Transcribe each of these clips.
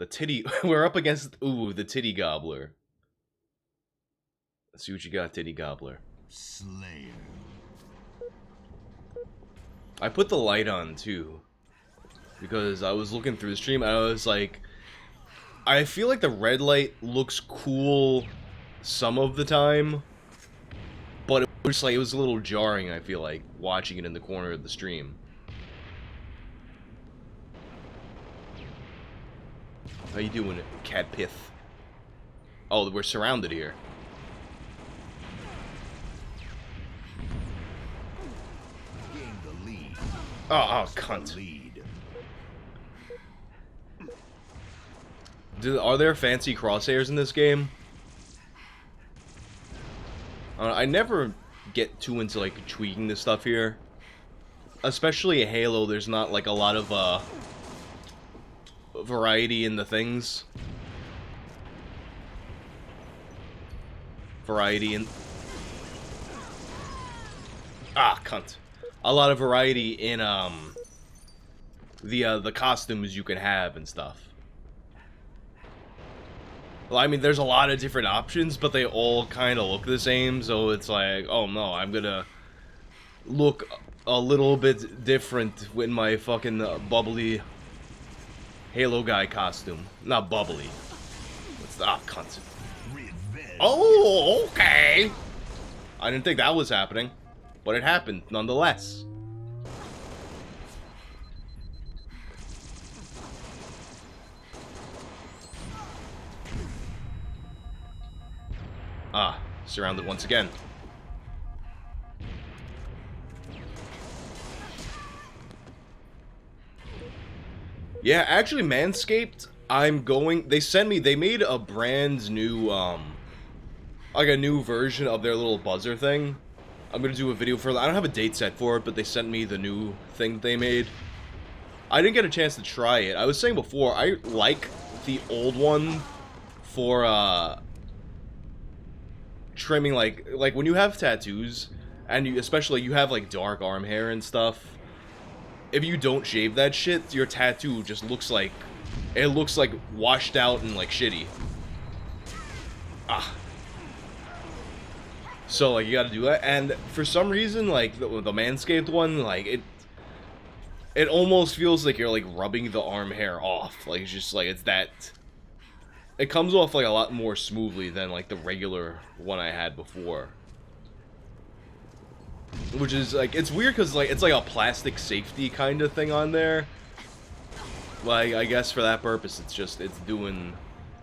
The titty... We're up against... Ooh, the titty gobbler. Let's see what you got, titty gobbler. Slayer. I put the light on, too. Because I was looking through the stream, and I was like... I feel like the red light looks cool some of the time. But it was like, it was a little jarring, I feel like, watching it in the corner of the stream. How you doing, Cat Pith? Oh, we're surrounded here. Gain the lead. Oh, cunt. Are there fancy crosshairs in this game? I never get too into, like, tweaking this stuff here. Especially in Halo, there's not, like, a lot of, variety in the things. Variety in... Ah, cunt. A lot of variety in, the costumes you can have and stuff. Well, I mean, there's a lot of different options, but they all kind of look the same, so it's like, oh no, I'm gonna look a little bit different in my fucking bubbly Halo guy costume. Not bubbly. What's the... Ah, cunt. Oh, okay! I didn't think that was happening, but it happened, nonetheless. Ah, surrounded once again. Yeah, actually, Manscaped, they made a brand new, like a new version of their little buzzer thing. I'm gonna do a video for that. I don't have a date set for it, but they sent me the new thing they made. I didn't get a chance to try it. I was saying before, I like the old one for, trimming, like when you have tattoos, and especially you have, like, dark arm hair and stuff, if you don't shave that shit, your tattoo just looks like, it looks like washed out and, like, shitty. Ah. So, like, you gotta do that, and for some reason, like, the Manscaped one, like, it almost feels like you're, like, rubbing the arm hair off. Like, it's just, like, it's that... It comes off, like, a lot more smoothly than, like, the regular one I had before. Which is, like, it's weird because, like, it's like a plastic safety kind of thing on there. Like, I guess for that purpose, it's just, it's doing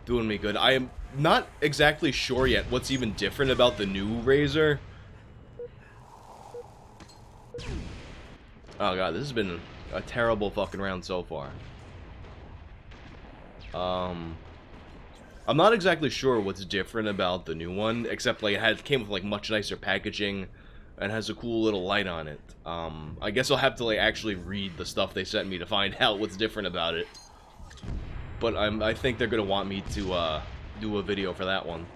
me good. I am not exactly sure yet what's even different about the new Razor. Oh god, this has been a terrible fucking round so far. I'm not exactly sure what's different about the new one, except like it came with like much nicer packaging and has a cool little light on it. I guess I'll have to like actually read the stuff they sent me to find out what's different about it. But I think they're gonna want me to do a video for that one.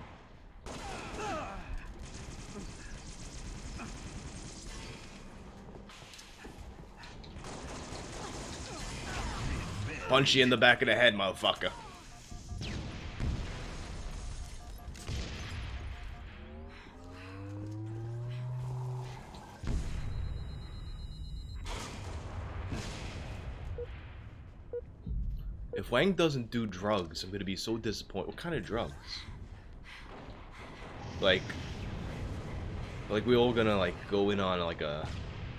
Punch you in the back of the head, motherfucker. If Whang doesn't do drugs, I'm gonna be so disappointed. What kind of drugs? Like we all gonna like go in on like a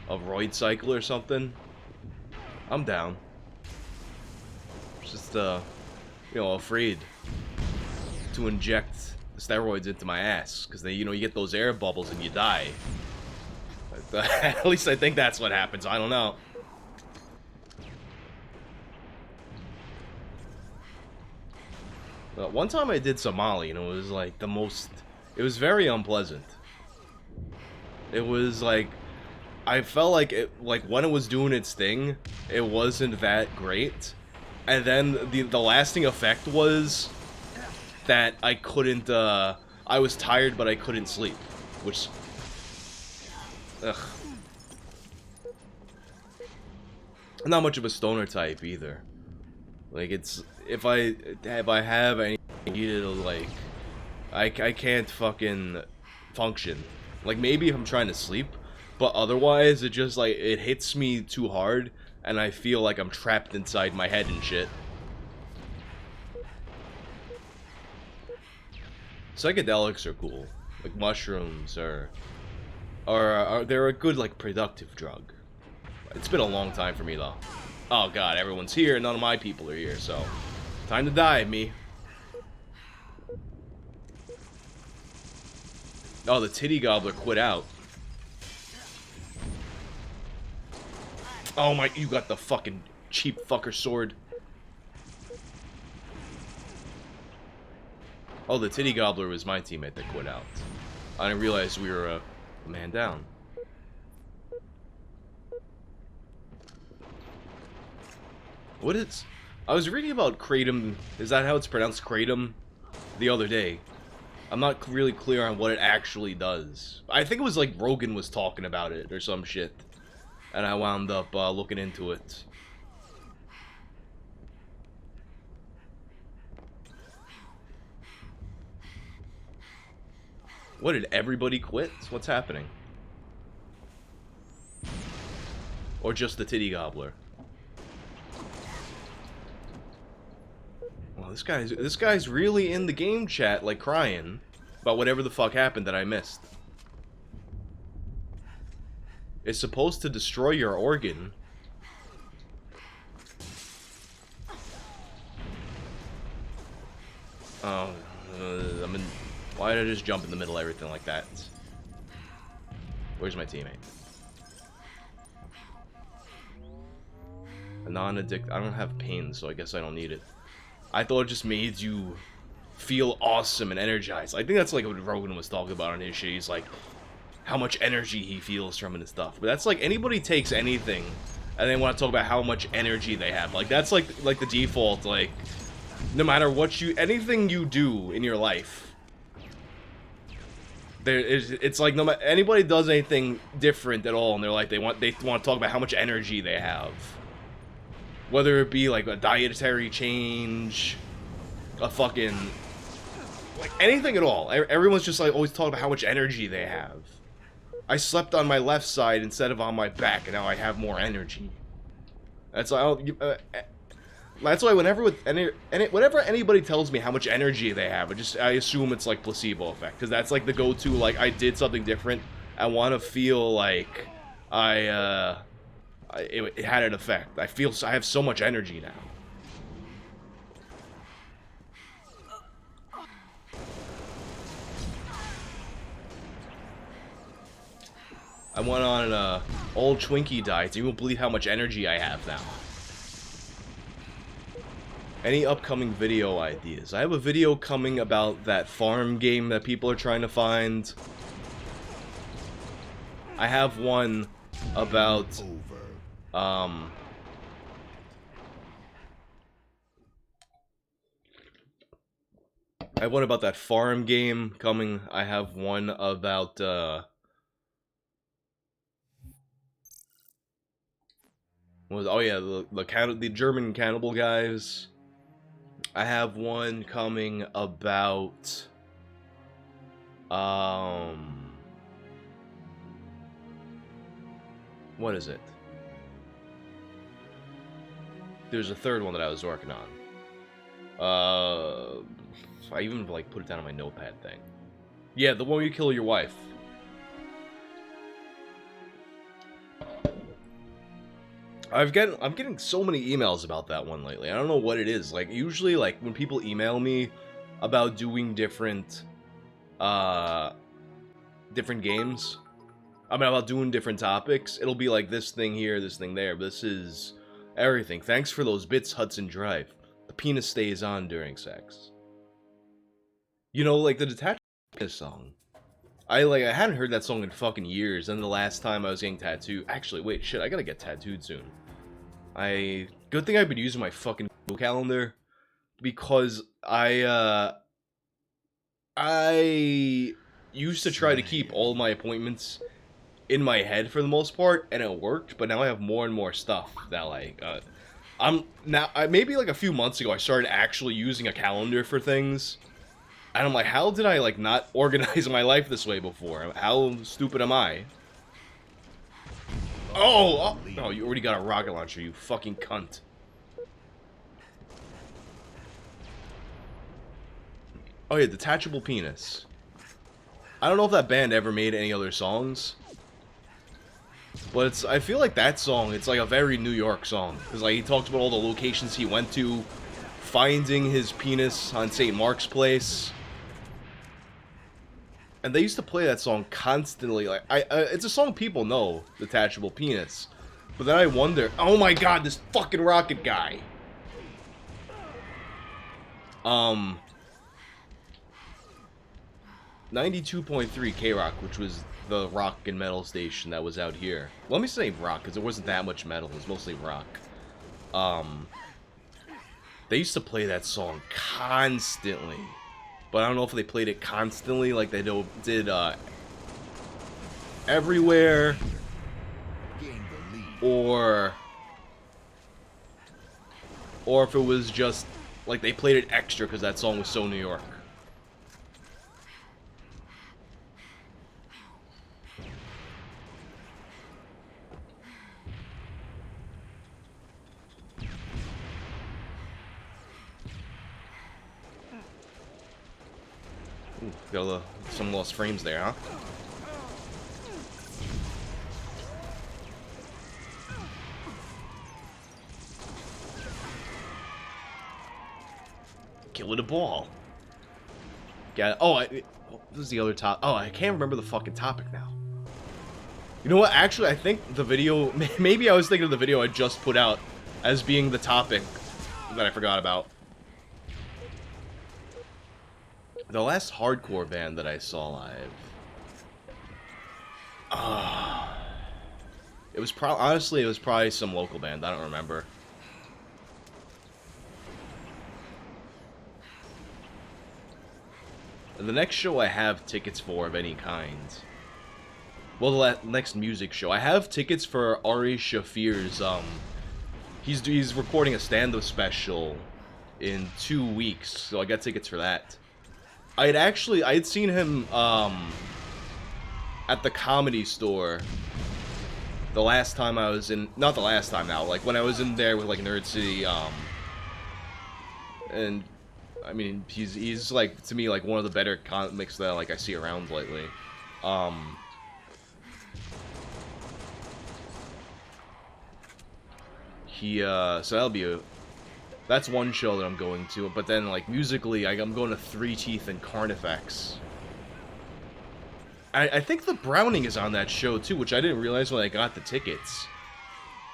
roid cycle or something? I'm down. Just you know, afraid to inject steroids into my ass because they, you know, you get those air bubbles and you die. But, at least I think that's what happens. I don't know. One time I did Somali, and it was like the most... It was very unpleasant. It was like... I felt like it, like when it was doing its thing, it wasn't that great. And then the lasting effect was that I couldn't, I was tired, but I couldn't sleep. Which... Ugh. I'm not much of a stoner type, either. Like, if I have any needed, like, I can't fucking function. Like, maybe if I'm trying to sleep, but otherwise it just, like, it hits me too hard, and I feel like I'm trapped inside my head and shit. Psychedelics are cool. Like, mushrooms are they're a good, like, productive drug. It's been a long time for me, though. Oh god, everyone's here, none of my people are here, so time to die, me. Oh, the titty gobbler quit out. Oh my, you got the fucking cheap fucker sword. Oh, the titty gobbler was my teammate that quit out. I didn't realize we were a man down. What is... I was reading about Kratom, is that how it's pronounced, Kratom, the other day. I'm not really clear on what it actually does. I think it was like Rogan was talking about it or some shit. And I wound up looking into it. What, did everybody quit? What's happening? Or just the titty gobbler? Well, this guy's really in the game chat, like, crying about whatever the fuck happened that I missed. It's supposed to destroy your organ. Oh, why did I just jump in the middle of everything like that? Where's my teammate? A non-addict. I don't have pain, so I guess I don't need it. I thought it just made you feel awesome and energized. I think that's like what Rogan was talking about on his shit. He's like, how much energy he feels from it and stuff. But that's like, anybody takes anything and they want to talk about how much energy they have. Like, that's like the default, like, no matter what anything you do in your life, it's like, no matter, anybody does anything different at all in their life, they want to talk about how much energy they have. Whether it be like a dietary change, a fucking, like, anything at all. Everyone's just like always talking about how much energy they have. I slept on my left side instead of on my back, and now I have more energy. That's why whenever anybody tells me how much energy they have, I assume it's like placebo effect, because that's like the go-to. Like, I did something different. I want to feel like it had an effect. I have so much energy now. I went on an old Twinkie diet. You won't believe how much energy I have now. Any upcoming video ideas? I have a video coming about that farm game that people are trying to find. I have one about I have one about that farm game coming. I have one about the German cannibal guys. I have one coming about what is it? There's a third one that I was working on. I even like put it down on my notepad thing. Yeah, the one where you kill your wife. I'm getting so many emails about that one lately. I don't know what it is. Like, usually, like, when people email me about doing different games, I mean, about doing different topics, it'll be like this thing here, this thing there. This is everything. Thanks for those bits, Hudson Drive. The penis stays on during sex. You know, like the detached penis song. I hadn't heard that song in fucking years, and the last time I was getting tattooed... Actually, wait, shit, I gotta get tattooed soon. Good thing I've been using my fucking Google Calendar, because I used to try to keep all my appointments in my head for the most part, and it worked, but now I have more and more stuff that, like, maybe like a few months ago I started actually using a calendar for things. And I'm like, how did I like not organize my life this way before? How stupid am I? Oh, you already got a rocket launcher, you fucking cunt. Oh yeah, Detachable Penis. I don't know if that band ever made any other songs. But I feel like that song, it's like a very New York song. Because like he talks about all the locations he went to, finding his penis on St. Mark's Place. And they used to play that song constantly. Like it's a song people know, Detachable Penis. But then I wonder, oh my god, this fucking rocket guy. 92.3 K-Rock, which was the rock and metal station that was out here. Let me say rock, because there wasn't that much metal. It was mostly rock. They used to play that song constantly. But I don't know if they played it constantly like they did Everywhere. Or if it was just like they played it extra because that song was so New York. Ooh, got some lost frames there, huh? Kill with a ball. Got it. Oh, this is the other top. Oh, I can't remember the fucking topic now. You know what? Actually, I think the video... Maybe I was thinking of the video I just put out as being the topic that I forgot about. The last hardcore band that I saw live... it was honestly, it was probably some local band. I don't remember. The next show I have tickets for of any kind. Well, the next music show. I have tickets for Ari Shafir's, he's recording a stand-up special in 2 weeks, so I got tickets for that. I had seen him, at the Comedy Store the last time I was in, not the last time now, like when I was in there with like Nerd City, and I mean, he's like, to me, like one of the better comics that like I see around lately. So that's one show that I'm going to, but then like musically, I'm going to Three Teeth and Carnifex. I think the Browning is on that show too, which I didn't realize when I got the tickets.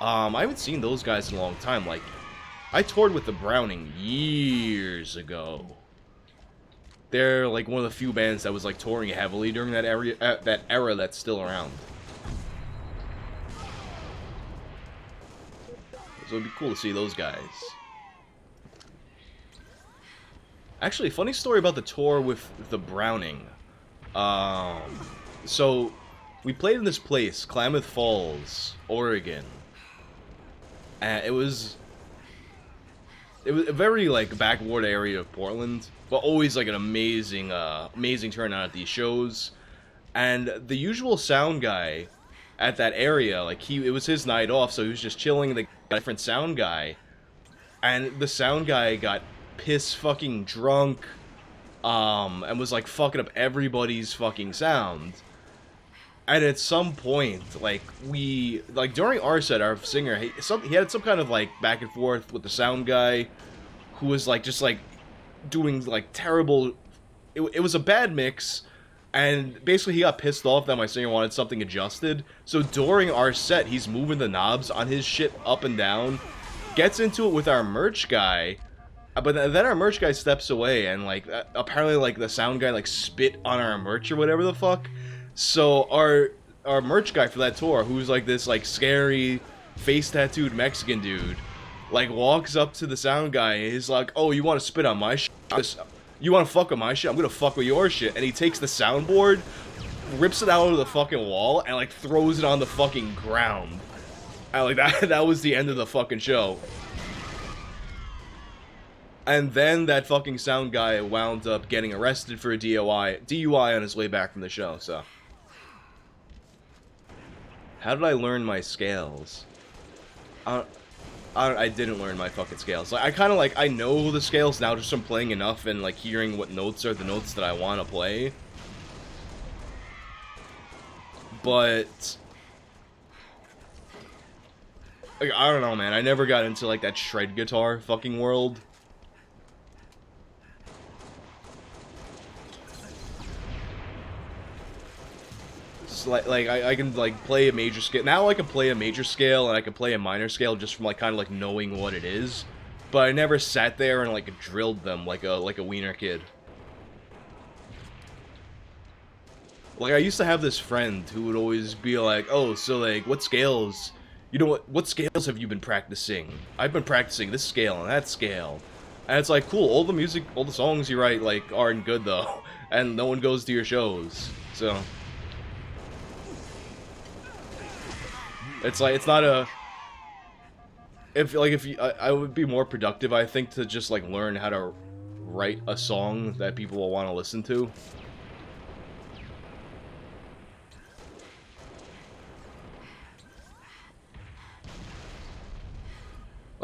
I haven't seen those guys in a long time. Like, I toured with the Browning years ago. They're like one of the few bands that was like touring heavily during that era that's still around. So it'd be cool to see those guys. Actually, funny story about the tour with the Browning. So we played in this place, Klamath Falls, Oregon. And it was a very like backward area of Portland, but always like an amazing turnout at these shows. And the usual sound guy at that area, like it was his night off, so he was just chilling. The different sound guy, and the sound guy got piss fucking drunk, and was like fucking up everybody's fucking sound. And at some point, like during our set, our singer, he had some kind of like back and forth with the sound guy, who was like just like doing like terrible. It was a bad mix, and basically he got pissed off that my singer wanted something adjusted. So during our set, he's moving the knobs on his shit up and down, gets into it with our merch guy. But then our merch guy steps away, and like apparently like the sound guy like spit on our merch or whatever the fuck. So our merch guy for that tour, who's like this like scary face tattooed Mexican dude, like walks up to the sound guy and he's like, "Oh, you want to spit on my shit? You want to fuck with my shit? I'm gonna fuck with your shit." And he takes the soundboard, rips it out of the fucking wall, and like throws it on the fucking ground. And like that was the end of the fucking show. And then that fucking sound guy wound up getting arrested for a DUI on his way back from the show, so. How did I learn my scales? I didn't learn my fucking scales. Like, I kind of, like, I know the scales now just from playing enough and, like, hearing what notes are the notes that I want to play. But like, I don't know, man. I never got into, like, that shred guitar fucking world. It's like I can, like, play a major scale. Now I can play a major scale and I can play a minor scale just from, like, kind of, like, knowing what it is. But I never sat there and, like, drilled them like a wiener kid. Like, I used to have this friend who would always be like, oh, so, like, what scales... You know what scales have you been practicing? I've been practicing this scale and that scale. And it's like, cool, all the songs you write, like, aren't good, though. And no one goes to your shows. So... It's like, it's not a... I would be more productive, I think, to just, like, learn how to write a song that people will want to listen to.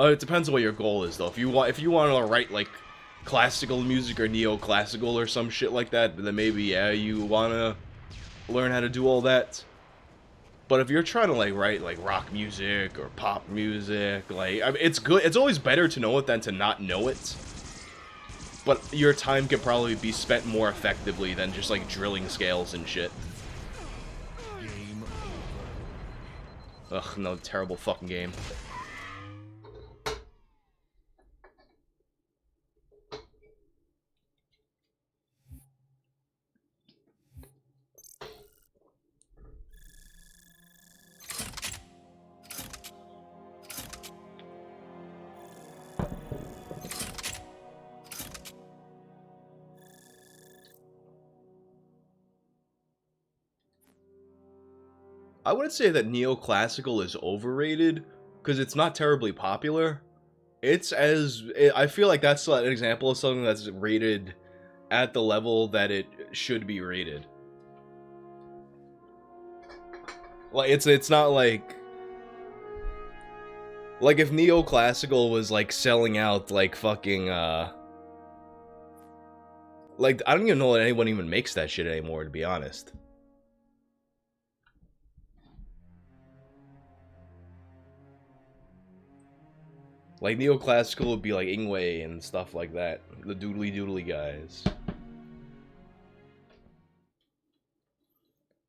It depends on what your goal is, though. If you want to write, like, classical music or neoclassical or some shit like that, then maybe, yeah, you want to learn how to do all that. But if you're trying to, like, write, like, rock music or pop music, like, I mean, it's good. It's always better to know it than to not know it. But your time can probably be spent more effectively than just, like, drilling scales and shit. Ugh, no, terrible fucking game. I wouldn't say that neoclassical is overrated, because it's not terribly popular. I feel like that's an example of something that's rated at the level that it should be rated. Like, it's not like... Like, if neoclassical was, like, selling out, like, fucking, like, I don't even know that anyone even makes that shit anymore, to be honest. Like, neoclassical would be like Ingwe and stuff like that. The doodly doodly guys.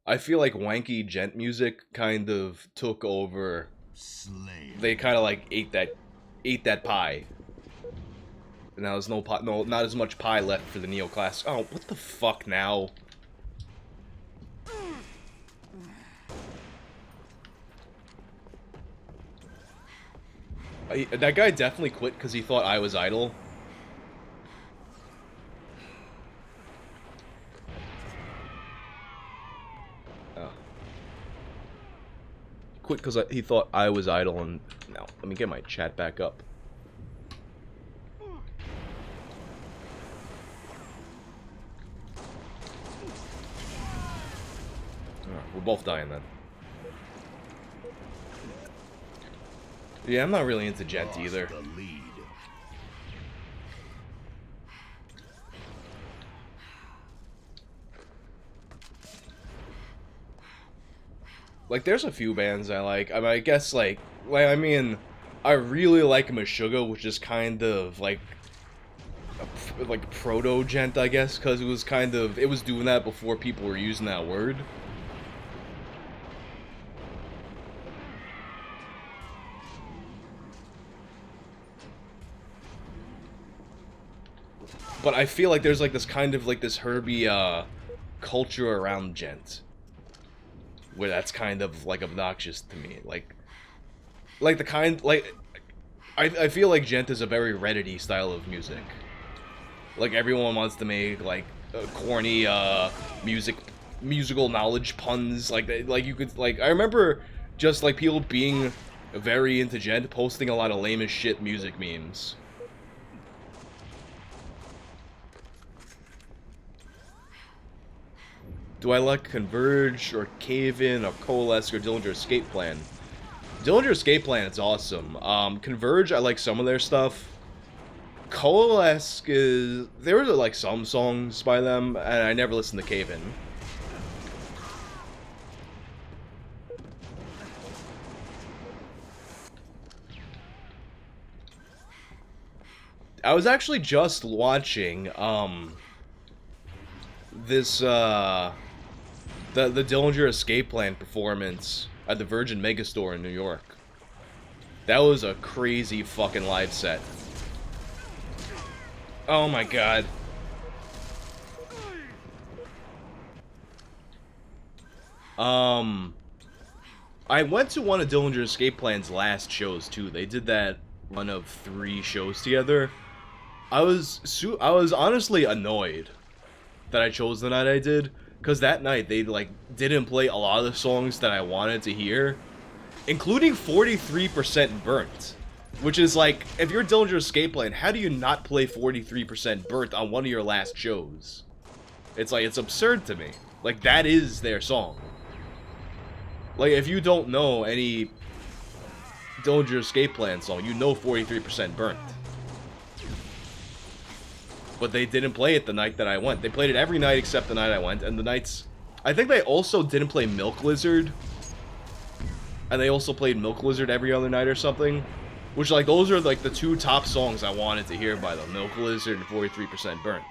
I feel like wanky gent music kind of took over. Slayer. They kind of like ate that pie. And now there's not as much pie left for the neoclassical. Oh, what the fuck now? That guy definitely quit because he thought I was idle. Oh. Quit because he thought I was idle, and now let me get my chat back up. We're both dying then. Yeah, I'm not really into gent either. Like, there's a few bands I like. I mean, I guess, like I mean, I really like Meshuggah, which is kind of, like proto-gent, I guess, because it was doing that before people were using that word. But I feel like there's, like, this kind of, like, this Herbie, culture around gent. Where that's kind of, like, obnoxious to me. I feel like gent is a very Reddit-y style of music. Like, everyone wants to make, like, corny, musical knowledge puns. Like, you could, like, I remember just, like, people being very into gent, posting a lot of lame as shit music memes. Do I like Converge or Cave In or Coalesce or Dillinger Escape Plan? Dillinger Escape Plan is awesome. Converge, I like some of their stuff. Coalesce is... there were like some songs by them, and I never listened to Cave In. I was actually just watching, this, the Dillinger Escape Plan performance at the Virgin Megastore in New York. That was a crazy fucking live set. Oh my god. I went to one of Dillinger Escape Plan's last shows too. They did that one of 3 shows together. I was honestly annoyed that I chose the night I did, because that night they like didn't play a lot of the songs that I wanted to hear, including 43% Burnt, which is like, if you're Dillinger Escape Plan, how do you not play 43% Burnt on one of your last shows? It's like, it's absurd to me. Like, that is their song. Like, if you don't know any Dillinger Escape Plan song, you know 43% Burnt. But they didn't play it the night that I went. They played it every night except the night I went, and the nights... I think they also didn't play Milk Lizard. And they also played Milk Lizard every other night or something. Which, like, those are, like, the 2 top songs I wanted to hear by them. Milk Lizard and 43% Burnt.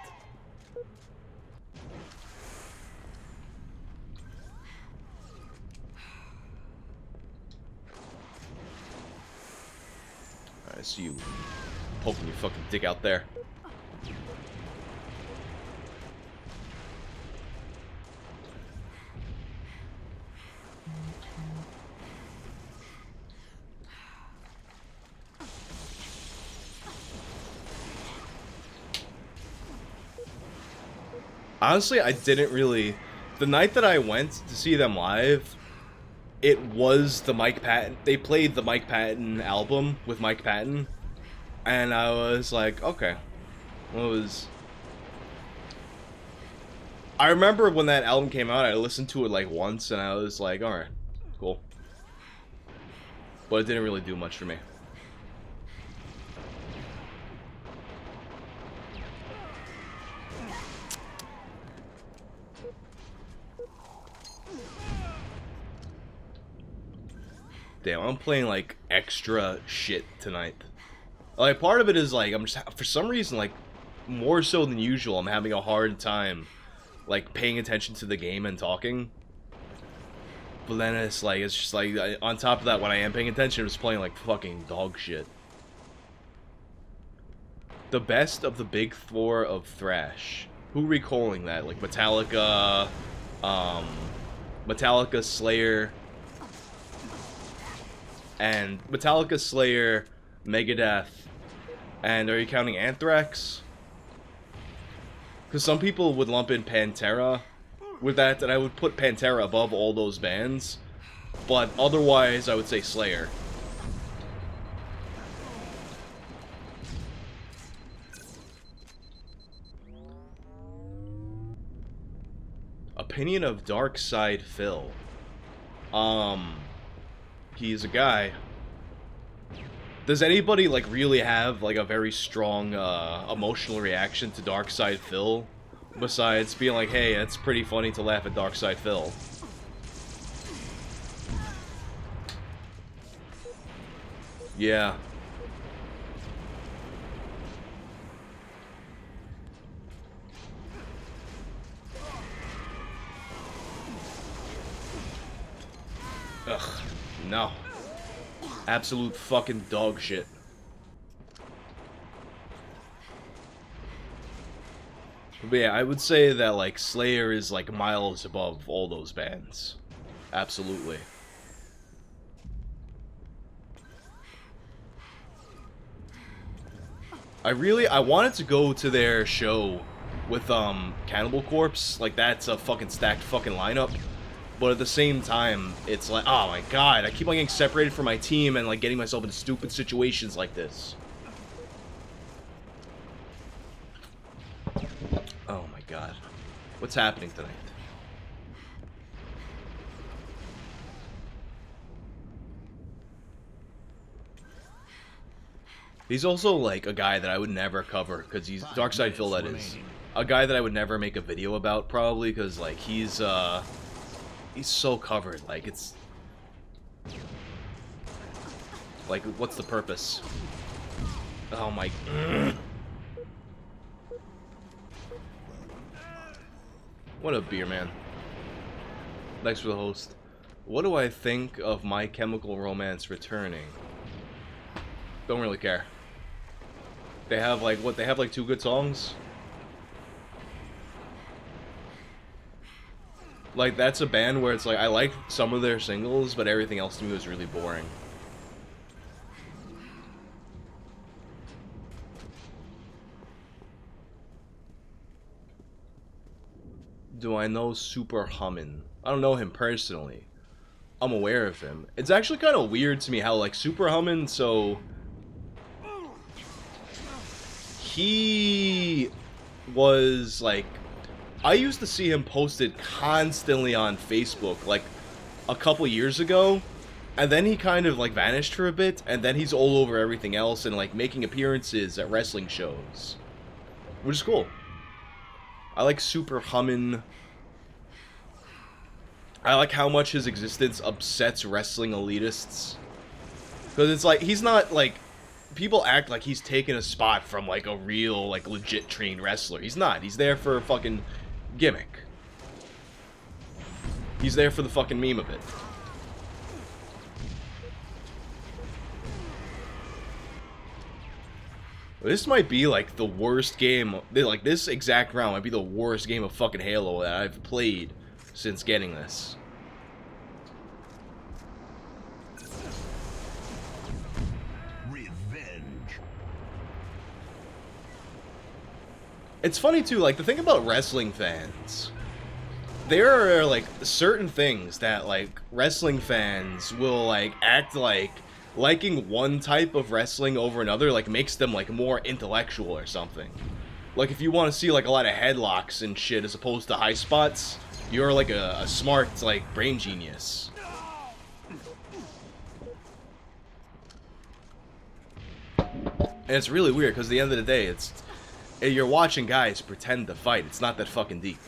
I see you poking your fucking dick out there. Honestly, I didn't really... The night that I went to see them live, it was the Mike Patton... They played the Mike Patton album with Mike Patton. And I was like, okay. What was... I remember when that album came out, I listened to it like once, and I was like, alright, cool. But it didn't really do much for me. Damn, I'm playing like extra shit tonight. Like, part of it is like, I'm just, for some reason, like, more so than usual, I'm having a hard time like paying attention to the game and talking. But then it's like, it's just like, on top of that, when I am paying attention, I'm just playing like fucking dog shit. The best of the big 4 of thrash. Who recalling that? Like Metallica, Metallica, Slayer, and Metallica, Slayer, Megadeth, and are you counting Anthrax? Because some people would lump in Pantera with that, and I would put Pantera above all those bands. But otherwise, I would say Slayer. Opinion of Dark Side Phil. He's a guy. Does anybody, like, really have, like, a very strong, emotional reaction to Dark Side Phil? Besides being like, hey, it's pretty funny to laugh at Dark Side Phil. Yeah. Ugh. No. Absolute fucking dog shit. But yeah, I would say that, like, Slayer is, like, miles above all those bands. Absolutely. I wanted to go to their show with, Cannibal Corpse. Like, that's a fucking stacked fucking lineup. But at the same time, it's like, oh my god, I keep on getting separated from my team and, like, getting myself into stupid situations like this. Oh my god. What's happening tonight? He's also like a guy that I would never cover because he's Darkside Phil. That is a guy that I would never make a video about probably because like he's so covered. Like it's like what's the purpose? Oh my. What a beer, man. Thanks for the host. What do I think of My Chemical Romance returning? Don't really care. They have like what? They have like 2 good songs. Like that's a band where it's like I like some of their singles, but everything else to me was really boring. Do I know Super Hummin'? I don't know him personally. I'm aware of him. It's actually kind of weird to me how like Super Hummin', so he was like, I used to see him posted constantly on Facebook like a couple years ago, and then he kind of like vanished for a bit, and then he's all over everything else and like making appearances at wrestling shows, which is cool. I like Super Hummin'. I like how much his existence upsets wrestling elitists. Because it's like, he's not like, people act like he's taking a spot from like a real, like legit trained wrestler. He's not. He's there for a fucking gimmick. He's there for the fucking meme of it. This might be like the worst game, like this exact round might be the worst game of fucking Halo that I've played since getting this. Revenge. It's funny too, like the thing about wrestling fans, there are like certain things that like wrestling fans will like act like liking one type of wrestling over another like makes them like more intellectual or something. Like if you want to see like a lot of headlocks and shit as opposed to high spots, you're like a smart like brain genius. And it's really weird because at the end of the day, you're watching guys pretend to fight. It's not that fucking deep.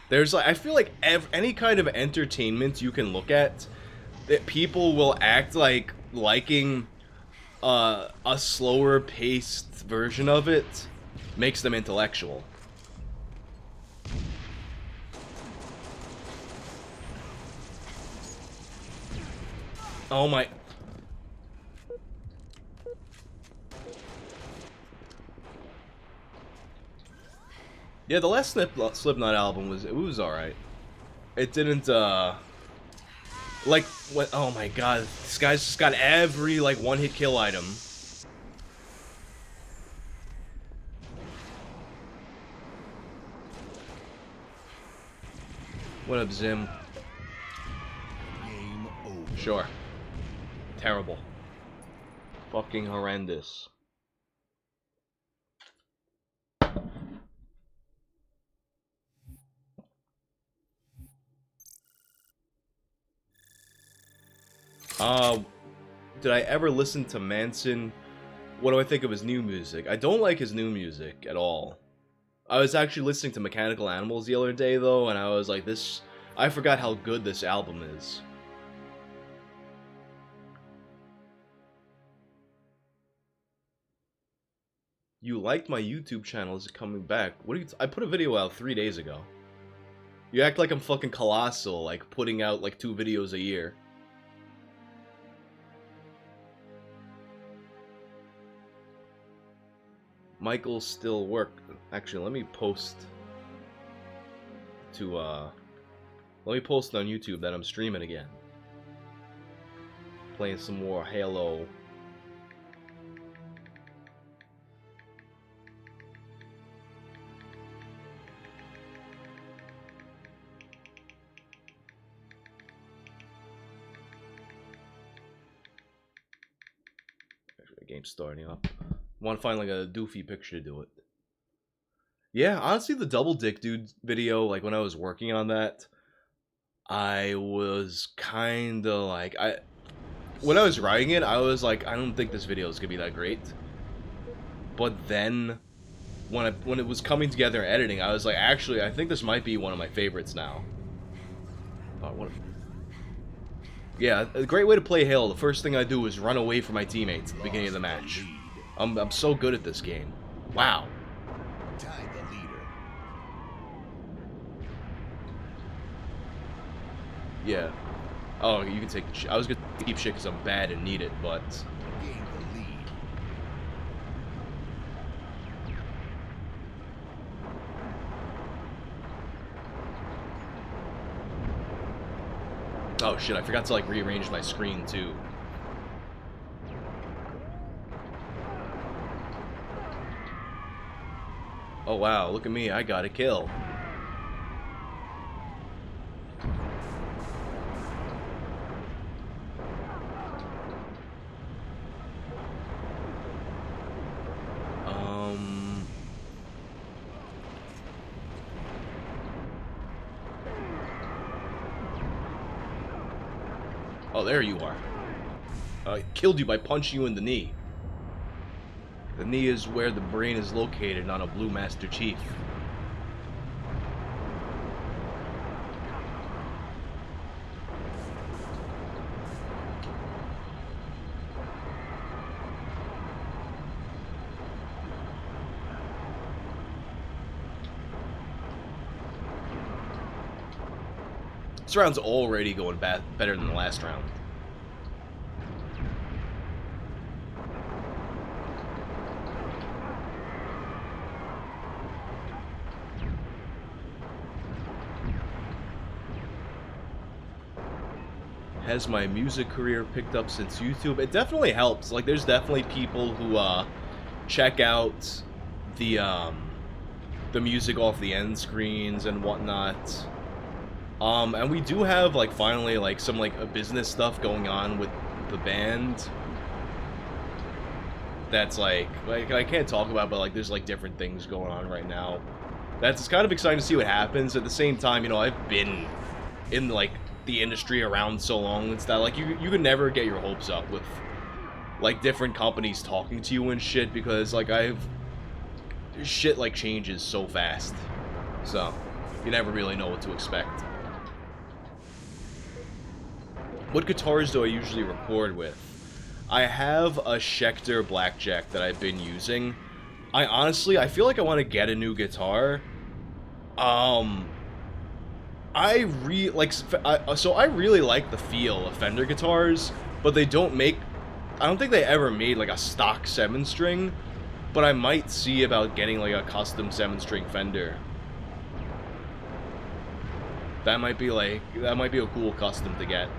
There's like, I feel like any kind of entertainment you can look at, that people will act like liking a slower paced version of it makes them intellectual. Oh my. Yeah, the last Slipknot album was alright. It didn't like what? Oh my god, this guy's just got every like one-hit kill item. What up, Zim? Game over. Sure. Terrible. Fucking horrendous. Did I ever listen to Manson? What do I think of his new music? I don't like his new music at all. I was actually listening to Mechanical Animals the other day, though, and I was like, I forgot how good this album is. You liked my YouTube channel, is it coming back? What are you I put a video out 3 days ago. You act like I'm fucking colossal, like putting out like 2 videos a year. Michael still work. Actually, let me post on YouTube that I'm streaming again. Playing some more Halo. Actually, the game's starting up. Want to find like a doofy picture to do it. Yeah, honestly, the Double Dick Dude video, like when I was working on that, I was kind of like, when I was writing it, I was like, I don't think this video is gonna be that great. But then, when it was coming together and editing, I was like, actually, I think this might be one of my favorites now. Yeah, a great way to play Halo. The first thing I do is run away from my teammates at the beginning of the match. I'm so good at this game. Wow. Tie the leader. Yeah. Oh, you can take the shit. I was gonna keep shit because I'm bad and need it, but... Gain the lead. Oh shit, I forgot to like rearrange my screen too. Oh wow, look at me, I got a kill. Oh, there you are. I killed you by punching you in the knee. The knee is where the brain is located on a Blue Master Chief. This round's already going better than the last round. Has my music career picked up since YouTube? It definitely helps. Like, there's definitely people who check out the music off the end screens and whatnot. And we do have, like, finally, like, some, like, business stuff going on with the band. That's, like, I can't talk about, but, like, there's, like, different things going on right now. It's kind of exciting to see what happens. At the same time, you know, I've been in, like, the industry around so long and stuff. Like, you can never get your hopes up with, like, different companies talking to you and shit, because, like, shit, like, changes so fast. So, you never really know what to expect. What guitars do I usually record with? I have a Schecter Blackjack that I've been using. I feel like I want to get a new guitar. I really like the feel of Fender guitars, but they don't make... I don't think they ever made, like, a stock 7-string, but I might see about getting, like, a custom 7-string Fender. That might be a cool custom to get.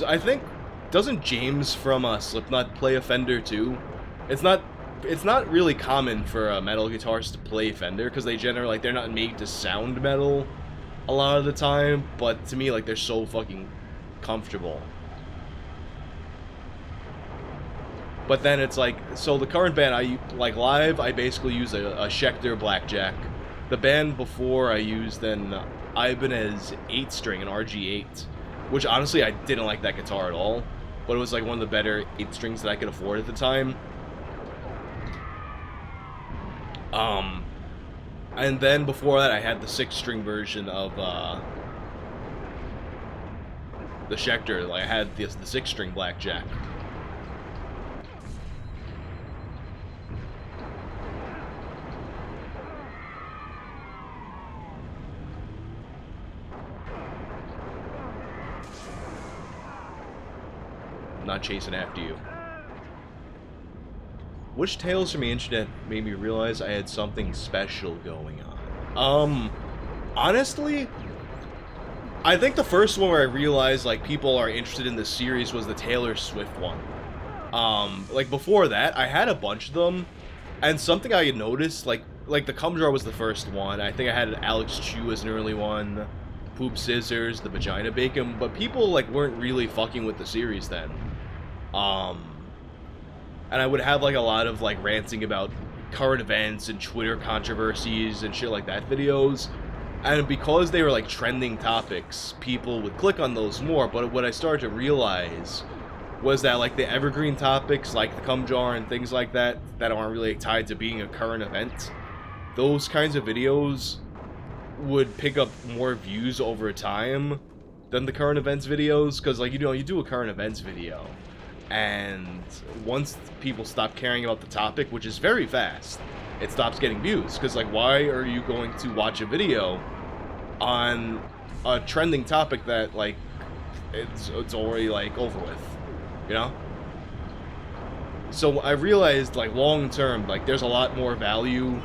I think, doesn't James from Slipknot play a Fender too? It's not really common for metal guitars to play Fender, because they generally, like, they're not made to sound metal a lot of the time, but to me, like, they're so fucking comfortable. But then it's like, so the current band live, I basically use a Schecter Blackjack. The band before I used an Ibanez 8-string, an RG8. Which, honestly, I didn't like that guitar at all. But it was, like, one of the better 8-strings that I could afford at the time. And then before that, I had the 6-string version of, the Schecter. Like, I had the 6-string Blackjack. Not chasing after you. Which Tales from the Internet made me realize I had something special going on? Honestly, I think the first one where I realized, like, people are interested in this series was the Taylor Swift one. Like, before that, I had a bunch of them, and something I had noticed, like the Cum Jar was the first one. I think I had Alex Chu as an early one, Poop Scissors, the Vagina Bacon, but people, like, weren't really fucking with the series then. And I would have, like, a lot of, like, ranting about current events and Twitter controversies and shit like that videos. And because they were like trending topics, people would click on those more. But what I started to realize was that like the evergreen topics, like the cum jar and things like that, that aren't really tied to being a current event, those kinds of videos would pick up more views over time than the current events videos. Because like, you know, you do a current events video, and once people stop caring about the topic, which is very fast, it stops getting views. Because like, why are you going to watch a video on a trending topic that like it's already like over with, you know? So I realized like long term, like there's a lot more value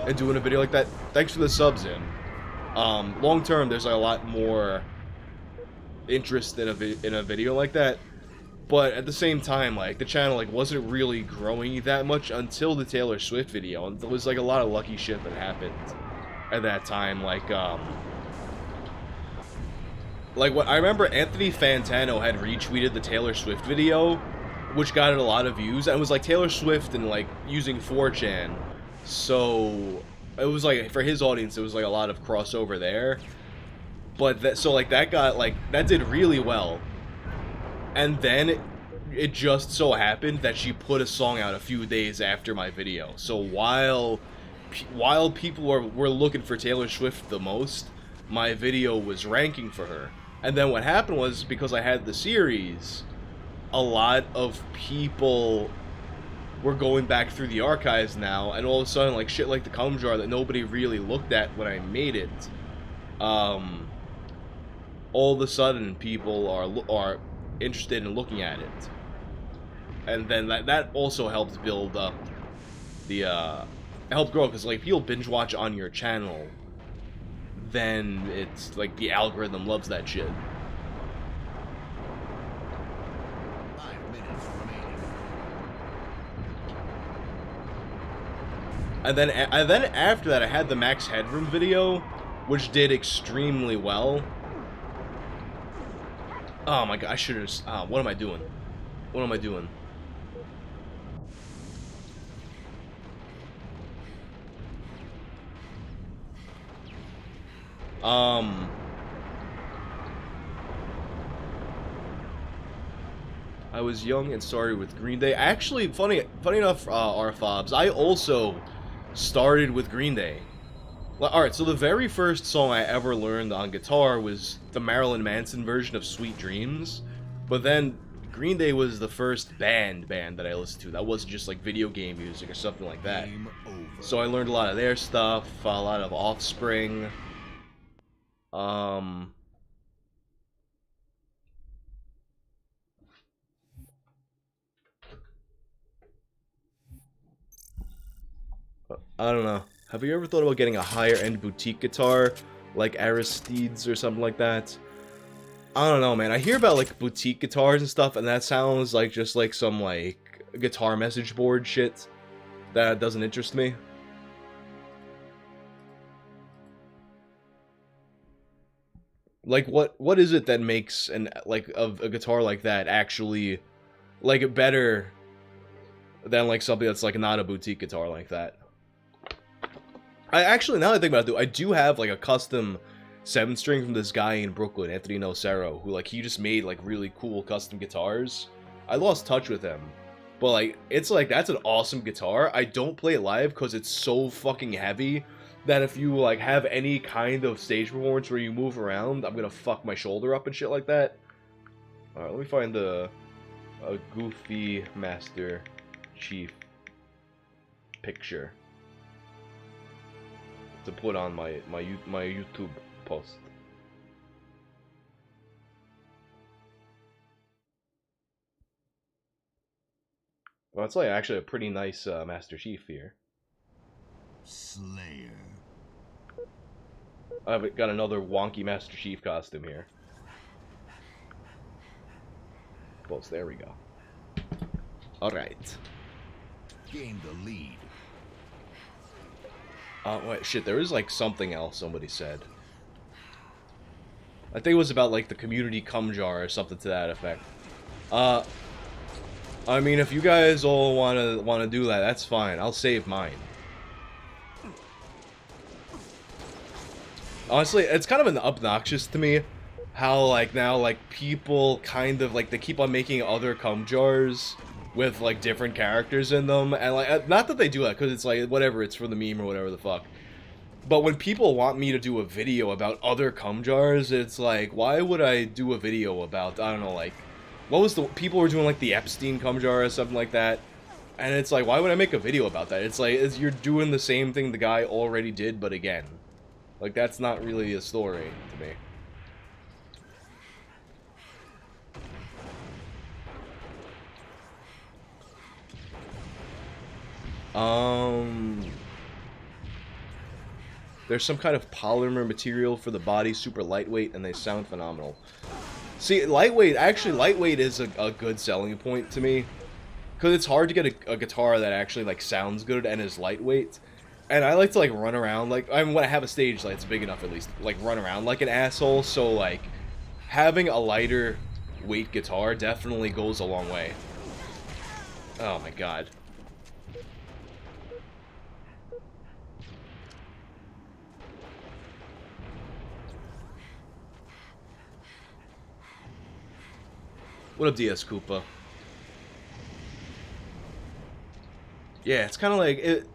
in doing a video like that. Thanks for the subs in. Long term, there's like a lot more interest in a video like that. But at the same time, like, the channel, like, wasn't really growing that much until the Taylor Swift video. And there was, like, a lot of lucky shit that happened at that time. Like what I remember, Anthony Fantano had retweeted the Taylor Swift video, which got it a lot of views. And it was, like, Taylor Swift and, like, using 4chan. So, it was, like, for his audience, it was, like, a lot of crossover there. But, so, like, that got, like, that did really well. And then it just so happened that she put a song out a few days after my video. So while people were looking for Taylor Swift the most, my video was ranking for her. And then what happened was, because I had the series, a lot of people were going back through the archives now, and all of a sudden, like, shit like the cum jar that nobody really looked at when I made it, all of a sudden people are interested in looking at it. And then that also helps build up the help grow, because like people binge watch on your channel, then it's like the algorithm loves that shit. 5 minutes remaining. And then after that, I had the Max Headroom video, which did extremely well. Oh my god, I should have just... what am I doing? What am I doing? I was young and started with Green Day. Actually, funny enough, R-Fobs, I also started with Green Day. Alright, so the very first song I ever learned on guitar was the Marilyn Manson version of Sweet Dreams. But then Green Day was the first band that I listened to. That wasn't just like video game music or something like that. Game over. So I learned a lot of their stuff, a lot of Offspring. I don't know. Have you ever thought about getting a higher-end boutique guitar, like Aristides or something like that? I don't know, man. I hear about, like, boutique guitars and stuff, and that sounds like just, like, some, like, guitar message board shit that doesn't interest me. Like, what is it that makes, a guitar like that actually, like, better than, like, something that's, like, not a boutique guitar like that? I actually, now that I think about it, I do have, like, a custom 7-string from this guy in Brooklyn, Anthony Nocero, who, like, he just made, like, really cool custom guitars. I lost touch with him, but, like, it's, like, that's an awesome guitar. I don't play it live because it's so fucking heavy that if you, like, have any kind of stage performance where you move around, I'm gonna fuck my shoulder up and shit like that. Alright, let me find a Goofy Master Chief picture to put on my YouTube post. Well, it's like actually a pretty nice Master Chief here. Slayer. I've got another wonky Master Chief costume here. Close, there we go. Alright. Gain the lead. Wait, shit, there was, like, something else somebody said. I think it was about, like, the community cum jar or something to that effect. I mean, if you guys all wanna do that, that's fine. I'll save mine. Honestly, it's kind of obnoxious to me how, like, now, like, people kind of, like, they keep on making other cum jars with, like, different characters in them, and, like, not that they do that, because it's, like, whatever, it's for the meme or whatever the fuck. But when people want me to do a video about other cum jars, it's like, why would I do a video about, I don't know, like, what was the, people were doing, like, the Epstein cum jar or something like that, and it's like, why would I make a video about that? It's like, you're doing the same thing the guy already did, but again. Like, that's not really a story to me. There's some kind of polymer material for the body, super lightweight, and they sound phenomenal. See, lightweight is a good selling point to me. Because it's hard to get a guitar that actually, like, sounds good and is lightweight. And I like to, like, run around, like, I mean, when I have a stage that's big enough, at least, like, run around like an asshole, so, like, having a lighter weight guitar definitely goes a long way. Oh my god. What up, DS Koopa? Yeah, it's kind of like, it...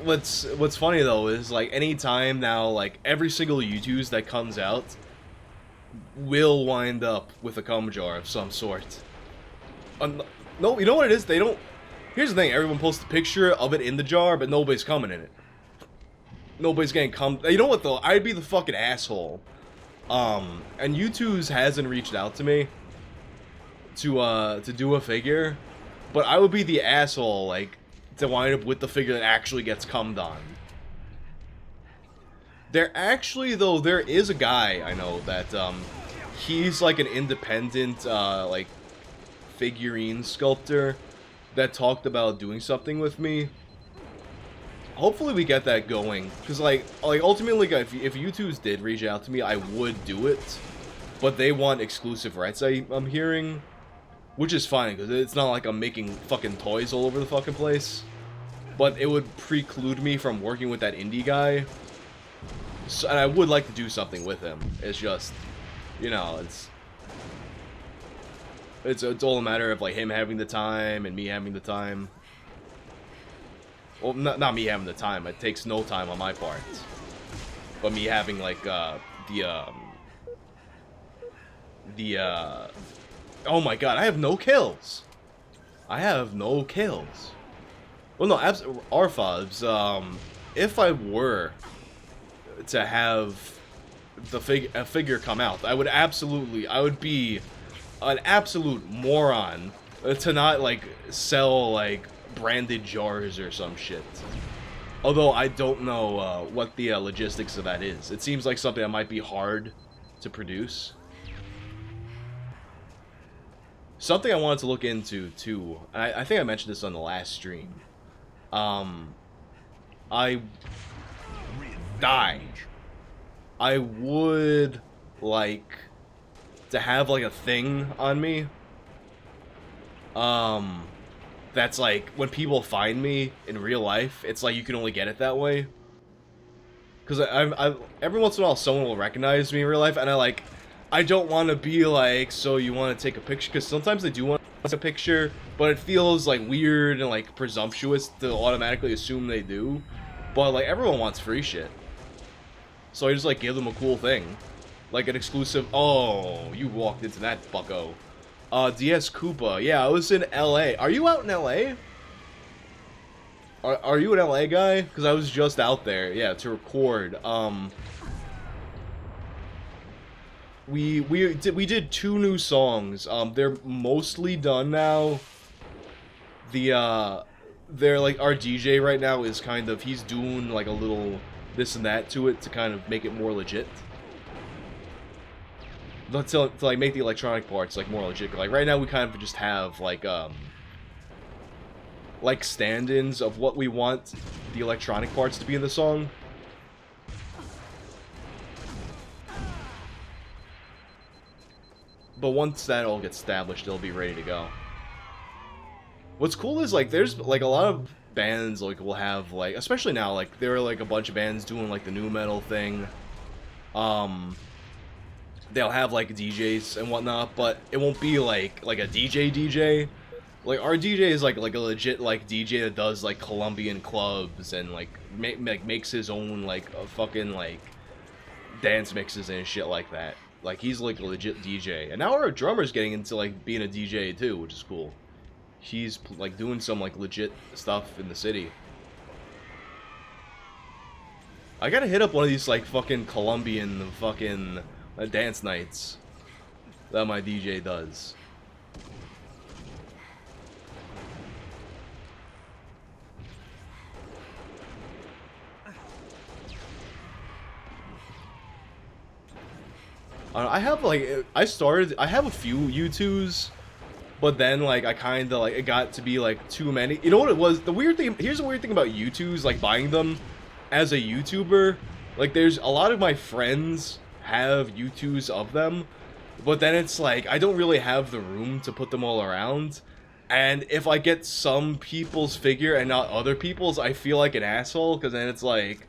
What's funny though is, like, anytime now, like, every single YouTube that comes out will wind up with a cum jar of some sort. No, you know what it is? They don't. Here's the thing: everyone posts a picture of it in the jar, but nobody's coming in it. Nobody's getting cum. You know what though? I'd be the fucking asshole. And YouTube's hasn't reached out to me to do a figure, but I would be the asshole, like, to wind up with the figure that actually gets cummed on. There is a guy I know that, he's like an independent, like, figurine sculptor that talked about doing something with me. Hopefully we get that going, because, like ultimately, if YouTubes did reach out to me, I would do it, but they want exclusive rights, I'm hearing. Which is fine, because it's not like I'm making fucking toys all over the fucking place. But it would preclude me from working with that indie guy. So, and I would like to do something with him. It's just, you know, it's all a matter of, like, him having the time and me having the time. Well, not me having the time. It takes no time on my part. But me having, like, oh my god, I have no kills. I have no kills. Well, no, Arfobs, if I were to have a figure come out, I would be an absolute moron to not, like, sell, like, branded jars or some shit. Although I don't know what the logistics of that is. It seems like something that might be hard to produce. Something I wanted to look into, too, I think I mentioned this on the last stream. I would like to have, like, a thing on me. That's like, when people find me in real life, it's like you can only get it that way. Because every once in a while someone will recognize me in real life, and I don't want to be like, so you want to take a picture? Because sometimes they do want to take a picture, but it feels, like, weird and, like, presumptuous to automatically assume they do. But, like, everyone wants free shit. So I just, like, give them a cool thing. Like an exclusive. Oh, you walked into that, bucko. DS Koopa. Yeah, I was in LA. Are you out in LA? Are you an LA guy? Because I was just out there, yeah, to record. We did 2 new songs. They're mostly done now. They're like, our DJ right now is kind of, he's doing like a little this and that to it to kind of make it more legit. To like make the electronic parts like more legit. Like right now we kind of just have like stand-ins of what we want the electronic parts to be in the song. But once that all gets established, it'll be ready to go. What's cool is, like, there's, like, a lot of bands, like, will have, like, especially now, like, there are, like, a bunch of bands doing, like, the new metal thing. They'll have, like, DJs and whatnot, but it won't be, like a DJ. Like, our DJ is, like a legit, like, DJ that does, like, Colombian clubs and, like, makes his own, like, fucking, like, dance mixes and shit like that. Like, he's, like, a legit DJ. And now our drummer's getting into, like, being a DJ, too, which is cool. He's, like, doing some, like, legit stuff in the city. I gotta hit up one of these, like, fucking Colombian fucking dance nights that my DJ does. I have, like, I have a few U2s, but then, like, I kind of, like, it got to be, like, too many. You know what it was? The weird thing, here's the weird thing about U2s, like, buying them as a YouTuber. Like, there's a lot of my friends have U2s of them, but then it's, like, I don't really have the room to put them all around. And if I get some people's figure and not other people's, I feel like an asshole, because then it's like,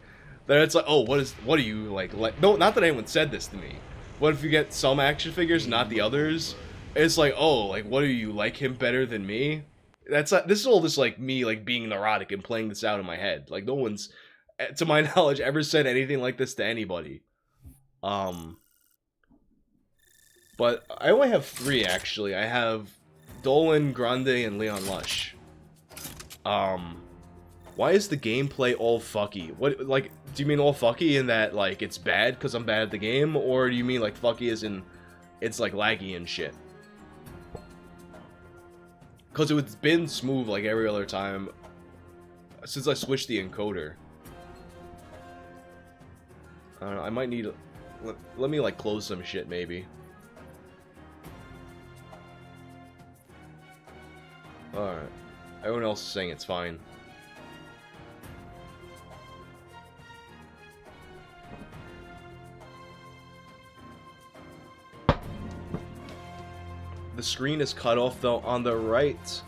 oh, what are you, like, no, not that anyone said this to me. What if you get some action figures, not the others? It's like, oh, like, what, do you like him better than me? That's not, this is all just, like, me, like, being neurotic and playing this out in my head. Like, no one's, to my knowledge, ever said anything like this to anybody. But I only have 3, actually. I have Dolan, Grande, and Leon Lush. Why is the gameplay all fucky? What, like, do you mean all fucky in that, like, it's bad because I'm bad at the game? Or do you mean, like, fucky as in it's, like, laggy and shit? Because it's been smooth, like, every other time since I switched the encoder. I don't know, I might need... Let me, like, close some shit, maybe. Alright. Everyone else is saying it's fine. The screen is cut off, though, on the right.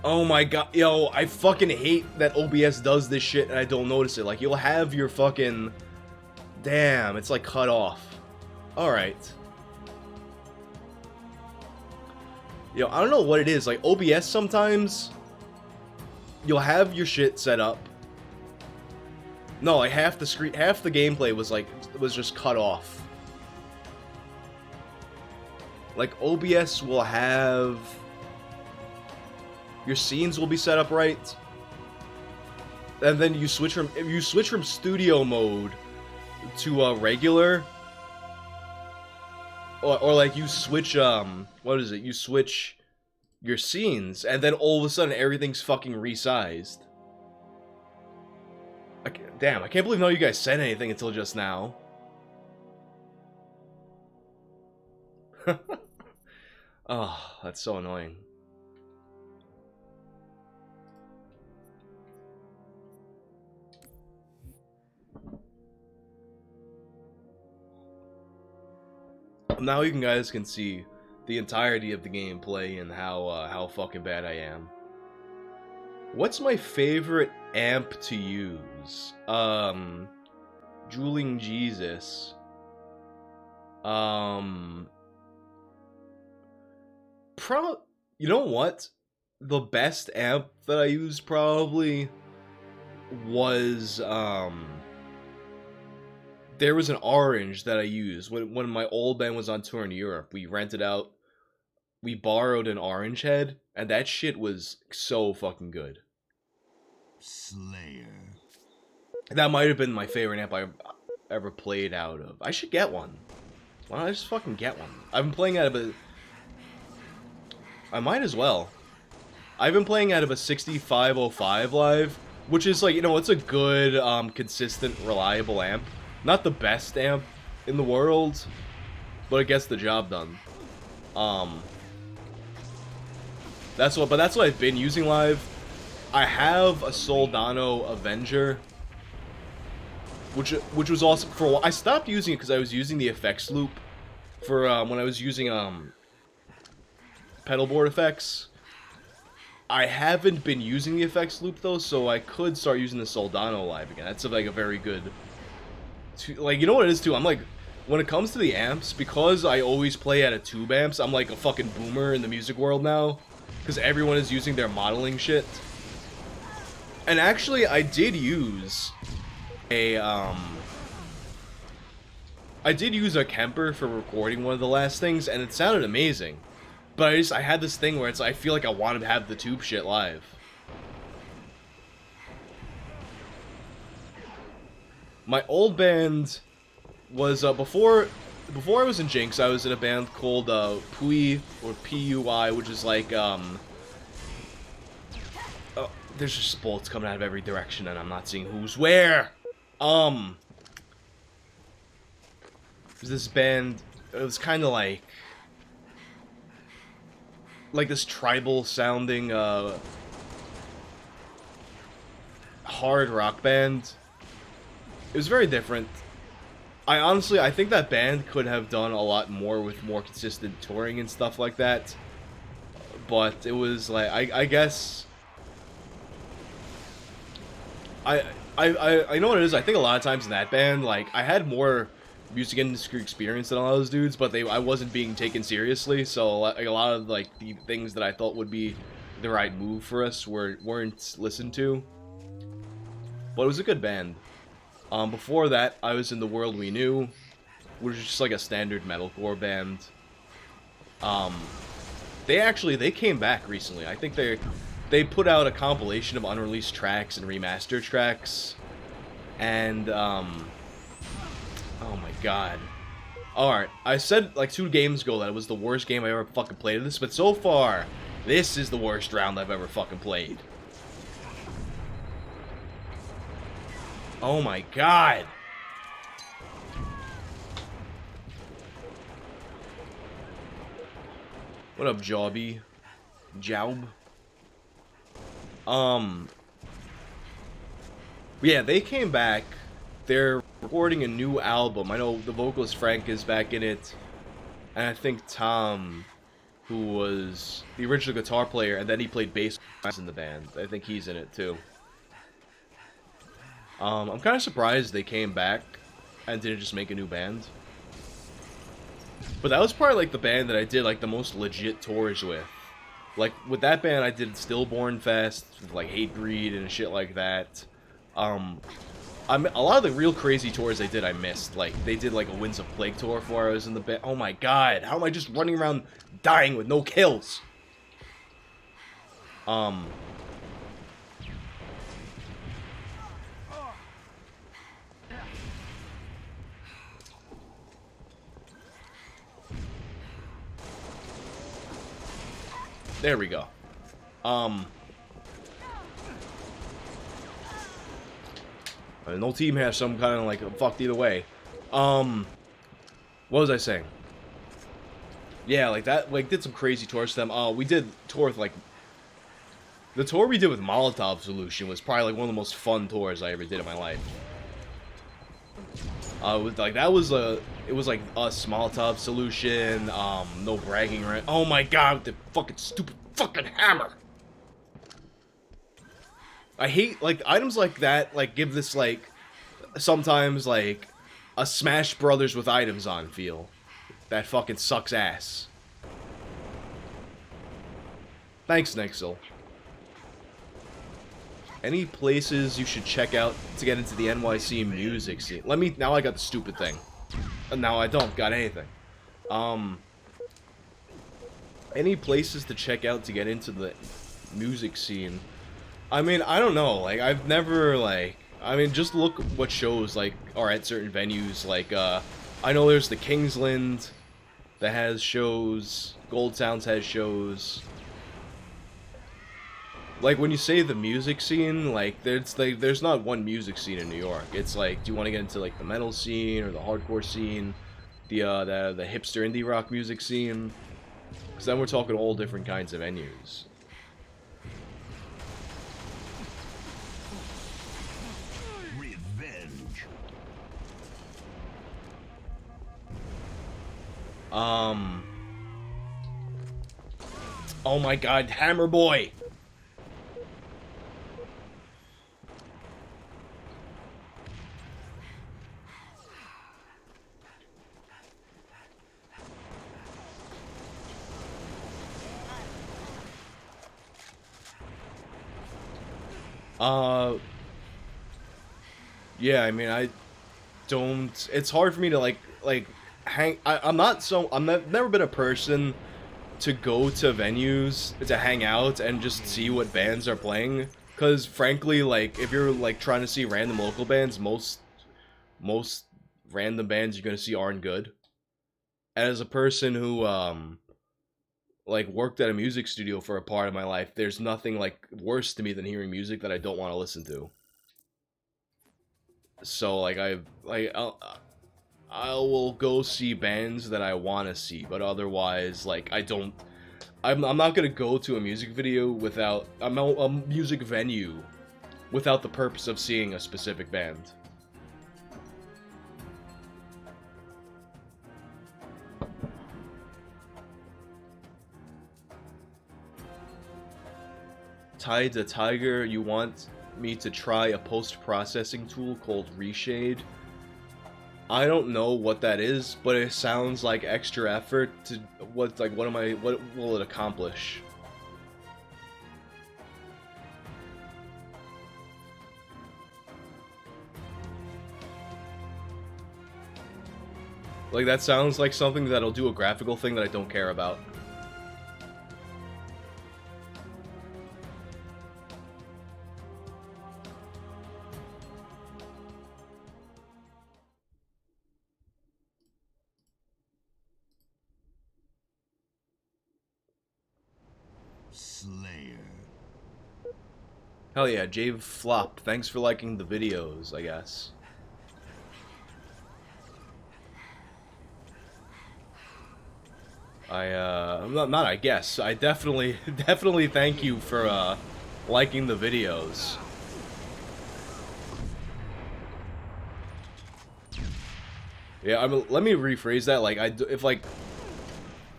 Oh my god. Yo, I fucking hate that OBS does this shit and I don't notice it. Like, you'll have your fucking... Damn, it's, like, cut off. Alright. Yo, I don't know what it is. Like, OBS sometimes... You'll have your shit set up. No, like, half the screen... Half the gameplay was, like... Was just cut off. Like, OBS will have... Your scenes will be set up right. And then you switch from... If you switch from studio mode to regular... Or like, you switch, what is it? You switch your scenes, and then all of a sudden, everything's fucking resized. Damn, I can't believe none of you guys said anything until just now. Oh, that's so annoying. Now you guys can see the entirety of the gameplay and how fucking bad I am. What's my favorite amp to use? Drooling Jesus. You know what? The best amp that I used probably was, there was an orange that I used when my old band was on tour in Europe. We rented out, we borrowed an orange head, and that shit was so fucking good. Slayer. That might have been my favorite amp I ever played out of. I should get one. Why don't I just fucking get one? I've been playing out of a... I might as well. I've been playing out of a 6505 Live, which is, like, you know, it's a good, consistent, reliable amp. Not the best amp in the world, but it gets the job done. That's what I've been using live. I have a Soldano Avenger, which was awesome for a while. I stopped using it because I was using the effects loop for when I was using pedal board effects. I haven't been using the effects loop though, so I could start using the Soldano live again. That's like a very good, like, you know what it is too. I'm like, when it comes to the amps, because I always play out of tube amps, I'm like a fucking boomer in the music world now, because everyone is using their modeling shit. And actually, I did use a Kemper for recording one of the last things, and it sounded amazing. But I had this thing where I feel like I wanted to have the tube shit live. My old band was, before I was in Jinx, I was in a band called, Pui, or P-U-I, which is like, there's just bullets coming out of every direction, and I'm not seeing who's where! There's this band, it was kinda like this tribal sounding hard rock band. It was very different. I think that band could have done a lot more with more consistent touring and stuff like that. But it was like, I guess I know what it is. I think a lot of times in that band, like, I had more music industry experience than all those dudes, but I wasn't being taken seriously, so like, a lot of like the things that I thought would be the right move for us weren't listened to. But it was a good band. Before that, I was in The World We Knew, which is just like a standard metalcore band. They came back recently. I think they put out a compilation of unreleased tracks and remastered tracks, and oh my god. Alright, I said like 2 games ago that it was the worst game I ever fucking played of this, but so far, this is the worst round I've ever fucking played. Oh my god. What up, Jobby? Joub? Yeah, they came back. They're recording a new album. I know the vocalist Frank is back in it, and I think Tom, who was the original guitar player, and then he played bass in the band, I think he's in it too. I'm kind of surprised they came back and didn't just make a new band. But that was probably like the band that I did like the most legit tours with. Like with that band, I did Stillborn Fest with like Hatebreed and shit like that. A lot of the real crazy tours they did, I missed. Like, they did, like, a Winds of Plague tour before I was in the band. Oh my god, how am I just running around dying with no kills? There we go. No team has some kind of like fucked either way. What was I saying? Yeah, like that, like did some crazy tours to them. We did tour with like the tour we did with Molotov Solution was probably like one of the most fun tours I ever did in my life. With like it was like us, Molotov Solution, no bragging, right? Oh my god, with the fucking stupid fucking hammer. I hate, like, items like that, like, give this, like, sometimes, like, a Smash Brothers with items on feel. That fucking sucks ass. Thanks, Nixel. Any places you should check out to get into the NYC music scene? Now I got the stupid thing. And now I don't got anything. Any places to check out to get into the music scene? I mean, I don't know, like, I've never, like, I mean, just look what shows, like, are at certain venues, like, I know there's the Kingsland that has shows, Gold Sounds has shows. Like, when you say the music scene, like, there's not one music scene in New York. It's like, do you want to get into, like, the metal scene, or the hardcore scene, the hipster indie rock music scene? Because then we're talking all different kinds of venues. Oh my god, Hammer Boy! Yeah, I mean, I don't... It's hard for me to, hang... I've never been a person to go to venues, to hang out, and just see what bands are playing. Because, frankly, like, if you're, like, trying to see random local bands, most random bands you're gonna see aren't good. And as a person who, like, worked at a music studio for a part of my life, there's nothing, like, worse to me than hearing music that I don't want to listen to. So, like, I will go see bands that I want to see, but otherwise, like, I'm not gonna go to a music video without a music venue without the purpose of seeing a specific band. Tide the Tiger, you want me to try a post-processing tool called Reshade? I don't know what that is, but it sounds like extra effort to what will it accomplish? Like, that sounds like something that'll do a graphical thing that I don't care about. Slayer. Hell yeah, Jave Flop, thanks for liking the videos, I guess. I guess. I definitely thank you for, liking the videos. Yeah, I mean, let me rephrase that, like, if, like,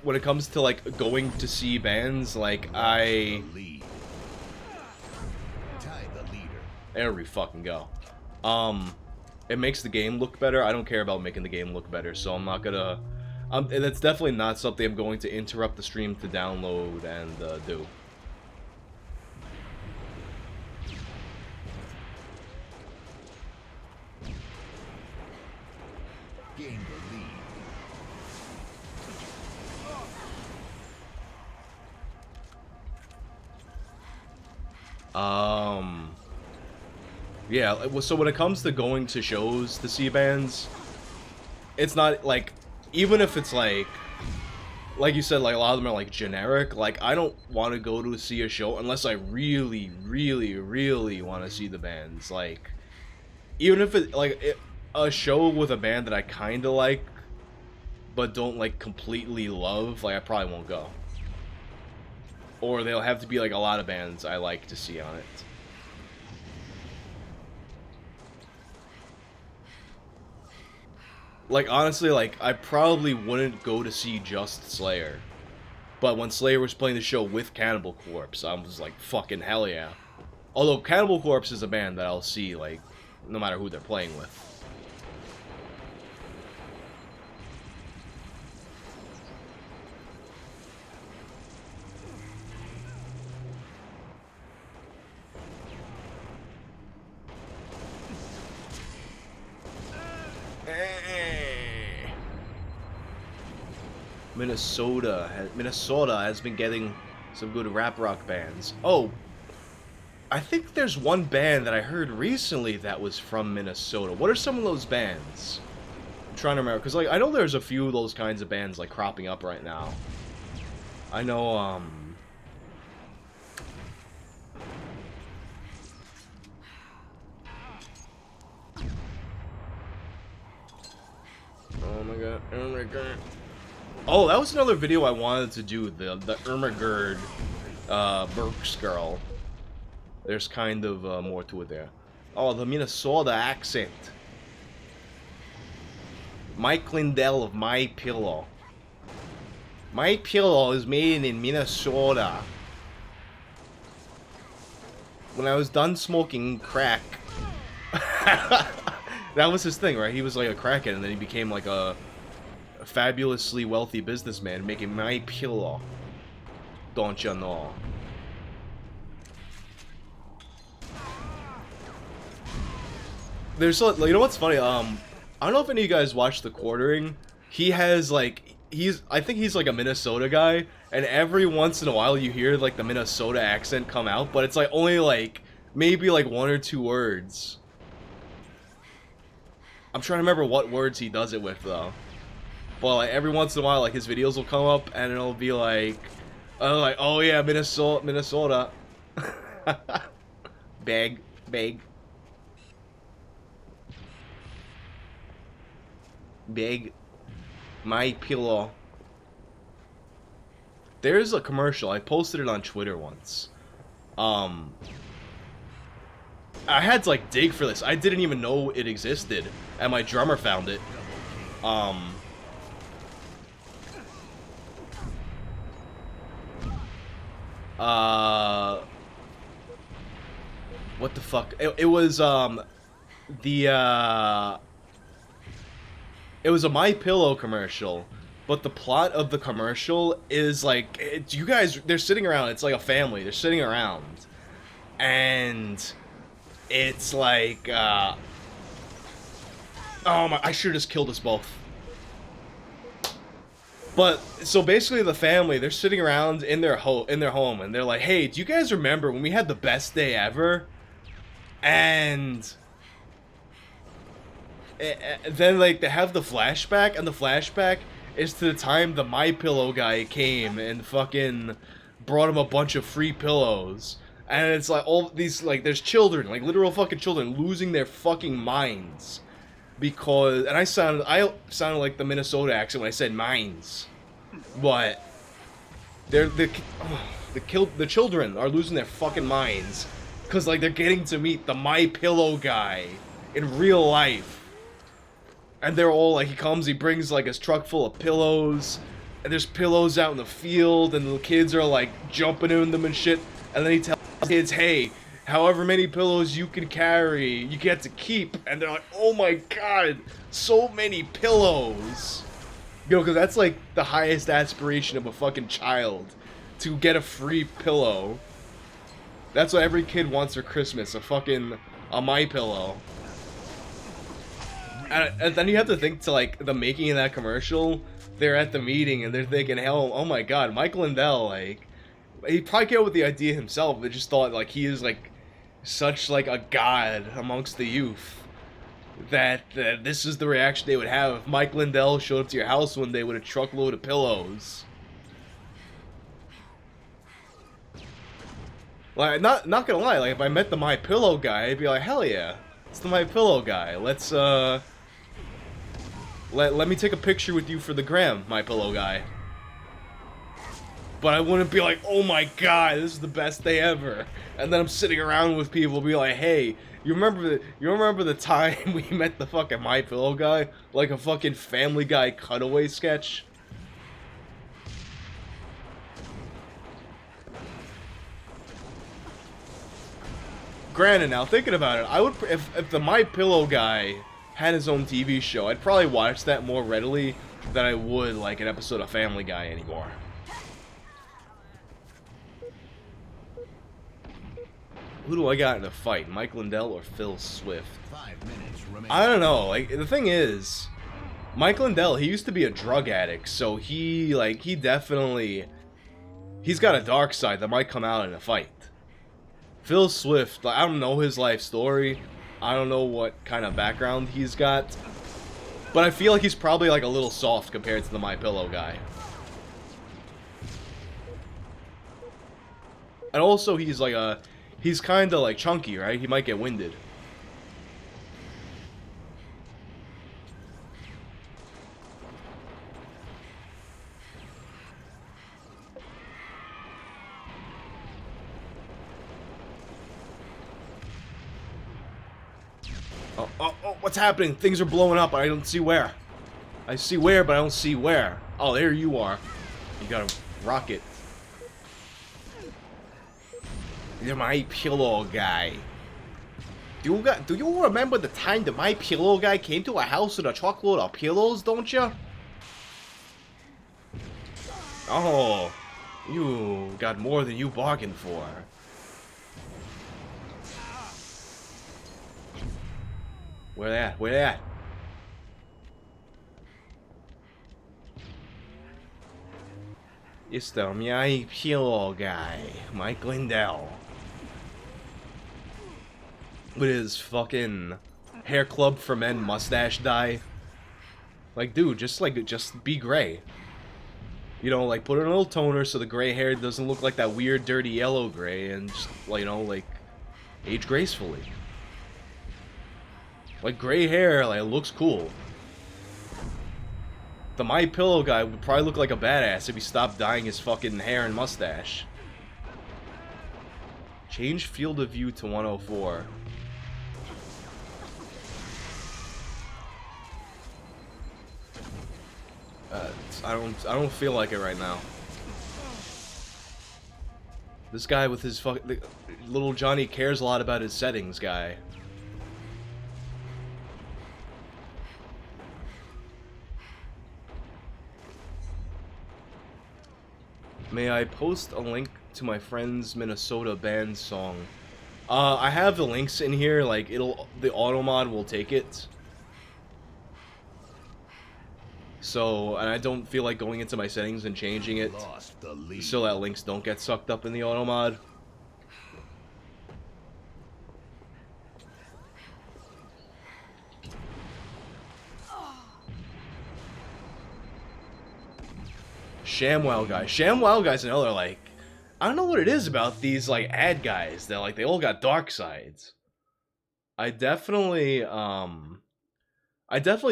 when it comes to, like, going to see bands, like, The lead. Tie the leader. There we fucking go. It makes the game look better. I don't care about making the game look better, so I'm not gonna... that's definitely not something I'm going to interrupt the stream to download and, do. Gain the lead. Yeah, so when it comes to going to shows to see bands, it's not, like, even if it's, like you said, like, a lot of them are, like, generic, like, I don't want to go to see a show unless I really, really, really want to see the bands, like, even if a show with a band that I kind of like, but don't, like, completely love, like, I probably won't go. Or they'll have to be, like, a lot of bands I like to see on it. Like, honestly, like, I probably wouldn't go to see just Slayer. But when Slayer was playing the show with Cannibal Corpse, I was like, fucking hell yeah. Although, Cannibal Corpse is a band that I'll see, like, no matter who they're playing with. Minnesota has been getting some good rap rock bands. Oh, I think there's one band that I heard recently that was from Minnesota. What are some of those bands? I'm trying to remember, because, like, I know there's a few of those kinds of bands, like, cropping up right now. I know, oh my god, oh my god. Oh, that was another video I wanted to do, the Ermagerd, Burks girl. There's kind of, more to it there. Oh, the Minnesota accent. Mike Lindell of My Pillow. My pillow is made in Minnesota. When I was done smoking crack. That was his thing, right? He was like a crackhead, and then he became like a fabulously wealthy businessman making my pillow. Don't you know? There's, you know what's funny? I don't know if any of you guys watched The Quartering. He has like, I think he's like a Minnesota guy, and every once in a while you hear like the Minnesota accent come out, but it's like only like maybe like 1 or 2 words. I'm trying to remember what words he does it with though. But like every once in a while, like his videos will come up and it'll be like, oh yeah, Minnesota. Bag. Big my pillow. There's a commercial. I posted it on Twitter once. I had to like dig for this. I didn't even know it existed, and my drummer found it. What the fuck? It was it was a My Pillow commercial, but the plot of the commercial is like, you guys, they're sitting around, it's like a family, they're sitting around, and it's like, oh my, I should've just killed us both. But, so basically the family, they're sitting around in their home, and they're like, hey, do you guys remember when we had the best day ever? And then like they have the flashback, and the flashback is to the time the My Pillow guy came and fucking brought him a bunch of free pillows, and it's like all these, like, there's children, like literal fucking children, losing their fucking minds because, and I sounded like the Minnesota accent when I said minds, but the children are losing their fucking minds because like they're getting to meet the My Pillow guy in real life. And they're all like, he brings like his truck full of pillows, and there's pillows out in the field, and the kids are like jumping in them and shit, and then he tells the kids, hey, however many pillows you can carry, you get to keep, and they're like, oh my god, so many pillows. Yo, because that's like the highest aspiration of a fucking child, to get a free pillow. That's what every kid wants for Christmas, a My Pillow. And then you have to think to like the making of that commercial. They're at the meeting and they're thinking, hell, oh my god, Mike Lindell, like, he probably came up with the idea himself, but just thought like he is like such like a god amongst the youth that this is the reaction they would have if Mike Lindell showed up to your house one day with a truckload of pillows. Like, not gonna lie, like if I met the My Pillow guy, I'd be like, hell yeah, it's the My Pillow guy. Let's let me take a picture with you for the gram, My Pillow guy. But I wouldn't be like, oh my god, this is the best day ever. And then I'm sitting around with people, be like, hey, you remember the time we met the fucking My Pillow guy, like a fucking Family Guy cutaway sketch? Granted, now thinking about it, I would, if the My Pillow guy had his own TV show, I'd probably watch that more readily than I would like an episode of Family Guy anymore. Who do I got in a fight, Mike Lindell or Phil Swift? 5 minutes remaining. I don't know. Like, the thing is, Mike Lindell, he used to be a drug addict, so he's got a dark side that might come out in a fight. Phil Swift, like, I don't know his life story. I don't know what kind of background he's got. But I feel like he's probably like a little soft compared to the My Pillow guy. And also he's kind of like chunky, right? He might get winded. Oh, what's happening? Things are blowing up. I don't see where. I see where, but I don't see where. Oh, there you are. You gotta rock it. You're my pillow guy. Do you remember the time the my pillow guy came to our house with a truckload of pillows, don't you? Oh, you got more than you bargained for. Where they at? Where they at? It's the my pillow guy, Mike Lindell. With his fucking hair club for men mustache dye. Like, dude, just be gray. You know, like, put in a little toner so the gray hair doesn't look like that weird, dirty yellow gray, and just, you know, like, age gracefully. Like, gray hair, like, looks cool. The My Pillow guy would probably look like a badass if he stopped dyeing his fucking hair and mustache. Change field of view to 104. I don't feel like it right now. This guy with his fucking little Johnny cares a lot about his settings guy. May I post a link to my friend's Minnesota band song? I have the links in here, like the auto mod will take it. So, and I don't feel like going into my settings and changing it so that links don't get sucked up in the auto mod. ShamWow guy. ShamWow guy's another, like, I don't know what it is about these, like, ad guys that, like, they all got dark sides. I definitely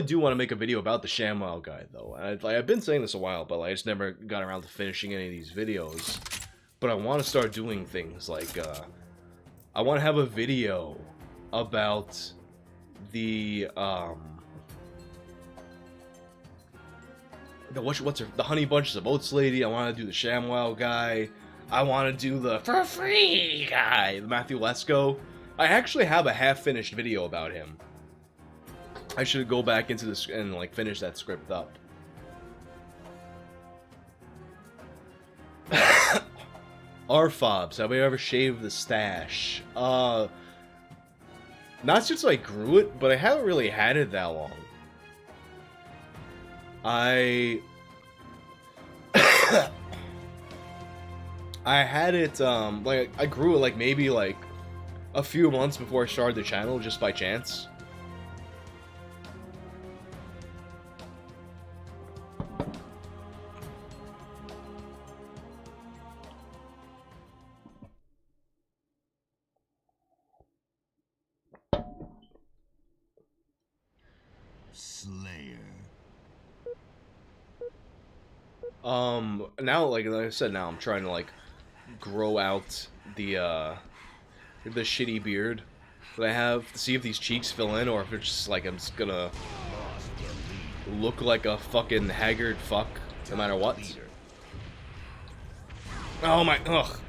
do want to make a video about the ShamWow guy, though. And I've been saying this a while, but like, I just never got around to finishing any of these videos. But I want to start doing things like, I want to have a video about the the Honey Bunches of Oats lady. I want to do the ShamWow guy. I want to do the for free guy, the Matthew Lesko. I actually have a half-finished video about him. I should go back into this and like finish that script up. Arfobs, have we ever shaved the stash? Not since I grew it, but I haven't really had it that long. I had it, like, I grew it, like, maybe, like, a few months before I started the channel, just by chance. Slayer. Now, like I said, now I'm trying to, like, grow out the shitty beard that I have to see if these cheeks fill in or if it's just, like, I'm just gonna look like a fucking haggard fuck no matter what. Oh my, ugh.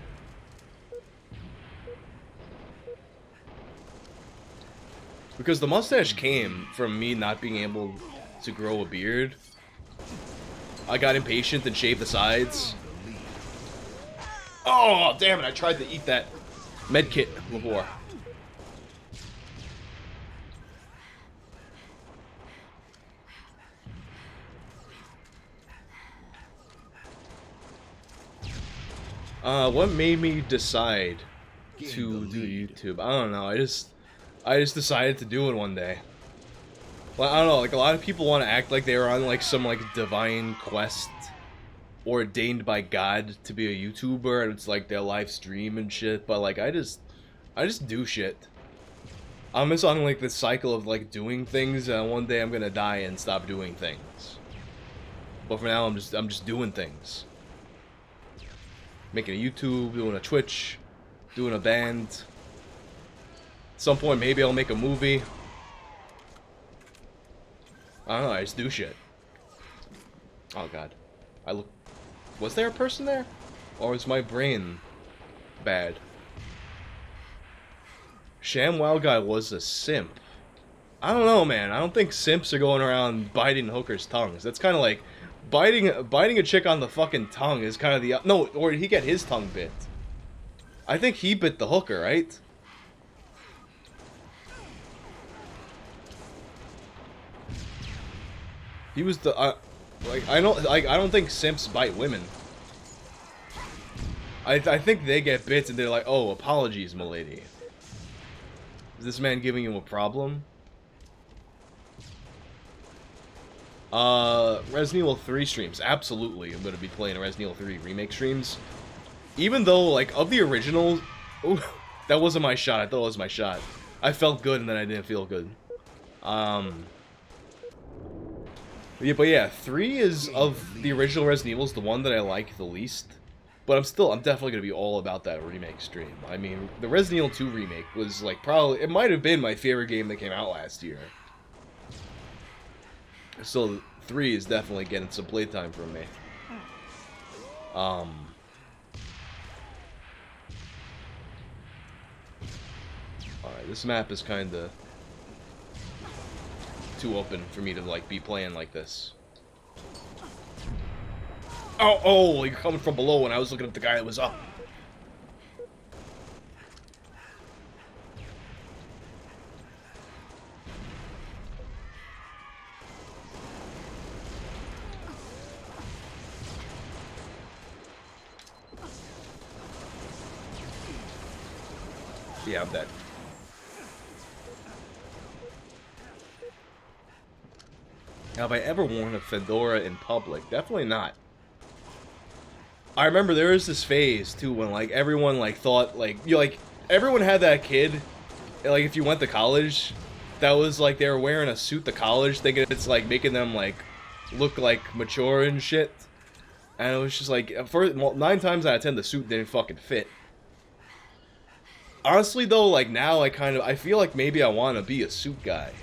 Because the mustache came from me not being able to grow a beard. I got impatient and shaved the sides. Oh, damn it, I tried to eat that med kit before. What made me decide to do YouTube? I don't know, I just decided to do it one day. Well, I don't know, like, a lot of people want to act like they were on, like, some, like, divine quest ordained by God to be a YouTuber, and it's, like, their live stream and shit, but, like, I just do shit. I'm just on, like, this cycle of, like, doing things, and one day I'm gonna die and stop doing things. But for now, I'm just doing things. Making a YouTube, doing a Twitch, doing a band. At some point, maybe I'll make a movie. I don't know, I just do shit. Oh god. I look Was there a person there? Or is my brain bad? ShamWow guy was a simp. I don't know, man. I don't think simps are going around biting hookers' tongues. That's kind of like biting a chick on the fucking tongue is kind of the no. Or did he get his tongue bit? I think he bit the hooker, right? He was the like I don't think simps bite women. I think they get bits and they're like, oh, apologies, milady. Is this man giving you a problem? Resident Evil 3 streams. Absolutely, I'm gonna be playing Resident Evil 3 remake streams. Even though, like, of the original... Ooh, that wasn't my shot. I thought it was my shot. I felt good and then I didn't feel good. Yeah, but yeah, 3 is, of the original Resident Evils, the one that I like the least. But I'm definitely gonna be all about that remake stream. I mean, the Resident Evil 2 remake was, like, probably... It might have been my favorite game that came out last year. So 3 is definitely getting some playtime from me. Alright, this map is kinda too open for me to like be playing like this. Oh, you're coming from below when I was looking at the guy that was up. Yeah, I'm dead. Have I ever worn a fedora in public? Definitely not. I remember there was this phase too when like everyone like thought like everyone had that kid like if you went to college that was like they were wearing a suit to college thinking it's like making them like look like mature and shit. And it was just like first 9 times out of 10 the suit didn't fucking fit. Honestly though, like now I feel like maybe I want to be a suit guy.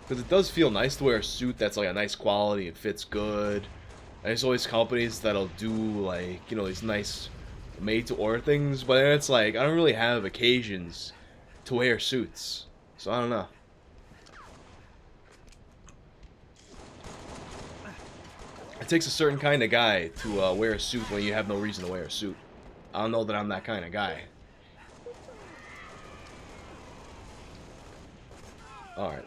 Because it does feel nice to wear a suit that's like a nice quality and fits good. And there's always companies that'll do like, you know, these nice made to order things, but then it's like I don't really have occasions to wear suits. So I don't know. It takes a certain kind of guy to wear a suit when you have no reason to wear a suit. I don't know that I'm that kind of guy. Alright.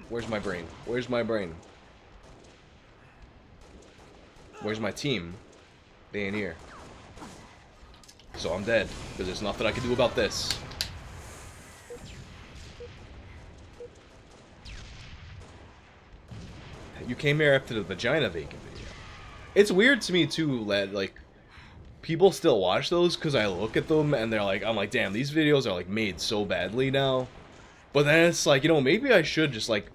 Where's my brain? Where's my brain? Where's my team? They ain't here. So I'm dead, because there's nothing I can do about this. You came here after the vagina vacant video. It's weird to me too that like people still watch those because I look at them and they're like, I'm like, damn, these videos are like made so badly now. But then it's like, you know, maybe I should just like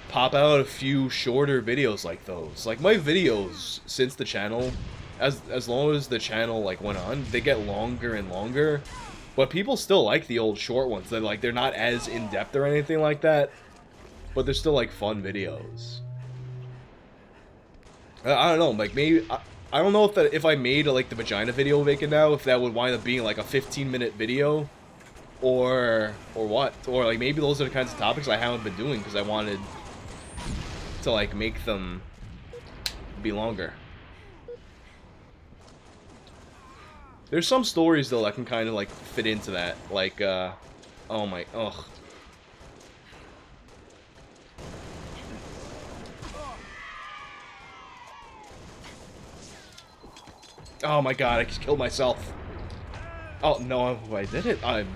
pop out a few shorter videos like those. Like my videos since the channel, as long as the channel like went on, they get longer and longer. But people still like the old short ones. They're like they're not as in depth or anything like that, but they're still like fun videos. I don't know, like maybe I don't know if I made like the vagina video vacant now, if that would wind up being like a 15-minute video, or what, or like maybe those are the kinds of topics I haven't been doing because I wanted to like make them be longer. There's some stories though that can kind of like fit into that, like oh my, ugh. Oh my god, I just killed myself. Oh no, I did it. I'm...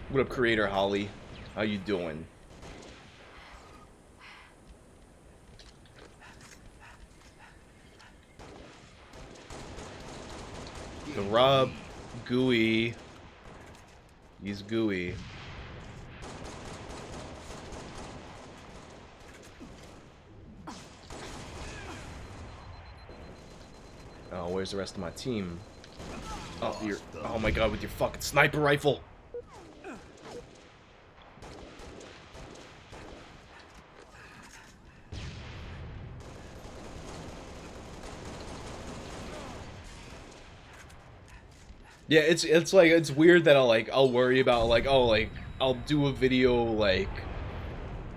What up, creator Holly? How you doing? The Rob gooey. He's gooey. Oh, where's the rest of my team? Oh, oh my god, with your fucking sniper rifle. Yeah, it's like, it's weird that I'll worry about like, oh, like I'll do a video like,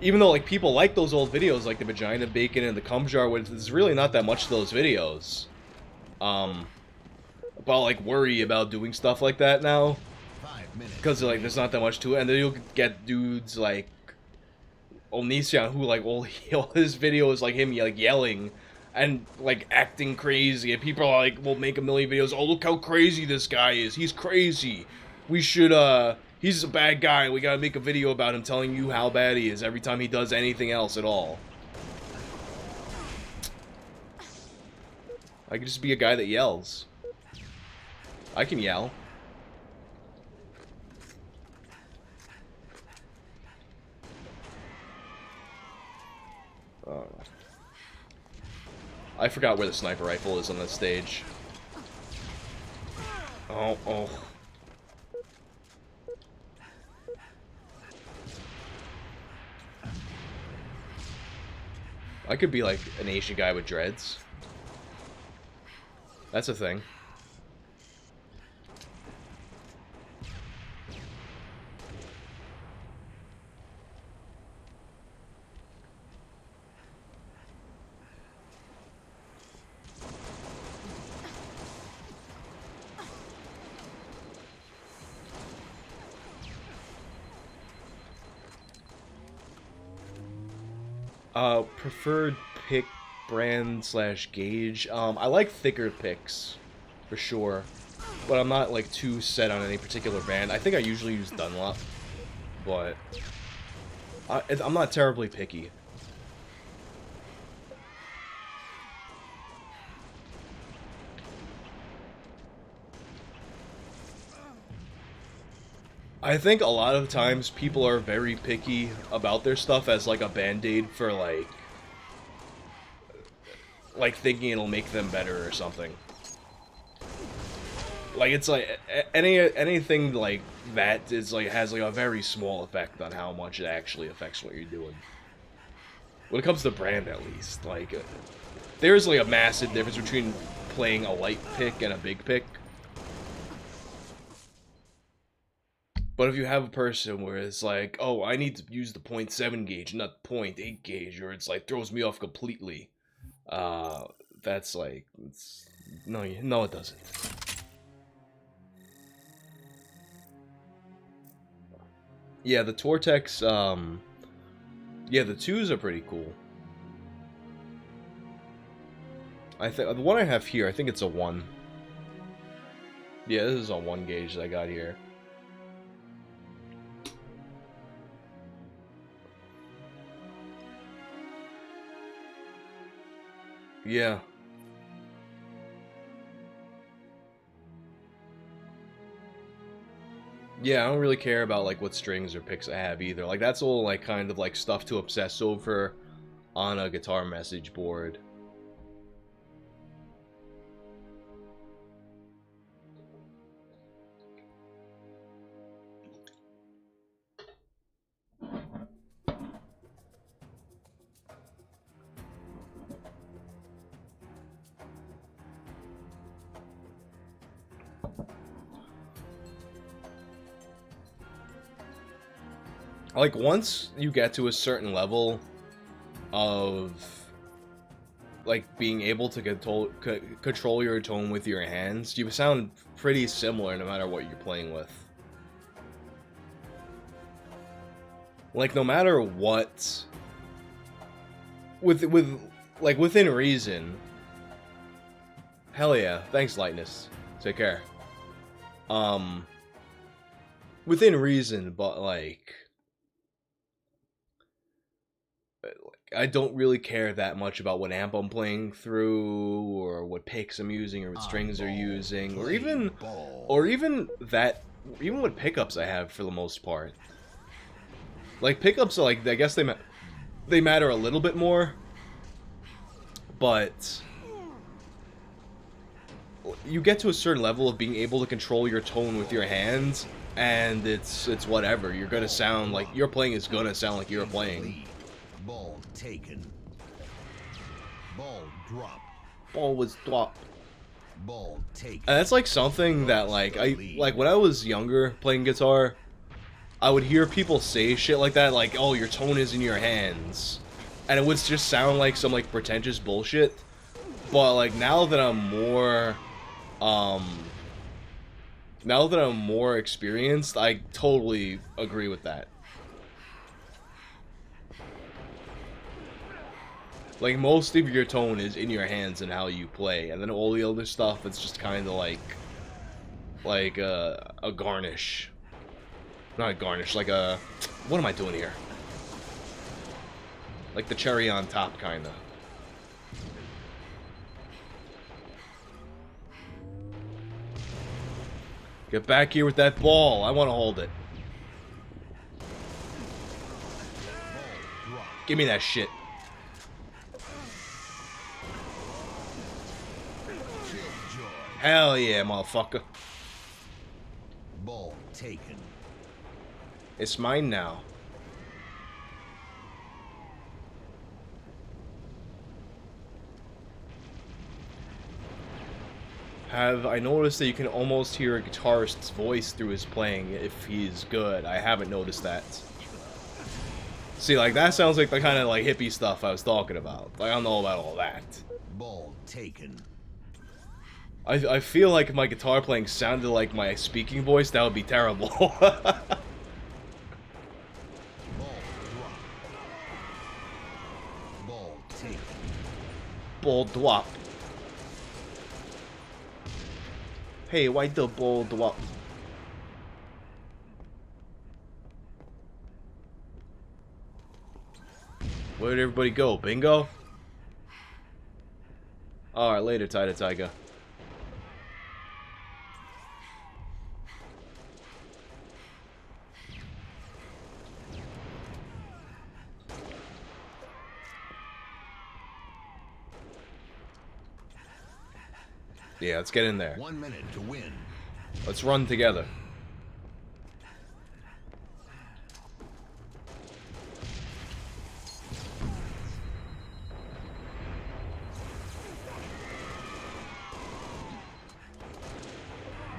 even though like people like those old videos like the vagina bacon and the cum jar, which there's really not that much of those videos. But I'll like worry about doing stuff like that now, because like there's not that much to it, and then you'll get dudes like Onision who like his video is like him like yelling and like acting crazy, and people are like will make a million videos. Oh, look how crazy this guy is. He's crazy. We should he's a bad guy. We gotta make a video about him telling you how bad he is every time he does anything else at all. I could just be a guy that yells. I can yell. I forgot where the sniper rifle is on this stage. Oh, oh. I could be like an Asian guy with dreads. That's a thing. Preferred pick brand / gauge. I like thicker picks, for sure, but I'm not like too set on any particular brand. I think I usually use Dunlop, but I'm not terribly picky. I think a lot of times people are very picky about their stuff as like a band-aid for like thinking it'll make them better or something. Like it's like anything like that is like has like a very small effect on how much it actually affects what you're doing. When it comes to brand, at least, like there's like a massive difference between playing a light pick and a big pick. But if you have a person where it's like, oh, I need to use the 0.7 gauge, not 0.8 gauge, or it's like throws me off completely, that's like, no, it doesn't. Yeah, the Tortex, yeah, the 2s are pretty cool. I think the one I have here, I think it's a 1. Yeah, this is a 1 gauge that I got here. Yeah. Yeah, I don't really care about like what strings or picks I have either. Like that's all like kind of like stuff to obsess over on a guitar message board. Like, once you get to a certain level of, like, being able to control your tone with your hands, you sound pretty similar no matter what you're playing with. Like, no matter what, like, within reason. Hell yeah, thanks, Lightness. Take care. Within reason, but, like, I don't really care that much about what amp I'm playing through, or what picks I'm using, or what strings are using, or even what pickups I have for the most part. Like pickups are like, I guess they matter a little bit more, but you get to a certain level of being able to control your tone with your hands, and it's whatever. You're gonna sound like your playing is gonna sound like you're playing. Ball taken. Ball drop. Ball was dropped. Ball taken. And that's like something that like when I was younger playing guitar, I would hear people say shit like that, like, oh, your tone is in your hands. And it would just sound like some like pretentious bullshit. But like now that I'm more experienced, I totally agree with that. Like, most of your tone is in your hands and how you play, and then all the other stuff, it's just kind of like a garnish. Not a garnish, like a... What am I doing here? Like the cherry on top, kind of. Get back here with that ball. I want to hold it. Give me that shit. Hell yeah, motherfucker. Ball taken. It's mine now. Have I noticed that you can almost hear a guitarist's voice through his playing if he's good? I haven't noticed that. See, like, that sounds like the kind of, like, hippie stuff I was talking about. Like, I don't know about all that. Ball taken. I feel like if my guitar playing sounded like my speaking voice, that would be terrible. Ball drop. Ball taken. Ball drop. Hey, why the ball drop? Where'd everybody go? Bingo? Alright, later, Tiger. Yeah, let's get in there. 1 minute to win. Let's run together.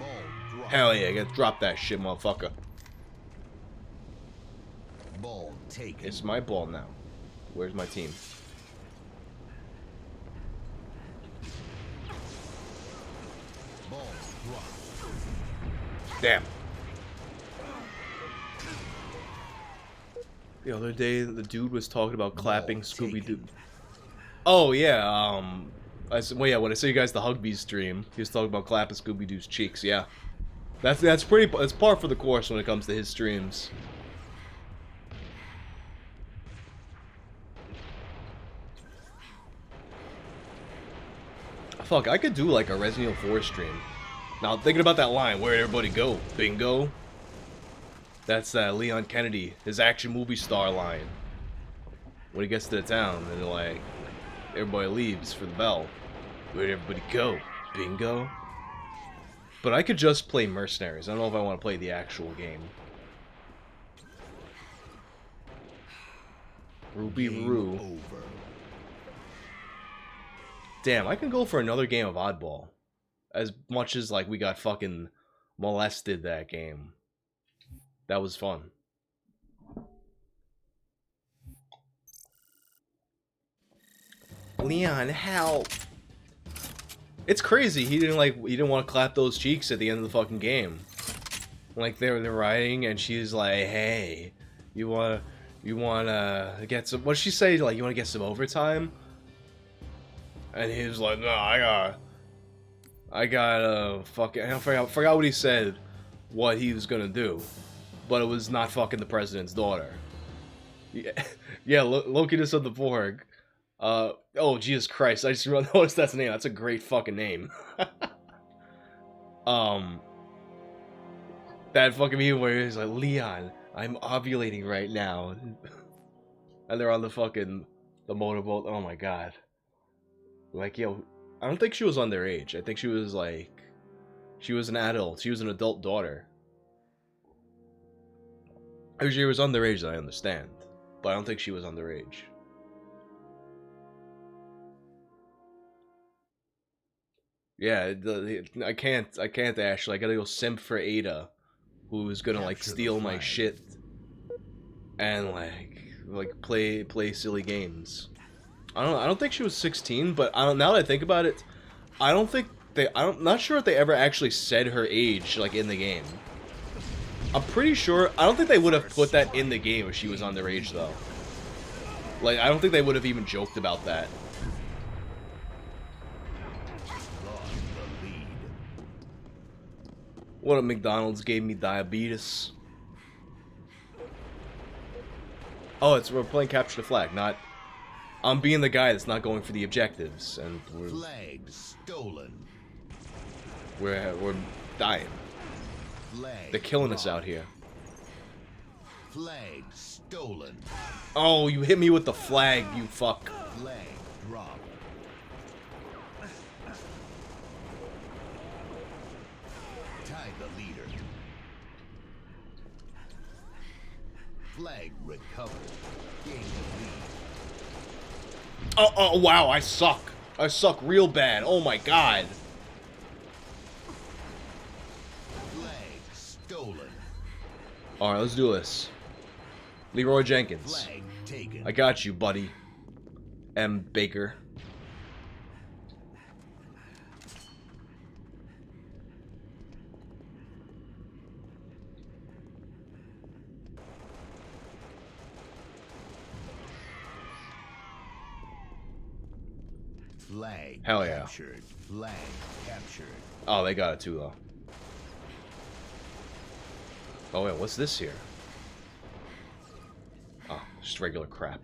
Ball drop. Hell yeah, get drop that shit, motherfucker. Ball taken. It's my ball now. Where's my team? Ball drop. Damn. The other day, the dude was talking about clapping Scooby-Doo. Oh, yeah, well, yeah, when I saw you guys the Hugbees stream, he was talking about clapping Scooby-Doo's cheeks, yeah. That's par for the course when it comes to his streams. Fuck, I could do like a Resident Evil 4 stream. Now, thinking about that line, where'd everybody go? Bingo? That's Leon Kennedy, his action movie star line. When he gets to the town, and like, everybody leaves for the bell. Where'd everybody go? Bingo? But I could just play Mercenaries. I don't know if I want to play the actual game. Ruby Roo. Over. Damn, I can go for another game of Oddball. As much as, like, we got fucking molested that game. That was fun. Leon, help! It's crazy, he didn't want to clap those cheeks at the end of the fucking game. Like, they're riding, and she's like, hey, you wanna get some, what'd she say, like, you wanna get some overtime? And he was like, no, I got fucking, I forgot what he said, what he was gonna do. But it was not fucking the president's daughter. Yeah, Lokitus of the Borg. Oh, Jesus Christ, I just noticed that's the name. That's a great fucking name. That fucking meme where he's like, Leon, I'm ovulating right now. And they're on the motorboat. Oh my god. Like, yo, I don't think she was underage. I think she was like, she was an adult. She was an adult daughter. If she was underage, then I understand, but I don't think she was underage. Yeah, I can't, Ashley. I gotta go simp for Ada, who's gonna like steal my shit and like play silly games. I don't think she was 16, but now that I think about it, I don't think I'm not sure if they ever actually said her age like in the game. I'm pretty sure, I don't think they would have put that in the game if she was underage though. Like, I don't think they would have even joked about that. What if McDonald's gave me diabetes? Oh, we're playing capture the flag, not... I'm being the guy that's not going for the objectives, and we're... Flag stolen. We're dying. Flag They're killing dropped. us out here. Flag stolen. Oh, you hit me with the flag, you fuck. Flag dropped. Tie the leader. Flag recovered. Gain the lead. Oh, wow, I suck. I suck real bad. Oh my god. Flag stolen. Alright, let's do this. Leroy Jenkins. Flag taken. I got you, buddy. M. Baker. Flag Hell yeah. captured. Flag captured. Oh, they got it too, though. Oh, wait, what's this here? Oh, just regular crap.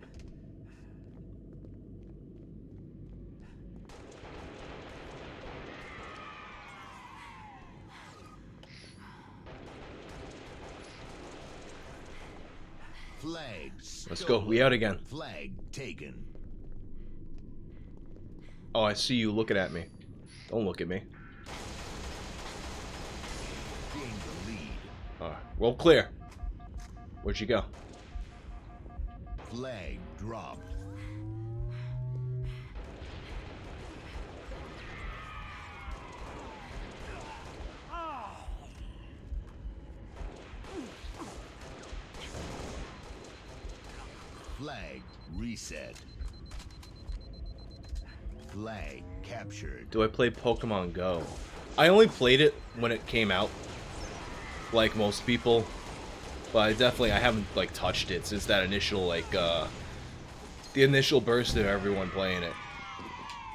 Flags. Let's go. We out again. Flag taken. Oh, I see you looking at me. Don't look at me. Gain the lead. Alright, well, clear. Where'd you go? Flag dropped. Flag reset. Flag captured. Do I play Pokemon Go? I only played it when it came out, like most people, but I haven't like touched it since that initial like the initial burst of everyone playing it.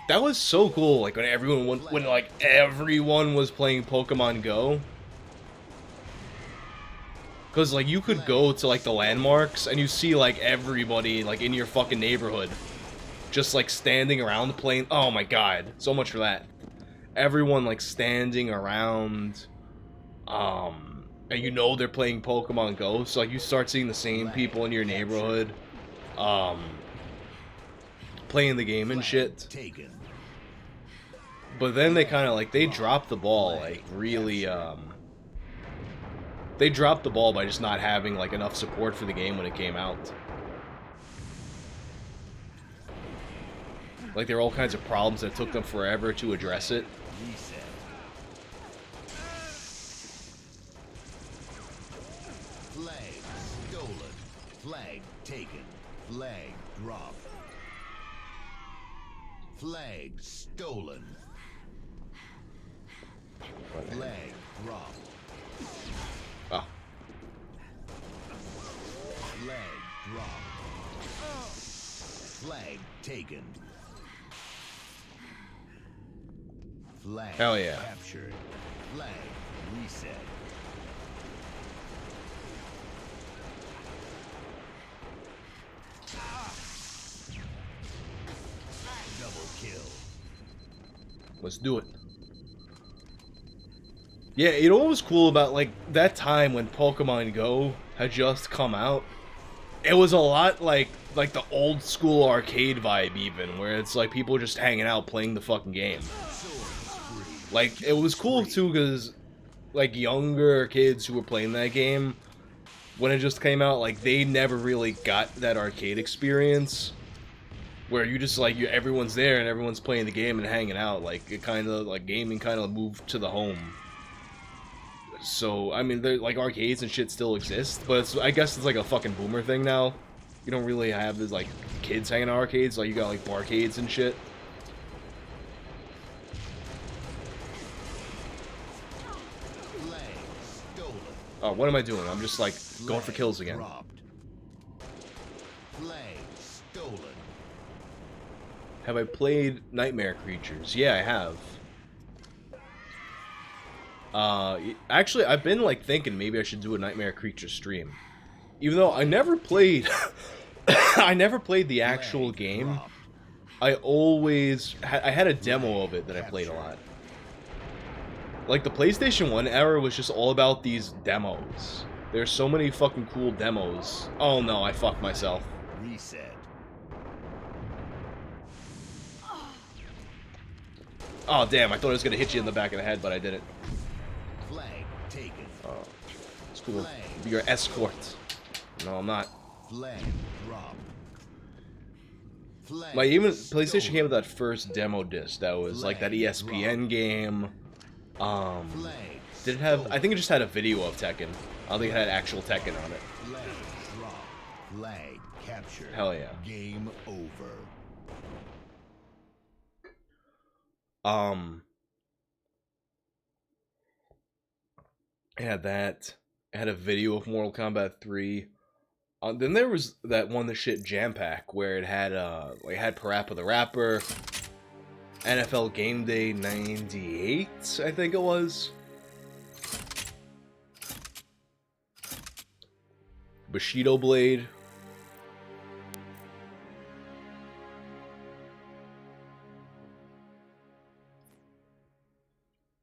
That was so cool, like when everyone was playing Pokemon Go. Cause like you could go to like the landmarks and you see like everybody like in your fucking neighborhood just like standing around playing. Oh my god, so much for that. Everyone like standing around, and you know they're playing Pokemon Go, so like you start seeing the same people in your neighborhood playing the game and shit. But then they kind of like they dropped the ball, like really they dropped the ball by just not having like enough support for the game when it came out. Like there were all kinds of problems that took them forever to address it. Reset. Flag stolen. Flag taken. Flag dropped. Flag stolen. Flag dropped. Oh. Flag dropped. Flag taken. Flag Hell yeah. captured. Flag reset. Double kill. Let's do it. Yeah, you know what was cool about like that time when Pokemon Go had just come out? it was a lot like the old school arcade vibe, even, where it's like people just hanging out playing the fucking game. Like, it was cool too, because like younger kids who were playing that game when it just came out, like, they never really got that arcade experience where you just like everyone's there and everyone's playing the game and hanging out. Like, it kind of like gaming kind of moved to the home. So I mean, like arcades and shit still exist, but I guess it's like a fucking boomer thing now. You don't really have this like kids hanging out arcades. Like, you got like barcades and shit. Oh, what am I doing? I'm just like going for kills again. Have I played Nightmare Creatures? Yeah, I have. Actually, I've been like thinking maybe I should do a Nightmare Creature stream, even though I never played. I never played the actual game. I always I had a demo of it that I played a lot. Like, the PlayStation 1 era was just all about these demos. There's so many fucking cool demos. Oh no, I fucked myself. Reset. Oh damn, I thought I was gonna hit you in the back of the head, but I didn't. Flag taken. Oh, it's cool. Be your escort. No, I'm not. Flag dropped. Flag Like, even PlayStation stolen. came with that first demo disc that was like that ESPN game. Flag Did it have? stolen. I think it just had a video of Tekken. I don't think it had actual Tekken on it. Flag dropped. Flag captured. Hell yeah. Game over. It had that. It had a video of Mortal Kombat 3. Then there was that one, the shit Jam Pack, where it had like had Parappa the Rapper, NFL Game Day '98, I think it was. Bushido Blade.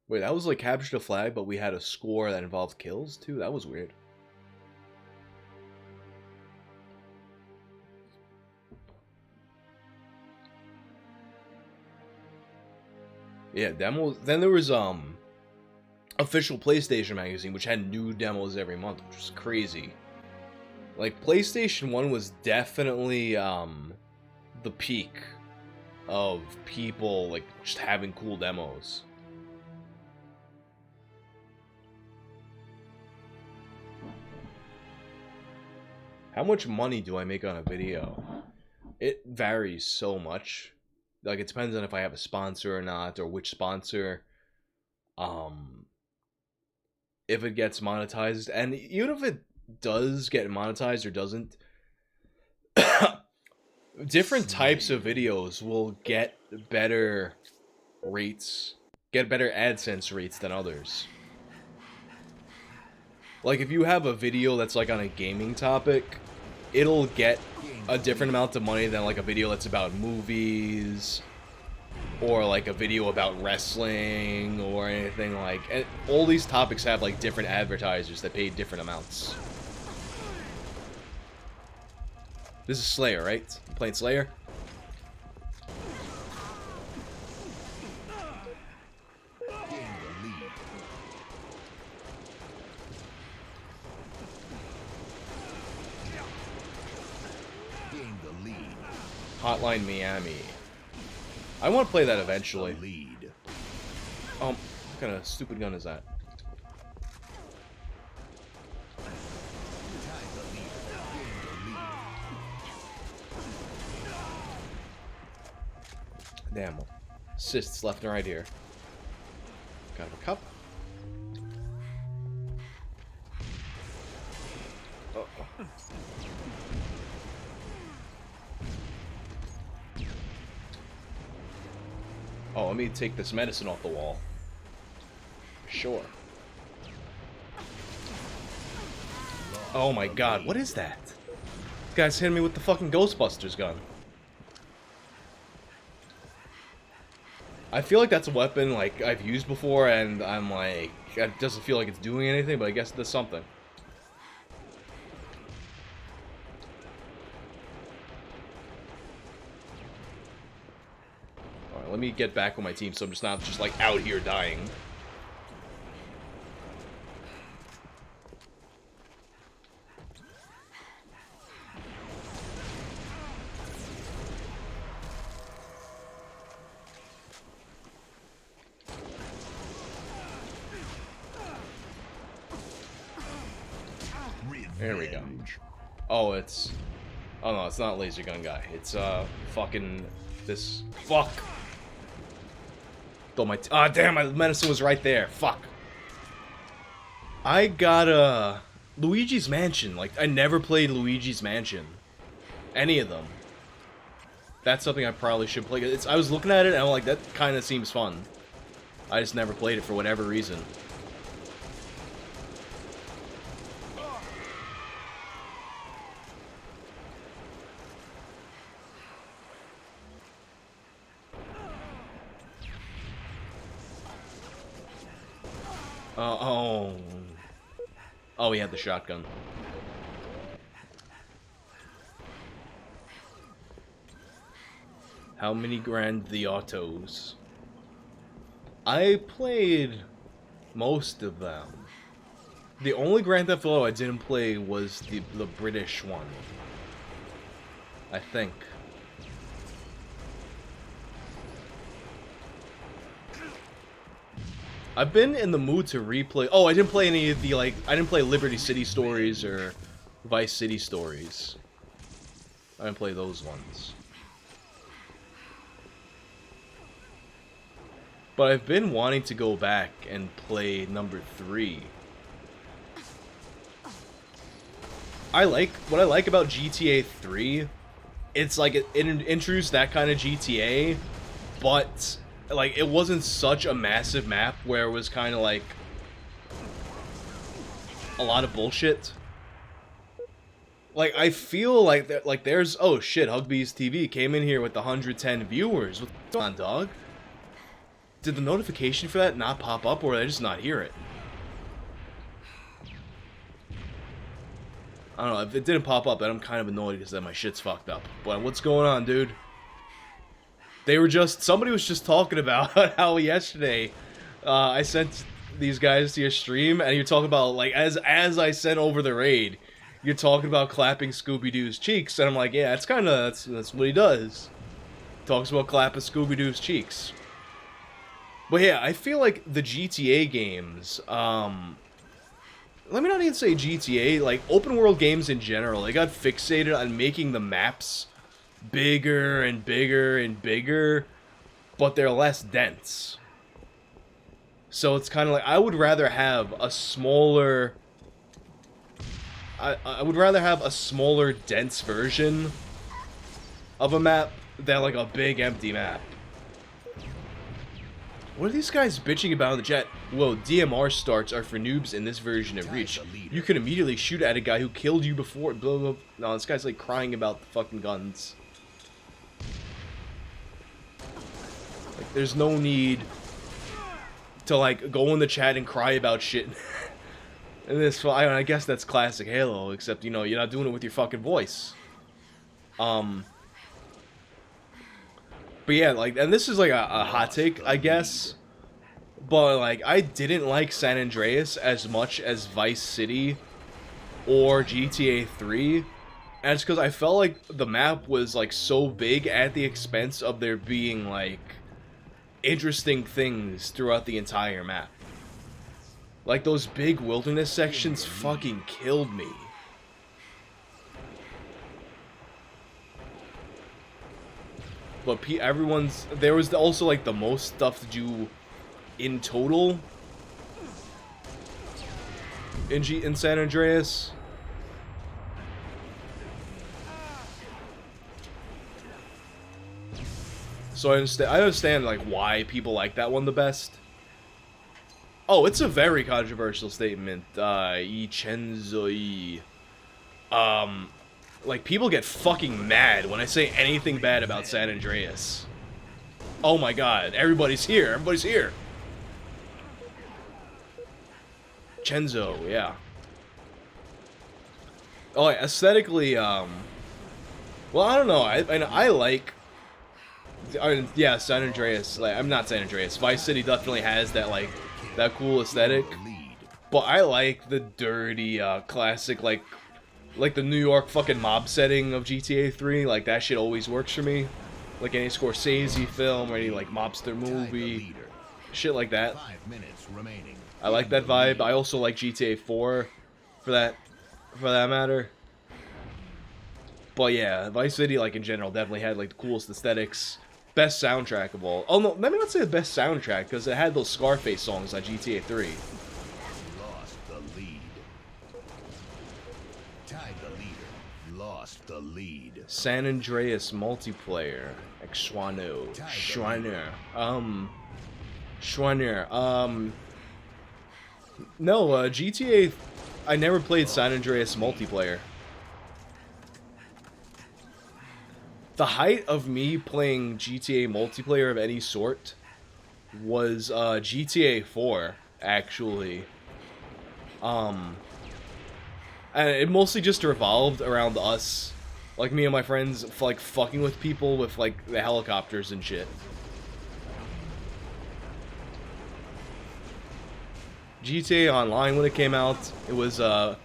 Wait, that was like capture the flag, but we had a score that involved kills too? That was weird. Yeah, demos. Then there was official PlayStation magazine, which had new demos every month, which was crazy. Like, PlayStation 1 was definitely the peak of people like just having cool demos. How much money do I make on a video? It varies so much. Like, it depends on if I have a sponsor or not, or which sponsor. If it gets monetized, and even if it does get monetized or doesn't, different types of videos will get better rates, get better AdSense rates than others. Like, if you have a video that's like on a gaming topic, it'll get a different amount of money than like a video that's about movies, or like a video about wrestling, or anything like. And all these topics have like different advertisers that pay different amounts. This is Slayer, right? You playing Slayer? Hotline Miami. I want to play that eventually. Lead. What kind of stupid gun is that? Damn. Assists left and right here. Got a cup. Uh-oh. Oh, let me take this medicine off the wall. Sure. Oh my god, what is that? This guy's hitting me with the fucking Ghostbusters gun. I feel like that's a weapon like I've used before, and I'm like, it doesn't feel like it's doing anything, but I guess it does something. let me get back with my team so I'm just not just, like, out here dying. There we go. Oh, it's... Oh, no, it's not laser gun guy. It's, fucking... This... Fuck! Thought my... Ah, damn, my medicine was right there. Fuck. I got, Luigi's Mansion. Like, I never played Luigi's Mansion. Any of them. That's something I probably should play. I was looking at it, and I'm like, that kind of seems fun. I just never played it for whatever reason. Oh, he had the shotgun. How many Grand the Autos? I played most of them. The only Grand Theft Auto I didn't play was the British one. I think. I've been in the mood to replay... Oh, I didn't play any of the, like... I didn't play Liberty City Stories or Vice City Stories. I didn't play those ones. But I've been wanting to go back and play number 3. What I like about GTA 3, it's like it introduced that kind of GTA, but... Like, it wasn't such a massive map where it was kind of like a lot of bullshit. Like, I feel like there's... Oh, shit, Hugbees TV came in here with 110 viewers. What's going on, dog? Did the notification for that not pop up, or did I just not hear it? I don't know, if it didn't pop up, then I'm kind of annoyed because then my shit's fucked up. But what's going on, dude? They were just... Somebody was just talking about how yesterday I sent these guys to your stream, and you're talking about, like, as I sent over the raid, you're talking about clapping Scooby-Doo's cheeks, and I'm like, yeah, that's kind of... That's what he does. Talks about clapping Scooby-Doo's cheeks. But yeah, I feel like the GTA games, let me not even say GTA, like, open world games in general, they got fixated on making the maps bigger and bigger and bigger, but they're less dense. So it's kind of like, I would rather have a smaller... I would rather have a smaller, dense version of a map than, like, a big, empty map. What are these guys bitching about in the chat? Whoa, DMR starts are for noobs in this version of Reach. You can immediately shoot at a guy who killed you before. Blah, blah, blah. No, this guy's, like, crying about the fucking guns. Like, there's no need to, like, go in the chat and cry about shit. And this, well, I guess that's classic Halo, except, you know, you're not doing it with your fucking voice. But yeah, like, and this is, like, a hot take, I guess. But, like, I didn't like San Andreas as much as Vice City or GTA 3. And it's because I felt like the map was, like, so big at the expense of there being, like, interesting things throughout the entire map. Like, those big wilderness sections fucking killed me. But there was also, like, the most stuff to do in total in San Andreas. So I understand, like, why people like that one the best. Oh, it's a very controversial statement. Ichenzoi. Like, people get fucking mad when I say anything bad about San Andreas. Oh my god, everybody's here, everybody's here. Chenzo, yeah. Oh, yeah, aesthetically, well, I don't know, I like Yeah, San Andreas. Like, I'm not San Andreas. Vice City definitely has that like that cool aesthetic. But I like the dirty, classic like the New York fucking mob setting of GTA 3. Like that shit always works for me. Like any Scorsese film or any like mobster movie, shit like that. 5 minutes remaining. I like that vibe. I also like GTA 4 for that matter. But yeah, Vice City, like in general, definitely had like the coolest aesthetics, best soundtrack of all. Oh no, let me not say the best soundtrack because it had those Scarface songs on GTA 3. Lost the lead. Tied the leader. Lost the lead. San Andreas multiplayer, Schwano, Schweiner, no, GTA. I never played San Andreas multiplayer. The height of me playing GTA multiplayer of any sort was GTA 4, actually. And it mostly just revolved around us, like me and my friends, like fucking with people with like the helicopters and shit. GTA Online, when it came out, it was I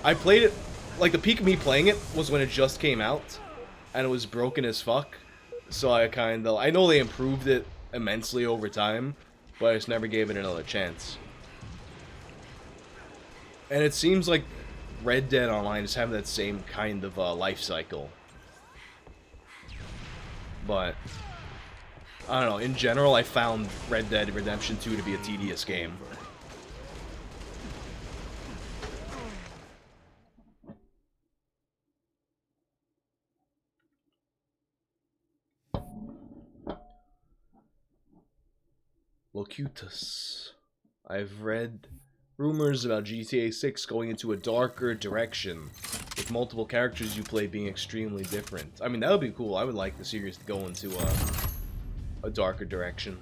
played it, like the peak of me playing it was when it just came out. And it was broken as fuck, so I know they improved it immensely over time, but I just never gave it another chance. And it seems like Red Dead Online is having that same kind of life cycle. But I don't know, in general I found Red Dead Redemption 2 to be a tedious game. Locutus. I've read rumors about GTA 6 going into a darker direction, with multiple characters you play being extremely different. I mean, that would be cool. I would like the series to go into a darker direction.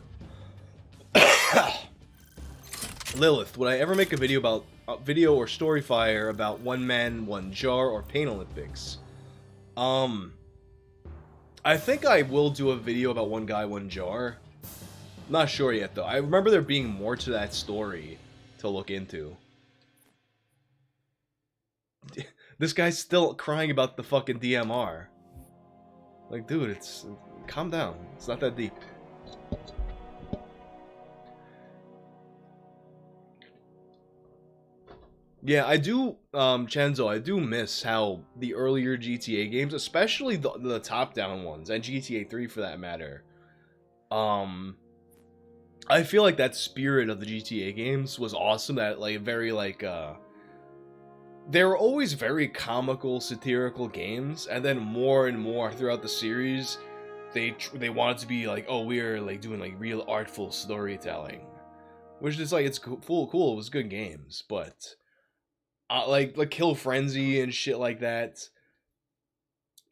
Lilith, would I ever make a video about video or story fire about One Man, One Jar or Pain Olympics? I think I will do a video about One Guy, One Jar. Not sure yet, though. I remember there being more to that story to look into. This guy's still crying about the fucking DMR. Like, dude, calm down. It's not that deep. Yeah, I do, Chenzo, I do miss how the earlier GTA games, especially the top-down ones, and GTA 3 for that matter, I feel like that spirit of the GTA games was awesome. That like very like they were always very comical, satirical games, and then more and more throughout the series, they wanted to be like, oh, we're like doing like real artful storytelling, which is like it's cool. It was good games, but like Kill Frenzy and shit like that.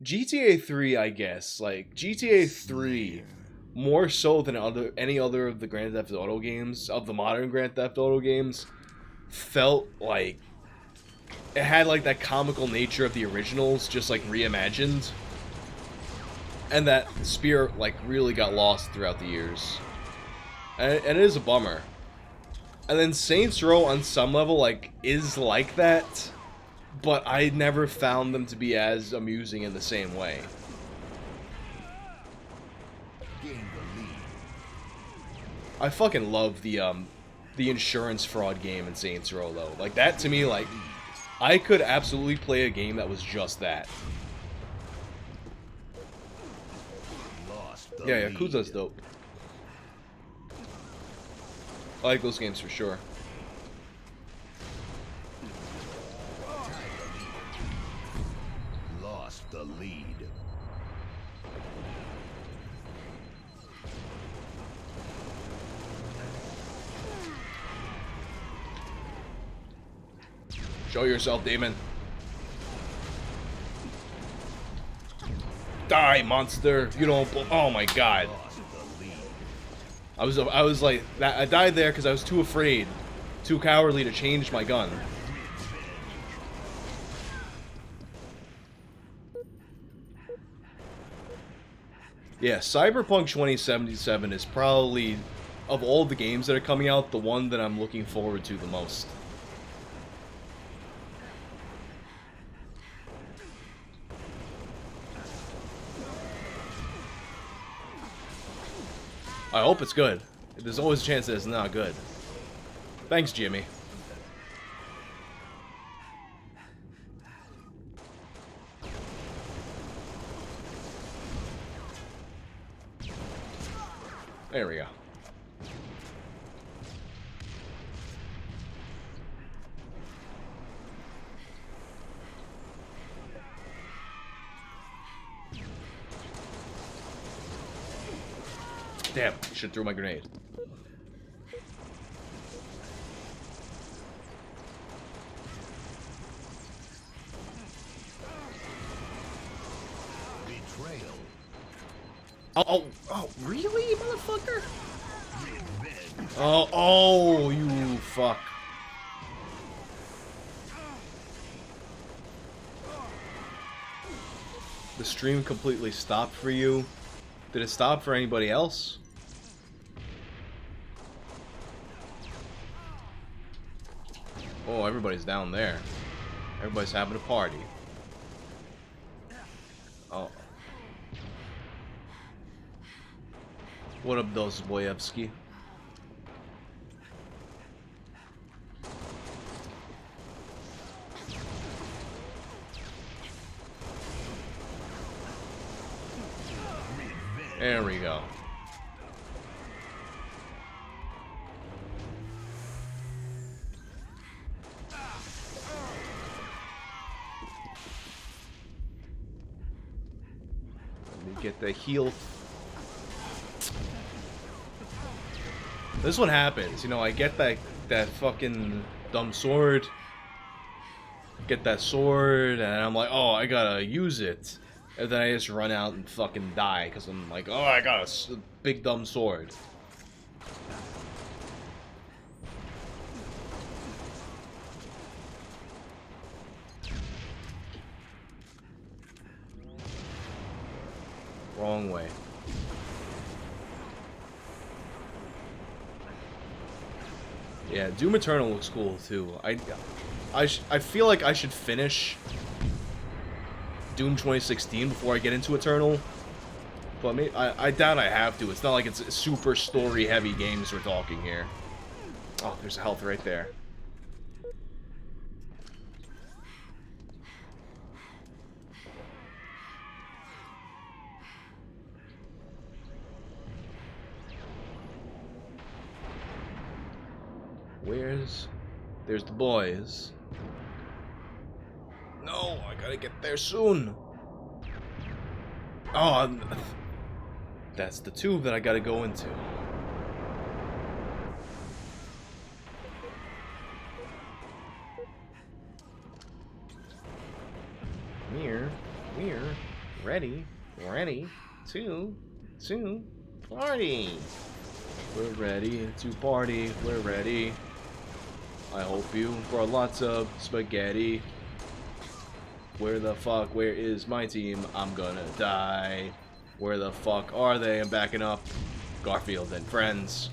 GTA 3, I guess, like GTA 3. More so than any other of the Grand Theft Auto games, of the modern Grand Theft Auto games, felt like it had like that comical nature of the originals, just like reimagined, and that spirit like really got lost throughout the years, and it is a bummer. And then Saints Row on some level like is like that, but I never found them to be as amusing in the same way. I fucking love the insurance fraud game in Saints Row though. Like that to me, like I could absolutely play a game that was just that. Yeah, Yakuza's dope. I like those games for sure. Lost the lead. Show yourself, demon. Die, monster. You don't. Oh my god. I was like, I died there because I was too afraid, too cowardly to change my gun. Yeah, Cyberpunk 2077 is probably, of all the games that are coming out, the one that I'm looking forward to the most. I hope it's good. There's always a chance that it's not good. Thanks, Jimmy. There we go. Damn, should throw my grenade. Betrayal. Oh, really, motherfucker? Oh, you fuck. The stream completely stopped for you. Did it stop for anybody else? Oh, everybody's down there. Everybody's having a party. Oh. What up, Dostoyevsky? There we go. Let me get the heal. This is what happens, you know, I get that fucking dumb sword. Get that sword, and I'm like, oh, I gotta use it. And then I just run out and fucking die, because I'm like, oh, I got a big dumb sword. Wrong way. Yeah, Doom Eternal looks cool too. I feel like I should finish Doom 2016 before I get into Eternal. But I doubt I have to. It's not like it's super story heavy games we're talking here. Oh, there's a health right there. There's the boys. No, I gotta get there soon. Oh, that's the tube that I gotta go into. We're ready to party. We're ready to party. We're ready. I hope you brought lots of spaghetti. Where is my team? I'm gonna die. Where the fuck are they? I'm backing up. Garfield and friends.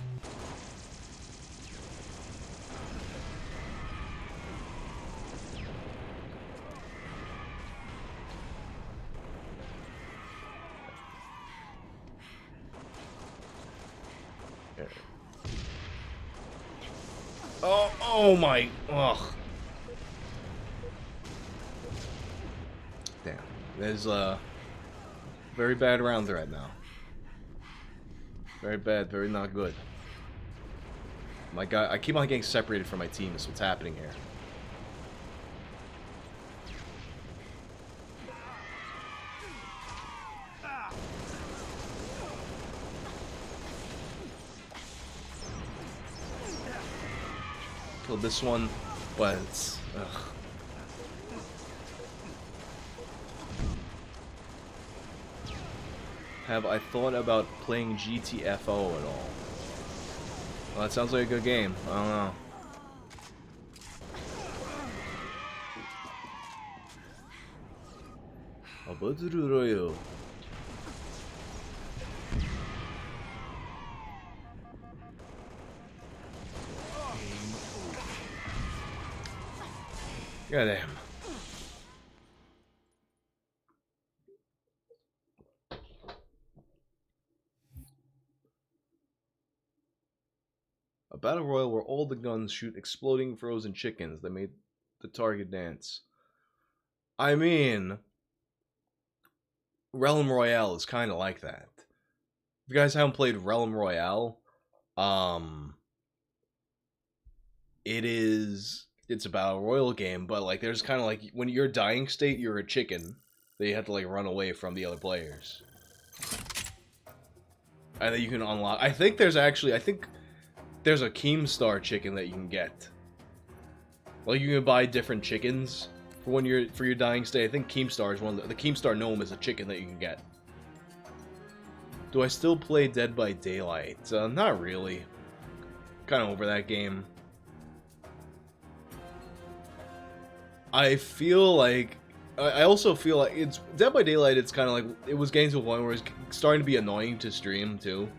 Oh my, ugh. Damn, there's a very bad round right now. Very bad, very not good. My guy, I keep on getting separated from my team. That's what's happening here. Killed this one, but it's, ugh. Have I thought about playing GTFO at all? Well, that sounds like a good game. I don't know. A Battle Royale. Goddamn. A battle royal where all the guns shoot exploding frozen chickens that made the target dance. I mean, Realm Royale is kind of like that. If you guys haven't played Realm Royale, it's a battle royal game, but like there's kind of like when you're dying state, you're a chicken that you have to like run away from the other players. And then you can unlock. I think there's a Keemstar chicken that you can get. Like you can buy different chickens for your dying state. I think Keemstar is one of the Keemstar gnome is a chicken that you can get. Do I still play Dead by Daylight? Not really. Kind of over that game. I feel like I also feel like it's Dead by Daylight. It's kind of like it was getting to a point where it's starting to be annoying to stream too.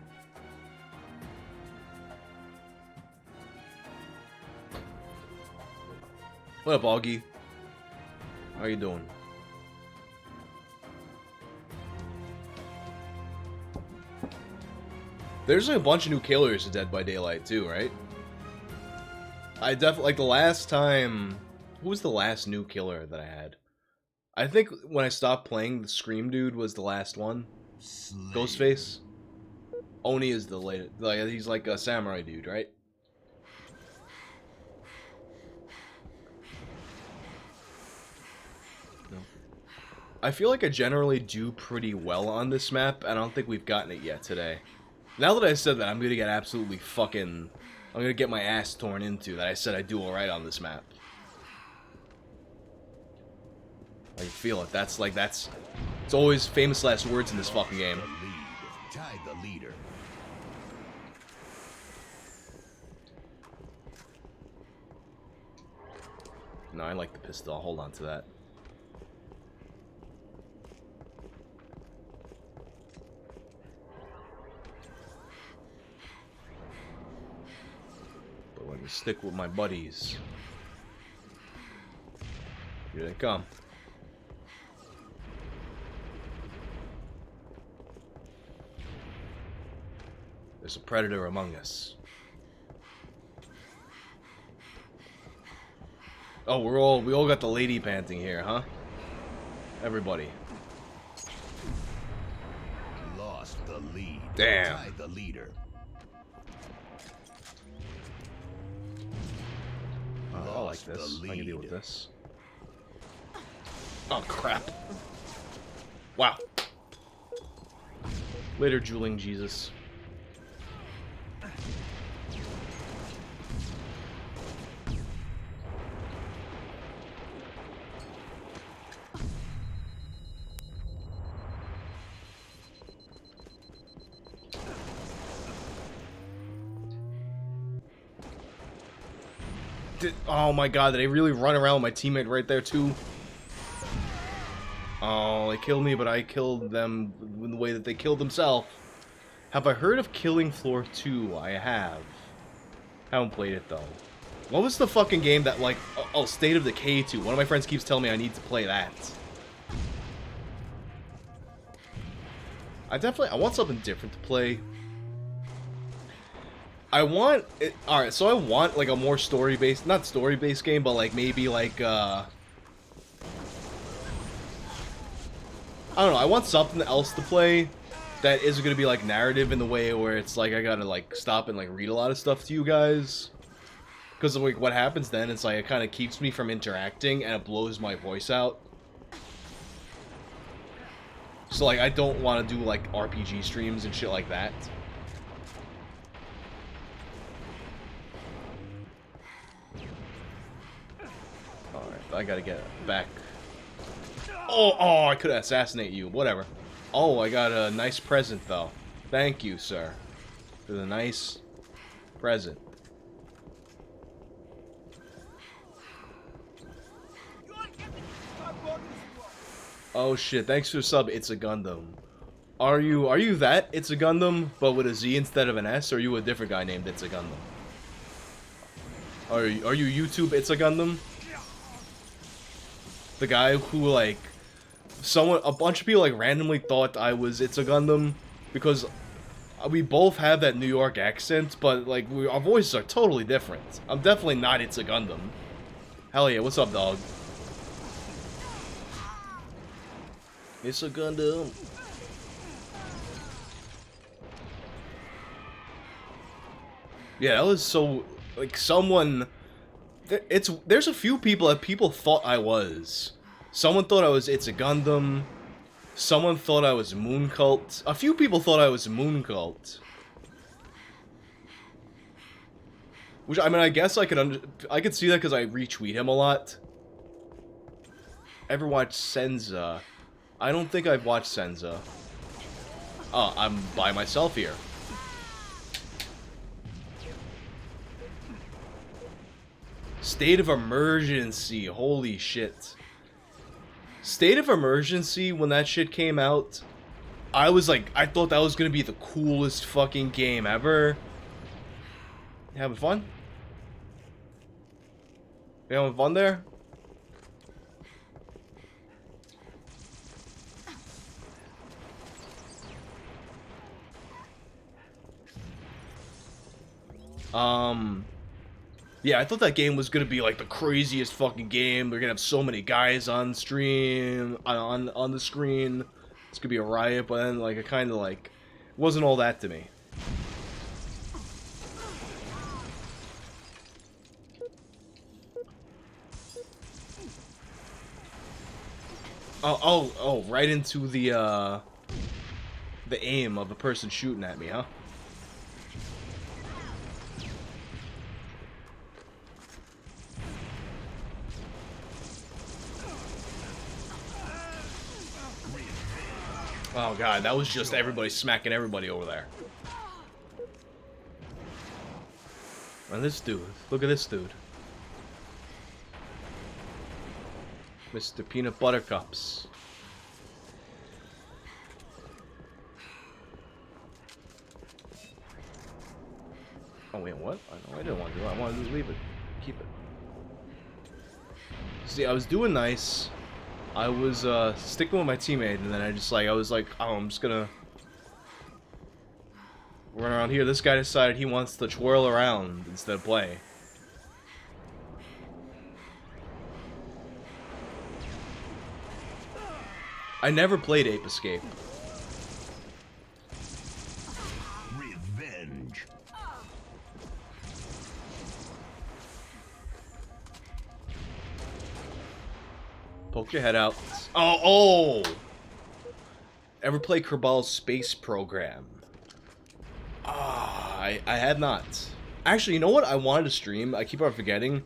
What up, Augie? How you doing? There's like a bunch of new killers in Dead by Daylight too, right? I definitely like the last time. Who was the last new killer that I had? I think when I stopped playing, the Scream dude was the last one. Slayer. Ghostface. Oni is the latest. Like he's like a samurai dude, right? No. I feel like I generally do pretty well on this map, and I don't think we've gotten it yet today. Now that I said that, I'm gonna get absolutely fucking... I'm gonna get my ass torn into that I said I do alright on this map. I can feel it. It's always famous last words in this fucking game. Tie the leader. No, I like the pistol. I'll hold on to that. But let me stick with my buddies. Here they come. There's a predator among us. Oh, we all got the lady panting here, huh? Everybody. Lost the lead. Damn. Tie the leader. I like this. I can deal with this. Oh, crap. Wow. Later, Juling Jesus. Oh my god, did I really run around with my teammate right there too? Oh, they killed me, but I killed them in the way that they killed themselves. Have I heard of Killing Floor 2? I have. Haven't played it though. What was the fucking game that like... Oh, State of Decay 2. One of my friends keeps telling me I need to play that. I want something different to play. I want it, alright, so I want like a more story-based, not story-based game, but like maybe like I don't know, I want something else to play that isn't gonna be like narrative in the way where it's like I gotta like stop and like read a lot of stuff to you guys. Because like what happens then, it's like it kind of keeps me from interacting and it blows my voice out. So like I don't want to do like RPG streams and shit like that. I gotta get back. Oh, I could assassinate you. Whatever. Oh, I got a nice present, though. Thank you, sir. For the nice present. Oh, shit. Thanks for the sub. It's a Gundam. Are you that? It's a Gundam, but with a Z instead of an S? Or are you a different guy named It's a Gundam? Are you YouTube It's a Gundam? The guy who, like, a bunch of people, like, randomly thought I was It's a Gundam, because we both have that New York accent, but, like, our voices are totally different. I'm definitely not It's a Gundam. Hell yeah, what's up, dog? It's a Gundam. Yeah, that was so, like, someone, there's a few people that people thought I was. Someone thought I was It's a Gundam. Someone thought I was Moon Cult. A few people thought I was Moon Cult. Which, I mean, I guess I could see that because I retweet him a lot. Ever watched Senza? I don't think I've watched Senza. Oh, I'm by myself here. State of Emergency, holy shit. State of Emergency, when that shit came out, I was like, I thought that was gonna be the coolest fucking game ever. You having fun? You having fun there? Yeah, I thought that game was gonna be like the craziest fucking game. We're gonna have so many guys on stream, on the screen. It's gonna be a riot, but then like it kind of like it wasn't all that to me. Oh, right into the aim of the person shooting at me, huh? Oh god, that was just everybody smacking everybody over there. And this dude, look at this dude. Mr. Peanut Butter Cups. Oh wait, what? I didn't want to do that. I wanted to leave it. Keep it. See, I was doing nice. I was sticking with my teammate, and then I was like, oh, I'm just gonna run around here. This guy decided he wants to twirl around instead of play. I never played Ape Escape. Revenge. Poke your head out. Oh! Ever play Kerbal's Space Program? Ah, I had not. Actually, you know what I wanted to stream? I keep on forgetting.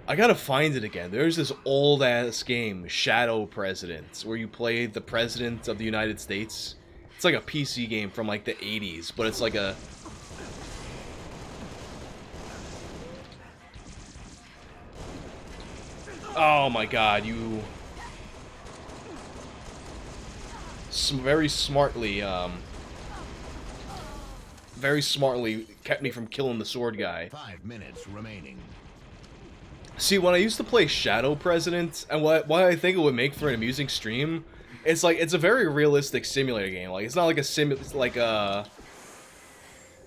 I gotta find it again. There's this old-ass game, Shadow President, where you play the President of the United States. It's like a PC game from like the 80s, but it's like a... Oh my god, you... very smartly kept me from killing the sword guy. 5 minutes remaining. See, when I used to play Shadow President, and why I think it would make for an amusing stream, it's like, it's a very realistic simulator game. Like, it's not like a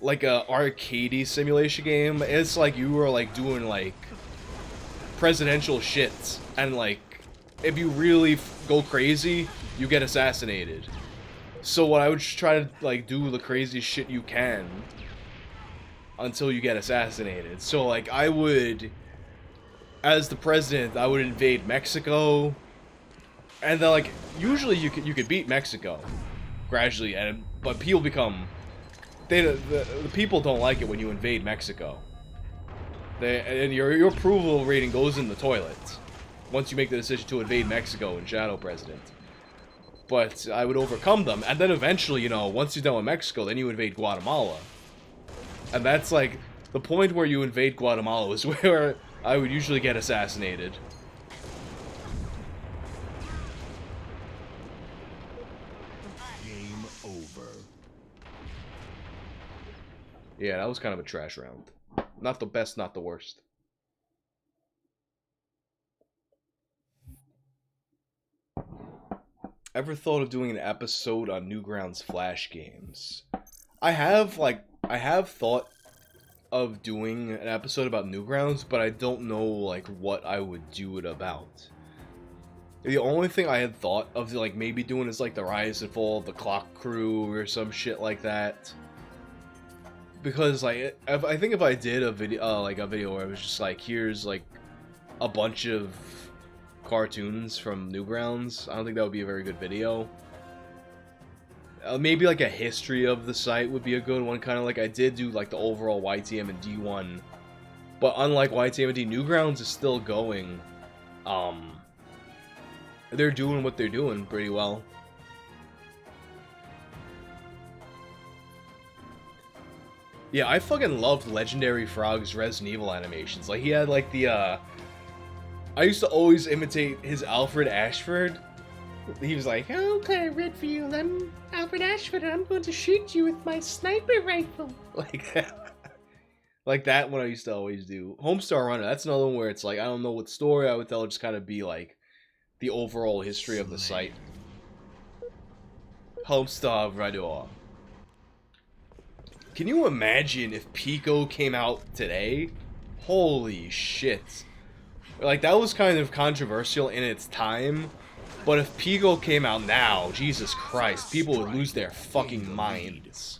like a arcadey simulation game. It's like you were like doing like presidential shit, and like if you really go crazy, you get assassinated. So what I would just try to like do the craziest shit you can until you get assassinated. So like I would, as the president, I would invade Mexico, and then like usually you could beat Mexico gradually, but people become the people don't like it when you invade Mexico. And your approval rating goes in the toilet once you make the decision to invade Mexico in Shadow President. But I would overcome them, and then eventually, you know, once you're done with Mexico, then you invade Guatemala. And that's like, the point where you invade Guatemala is where I would usually get assassinated. Game over. Yeah, that was kind of a trash round. Not the best, not the worst. Ever thought of doing an episode on Newgrounds Flash games? I have thought of doing an episode about Newgrounds, but I don't know like what I would do it about. The only thing I had thought of like maybe doing is like the rise and fall of the Clock Crew or some shit like that. Because like I think if I did a video where it was just like here's like a bunch of cartoons from Newgrounds, I don't think that would be a very good video. Maybe like a history of the site would be a good one, kind of like I did do like the overall YTM and D1. But unlike YTM and D, Newgrounds is still going. They're doing what they're doing pretty well. Yeah, I fucking loved Legendary Frog's Resident Evil animations. Like he had like the I used to always imitate his Alfred Ashford. He was like, "Okay, Redfield, I'm Alfred Ashford, and I'm going to shoot you with my sniper rifle." Like that. Like that one I used to always do. Homestar Runner, that's another one where it's like, I don't know what story I would tell, just kind of be like the overall history of the site. Homestar Runner. Can you imagine if Pico came out today? Holy shit. Like, that was kind of controversial in its time, but if Pico came out now, Jesus Christ, people would lose their fucking minds.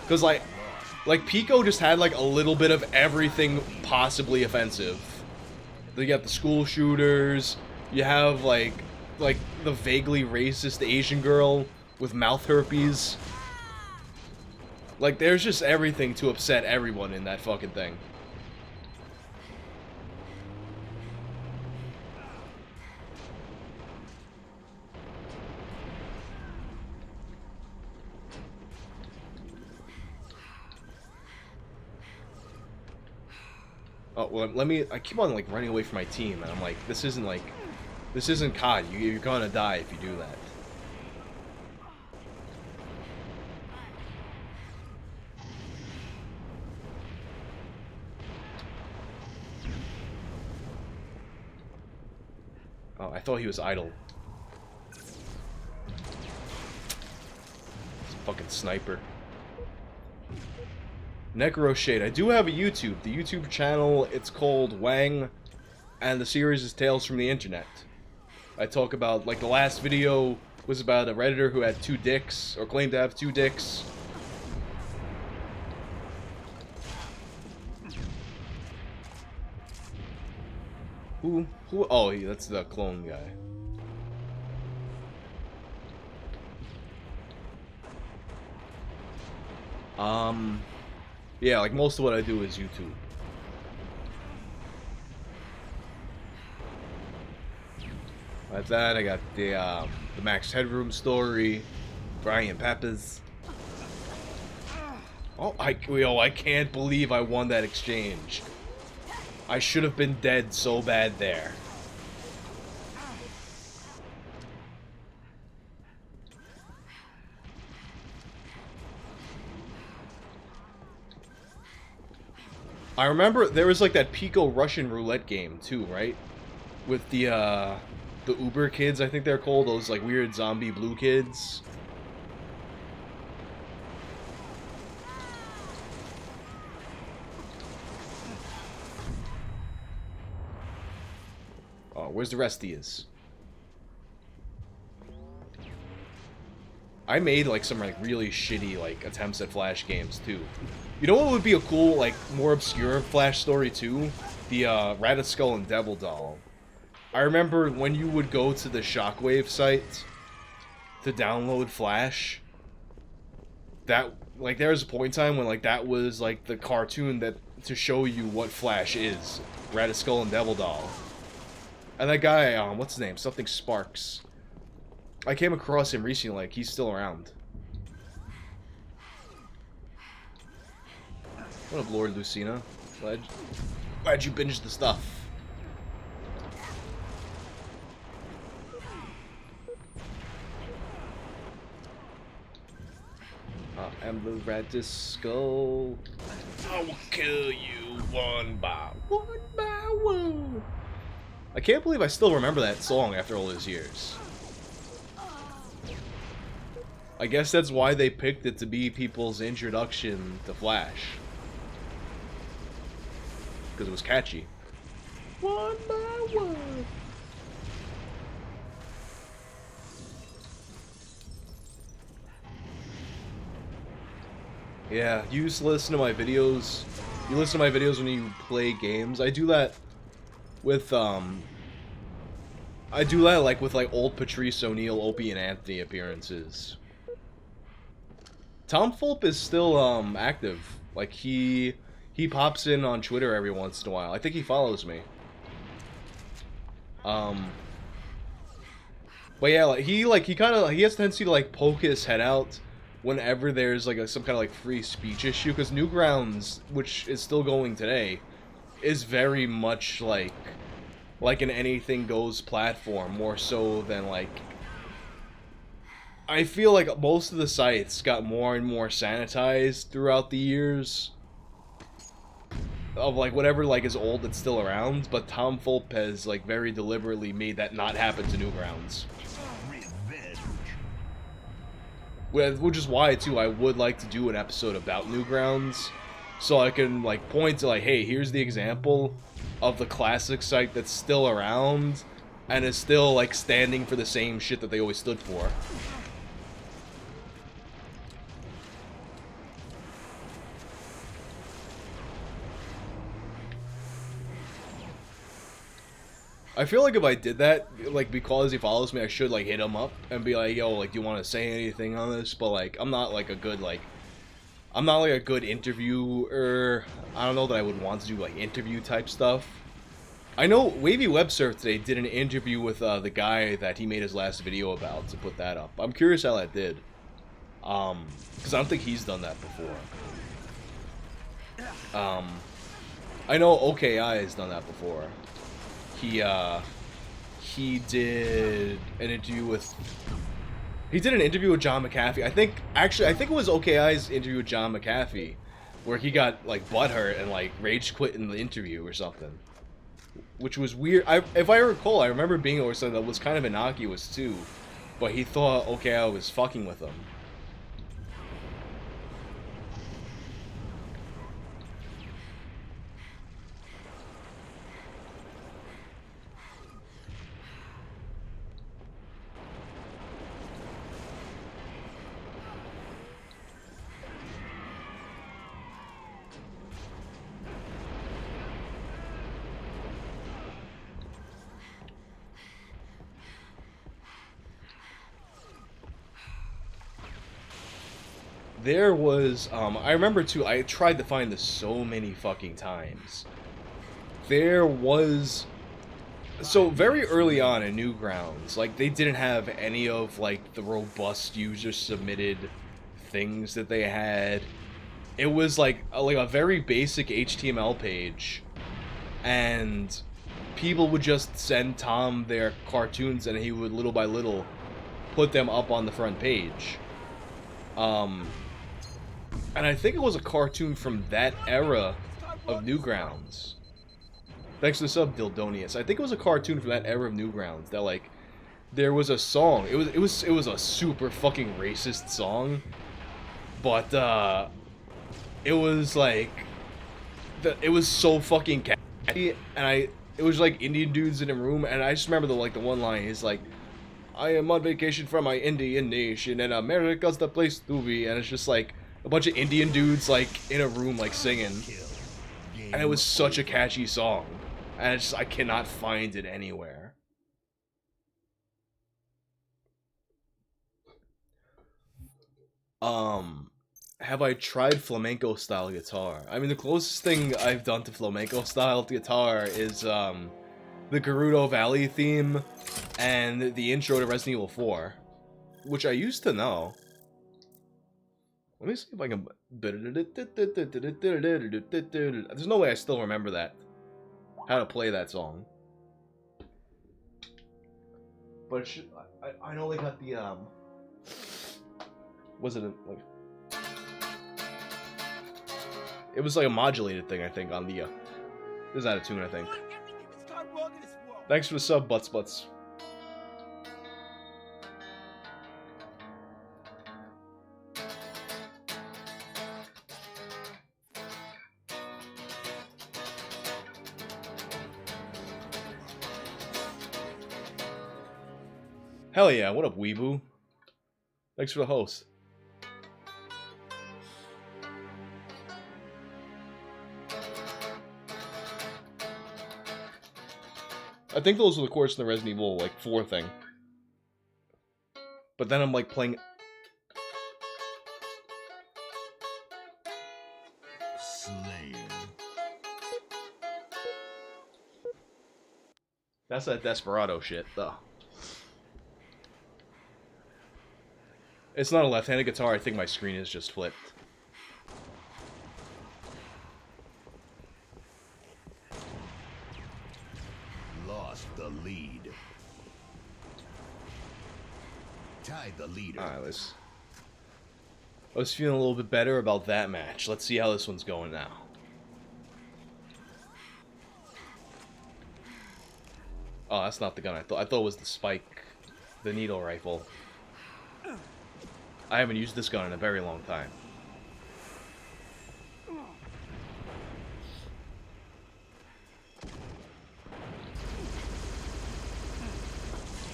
Because, like Pico just had, like, a little bit of everything possibly offensive. You got the school shooters, you have, like the vaguely racist Asian girl with mouth herpes. Like, there's just everything to upset everyone in that fucking thing. Oh, well, I keep on, like, running away from my team, and I'm like, this isn't COD. You're gonna die if you do that. Oh, I thought he was idle. This fucking sniper. Necro Shade. I do have a YouTube. The YouTube channel, it's called Whang, and the series is Tales from the Internet. I talk about, like, the last video was about a Redditor who had 2 dicks, or claimed to have 2 dicks. Who? Oh, that's the clone guy. Yeah, like, most of what I do is YouTube. Like that, I got the Max Headroom story, Brian Peppers. Oh, I can't believe I won that exchange. I should have been dead so bad there. I remember there was like that Pico Russian roulette game too, right? With the Uber kids, I think they're called, those like weird zombie blue kids. Oh, where's the rest of these? I made like some like really shitty like attempts at Flash games too. You know what would be a cool, like, more obscure Flash story too? The Radiskull and Devil Doll. I remember when you would go to the Shockwave site to download Flash, that, like, there was a point in time when, like, that was, like, the cartoon that, to show you what Flash is. Radiskull and Devil Doll. And that guy, what's his name? Something Sparks. I came across him recently, like, he's still around. What up, Lord Lucina? Glad you binged the stuff. Ember rat disco. I will kill you one by one. I can't believe I still remember that song after all these years. I guess that's why they picked it to be people's introduction to Flash. Because it was catchy. One by one. Yeah, you used to listen to my videos. You listen to my videos when you play games. I do that with like with old Patrice O'Neal, Opie, and Anthony appearances. Tom Fulp is still active. Like he pops in on Twitter every once in a while. I think he follows me. But yeah, he has a tendency to like poke his head out whenever there's like some kind of like free speech issue, because Newgrounds, which is still going today, is very much like an anything goes platform, more so than like, I feel like most of the sites got more and more sanitized throughout the years of like whatever like is old that's still around, but Tom Fulp has like very deliberately made that not happen to Newgrounds. Which is why, too, I would like to do an episode about Newgrounds, so I can, like, point to, like, hey, here's the example of the classic site that's still around, and is still, like, standing for the same shit that they always stood for. I feel like if I did that, like, because he follows me, I should, like, hit him up and be like, yo, like, do you want to say anything on this? But, like, I'm not, like, a good, I'm not, like, a good interviewer. I don't know that I would want to do, like, interview-type stuff. I know Wavy Web Surf today did an interview with, the guy that he made his last video about to put that up. I'm curious how that did. Because I don't think he's done that before. I know OKI has done that before. He did an interview with... He did an interview with John McAfee. I think it was OKI's interview with John McAfee, where he got, like, butthurt and, like, rage quit in the interview or something. Which was weird. If I recall, I remember being over something that was kind of innocuous, too. But he thought OKI was fucking with him. There was, I remember too, I tried to find this so many fucking times. There was, so very early on in Newgrounds, like, they didn't have any of, like, the robust user-submitted things that they had. It was, like a very basic HTML page, and people would just send Tom their cartoons, and he would, little by little, put them up on the front page. And I think it was a cartoon from that era of Newgrounds. Thanks to the sub, Dildonius. I think it was a cartoon from that era of Newgrounds that, like, there was a song. It was a super fucking racist song, but it was like it was so fucking catchy, and it was like Indian dudes in a room, and I just remember the one line is like, "I am on vacation from my Indian nation, and America's the place to be," and it's just like a bunch of Indian dudes, like, in a room, like, singing. And it was such a catchy song. And I cannot find it anywhere. Have I tried flamenco-style guitar? I mean, the closest thing I've done to flamenco-style guitar is, the Gerudo Valley theme and the intro to Resident Evil 4. Which I used to know. Let me see if I can... There's no way I still remember that. How to play that song. But I know they got the, was it like... It was like a modulated thing, I think, on the, this is out of tune, I think. Thanks for the sub, Butts. Hell yeah, what up, Weeboo? Thanks for the host. I think those were the course in the Resident Evil, like, 4 thing. But then I'm, like, playing... Slayer. That's that Desperado shit, though. It's not a left-handed guitar, I think my screen is just flipped. Lost the lead. Tied the leader. Alright, I was feeling a little bit better about that match. Let's see how this one's going now. Oh, that's not the gun I thought it was the spike, the needle rifle. I haven't used this gun in a very long time.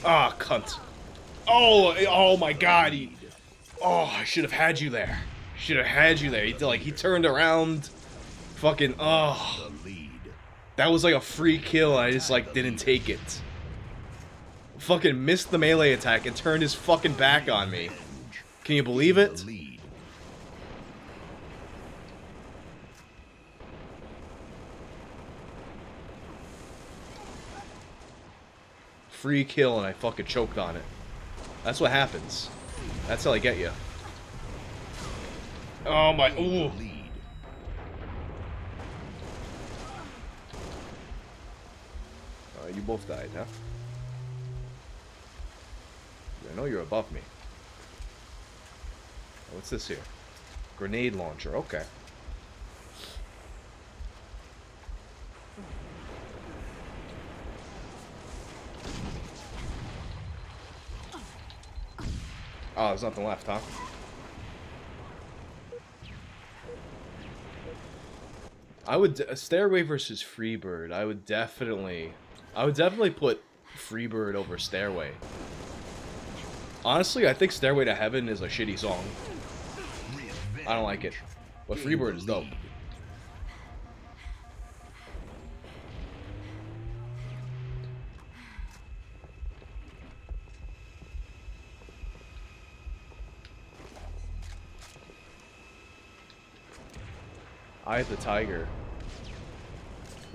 Ah, cunt. Oh my god, I should have had you there. Should have had you there. He turned around. Fucking, The lead. that was like a free kill, and I just, like, didn't take it. Fucking missed the melee attack and turned his fucking back on me. Can you believe it? The lead. Free kill, and I fucking choked on it. That's what happens. That's how I get you. Oh my, ooh. Lead. You both died, huh? I know you're above me. What's this here? Grenade launcher, okay. Oh, there's nothing left, huh? I would Stairway versus Freebird. I would definitely put Freebird over Stairway. Honestly, I think Stairway to Heaven is a shitty song. I don't like it. But Freebird is dope. Eye of the Tiger.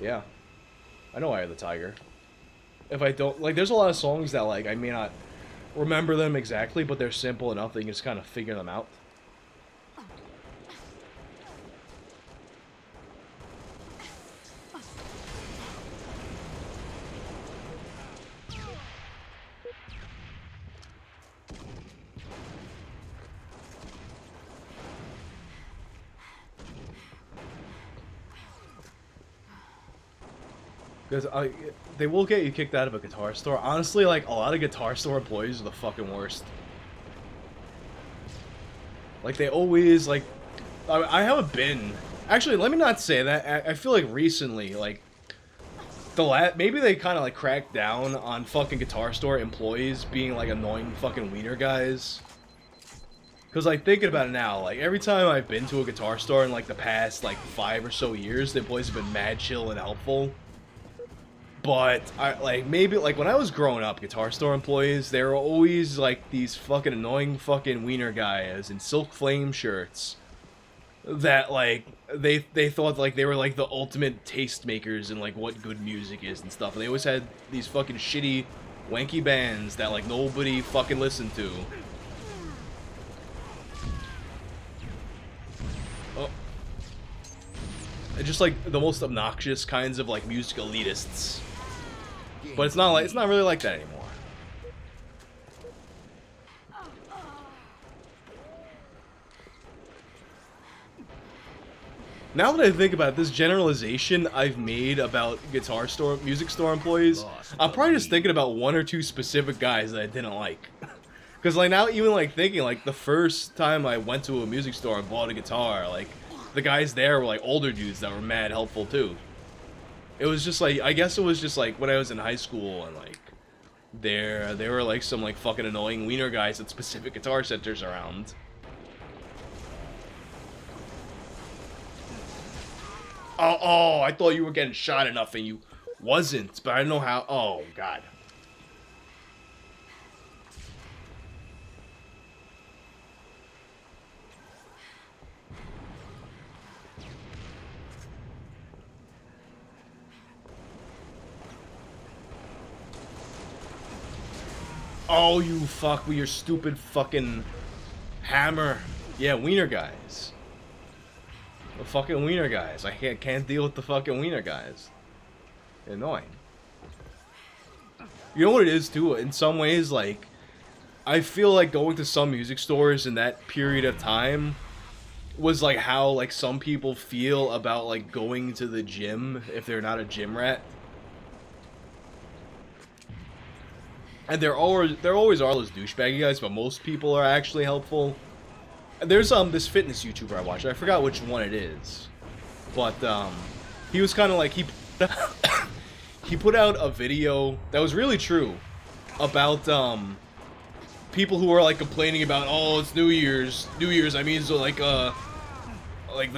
Yeah. I know Eye of the Tiger. If I don't... Like, there's a lot of songs that, like, I may not remember them exactly, but they're simple enough that you can just kind of figure them out. Because they will get you kicked out of a guitar store. Honestly, like, a lot of guitar store employees are the fucking worst. Like, they always, like... I haven't been... Actually, let me not say that. I feel like recently, like... Maybe they kind of, like, cracked down on fucking guitar store employees being, like, annoying fucking wiener guys. Because, like, thinking about it now, like, every time I've been to a guitar store in, like, the past, like, 5 or so years, the employees have been mad chill and helpful. But, maybe, like, when I was growing up, guitar store employees, they were always, like, these fucking annoying fucking wiener guys in silk flame shirts that, like, they thought, like, they were, like, the ultimate tastemakers in, like, what good music is and stuff. And they always had these fucking shitty, wanky bands that, like, nobody fucking listened to. Oh. Just, like, the most obnoxious kinds of, like, music elitists. But it's not really like that anymore. Now that I think about it, this generalization I've made about music store employees, I'm probably just thinking about one or two specific guys that I didn't like. Because, like, now even, like, thinking, like, the first time I went to a music store and bought a guitar, like, the guys there were, like, older dudes that were mad helpful, too. It was just, like, I guess it was just, like, when I was in high school and, like, there were, like, some, like, fucking annoying wiener guys at specific guitar centers around. Oh, I thought you were getting shot enough and you wasn't, but I don't know how. Oh, God. Oh, you fuck with your stupid fucking hammer. Yeah, wiener guys. The fucking wiener guys. I can't deal with the fucking wiener guys. Annoying. You know what it is, too? In some ways, like, I feel like going to some music stores in that period of time was like how, like, some people feel about, like, going to the gym if they're not a gym rat. And there always are those douchebaggy guys, but most people are actually helpful. And there's this fitness YouTuber I watch. I forgot which one it is, but he was kind of like he put out a video that was really true about people who are like complaining about, oh, it's New Year's. I mean, so like the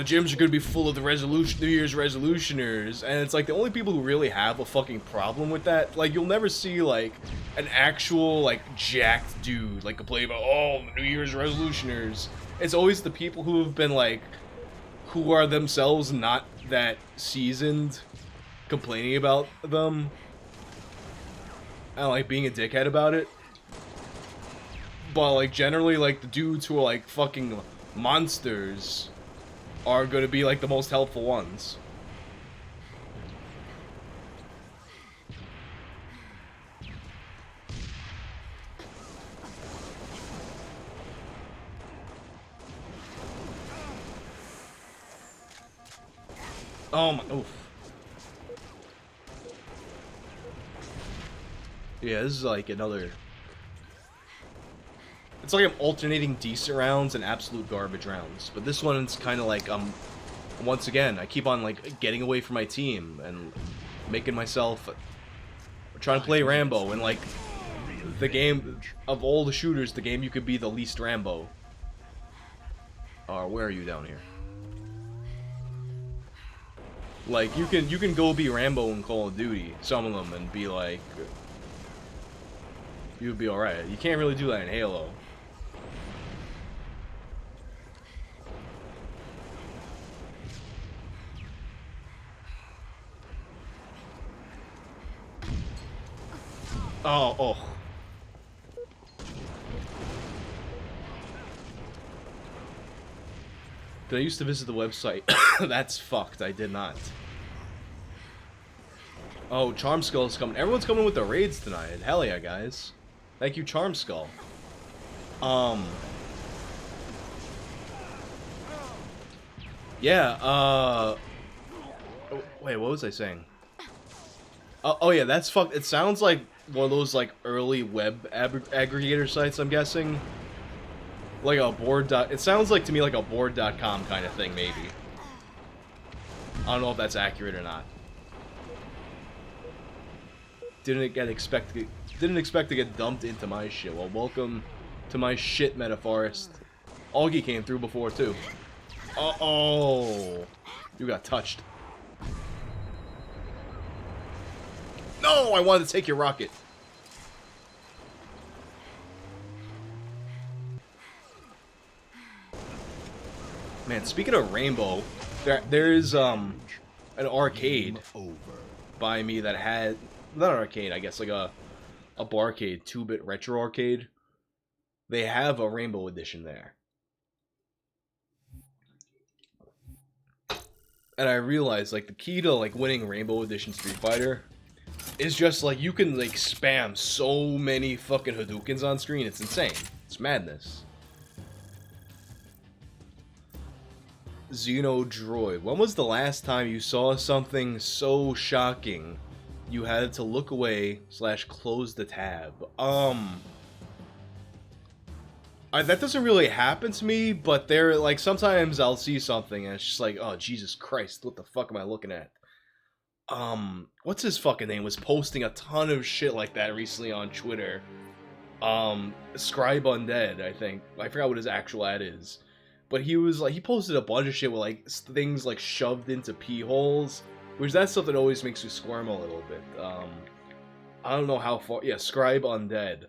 gyms are gonna be full of the New Year's resolutioners, and it's like the only people who really have a fucking problem with that. Like, you'll never see like an actual like jacked dude like complain about, oh, the New Year's resolutioners. It's always the people who have been like, who are themselves not that seasoned, complaining about them and like being a dickhead about it. But like generally, like the dudes who are like fucking monsters are going to be like the most helpful ones. Oh my, oof. Yeah, this is like another... It's like I'm alternating decent rounds and absolute garbage rounds. But this one's kind of like, once again, I keep on like getting away from my team and making myself... trying to play Rambo, and like, the game, of all the shooters, the game you could be the least Rambo. Where are you down here? Like, you can go be Rambo in Call of Duty, some of them, and be like... you'd be alright. You can't really do that in Halo. Oh. Did I used to visit the website? That's fucked. I did not. Oh, Charm Skull is coming. Everyone's coming with the raids tonight. Hell yeah, guys. Thank you, Charm Skull. Yeah, wait, what was I saying? Oh yeah, that's fucked. It sounds like one of those, like, early web aggregator sites, I'm guessing. Like a board. It sounds like to me like a board.com kind of thing, maybe. I don't know if that's accurate or not. Didn't expect to get dumped into my shit. Well, welcome to my shit, Metaforest. Augie came through before too. Oh, you got touched. No, I wanted to take your rocket. Man, speaking of Rainbow, there's an arcade by me that had, not an arcade, I guess, like a barcade, 2-bit retro arcade. They have a Rainbow edition there. And I realized, like, the key to, like, winning Rainbow Edition Street Fighter is just, like, you can, like, spam so many fucking Hadoukens on screen. It's insane. It's madness. Xenodroid, when was the last time you saw something so shocking you had to look away / close the tab? That doesn't really happen to me, but there, like, sometimes I'll see something and it's just like, oh, Jesus Christ, what the fuck am I looking at? What's his fucking name? Was posting a ton of shit like that recently on Twitter. Scribe Undead, I think. I forgot what his actual ad is. But he was like, he posted a bunch of shit with like things like shoved into pee holes, which that's stuff that always makes you squirm a little bit. I don't know how far. Yeah, Scribe Undead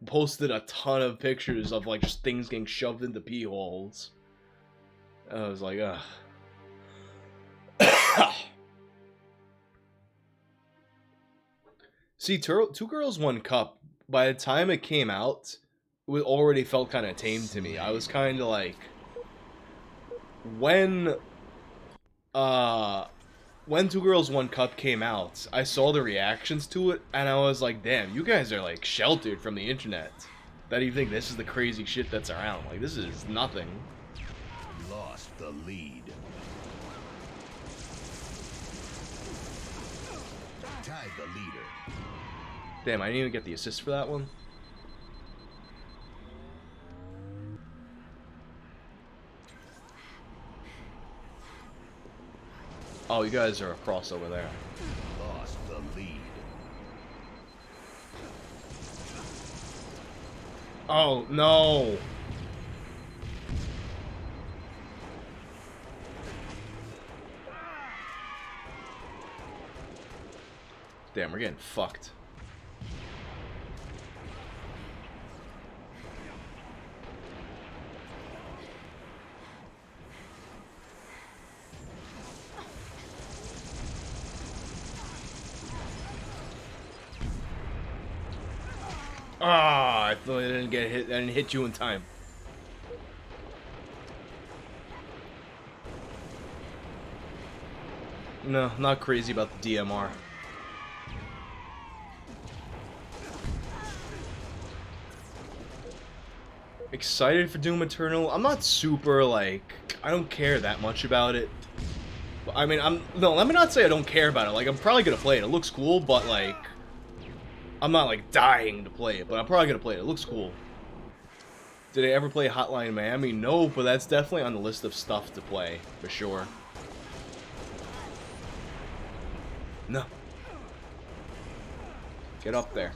posted a ton of pictures of like just things getting shoved into pee holes. I was like, ugh. See, Two Girls, One Cup, by the time it came out, it already felt kind of tame to me. I was kind of like, when Two Girls, One Cup came out, I saw the reactions to it, and I was like, damn, you guys are like sheltered from the internet. That you think this is the crazy shit that's around. Like, this is nothing. Lost the lead. Tied the leader. Damn, I didn't even get the assist for that one. Oh, you guys are across over there. Lost the lead. Oh, no. Damn, we're getting fucked. Ah, I thought I didn't get hit. I didn't hit you in time. No, not crazy about the DMR. Excited for Doom Eternal? I'm not super, like, I don't care that much about it. I mean, no, let me not say I don't care about it. Like, I'm probably gonna play it. It looks cool, but, like, I'm not, like, dying to play it, but I'm probably gonna play it. It looks cool. Did I ever play Hotline Miami? No, but that's definitely on the list of stuff to play, for sure. No. Get up there.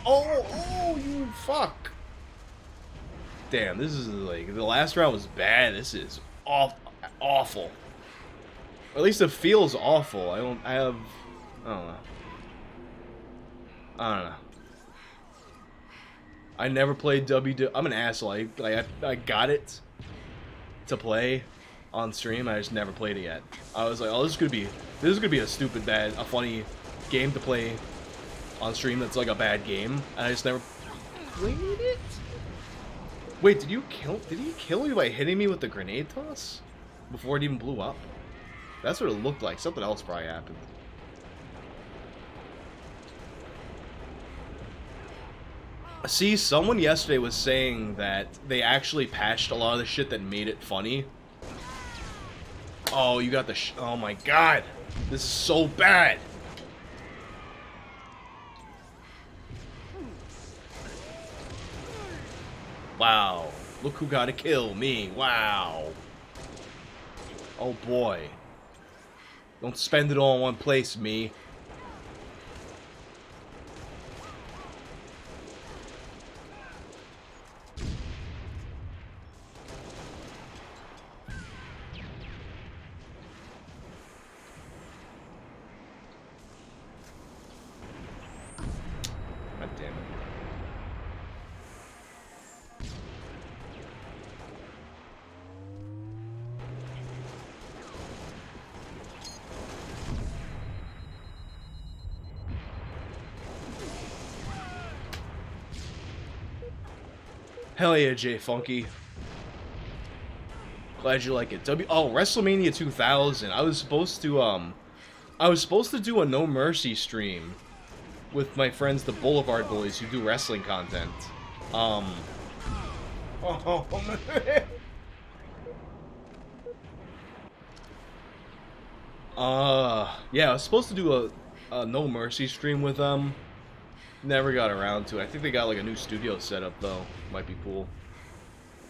Oh, you fuck. Damn, this is, like, the last round was bad. This is awful. Or at least it feels awful. I don't know. I never played WW. I'm an asshole. I got it to play on stream. I just never played it yet. I was like, oh, this is gonna be a stupid a funny game to play on stream. That's like a bad game, and I just never played it. Wait, did he kill me by hitting me with the grenade toss before it even blew up? That's what it looked like. Something else probably happened. See, someone yesterday was saying that they actually patched a lot of the shit that made it funny. Oh, you got the oh my god. This is so bad. Wow. Look who got to kill me. Wow. Oh boy. Don't spend it all in one place, me. God damn it. Hell yeah, Jay Funky. Glad you like it. Oh, WrestleMania 2000. I was supposed to do a No Mercy stream with my friends, the Boulevard Boys, who do wrestling content. Oh, man. Yeah, I was supposed to do a No Mercy stream with them. Never got around to it. I think they got like a new studio set up though. Might be cool.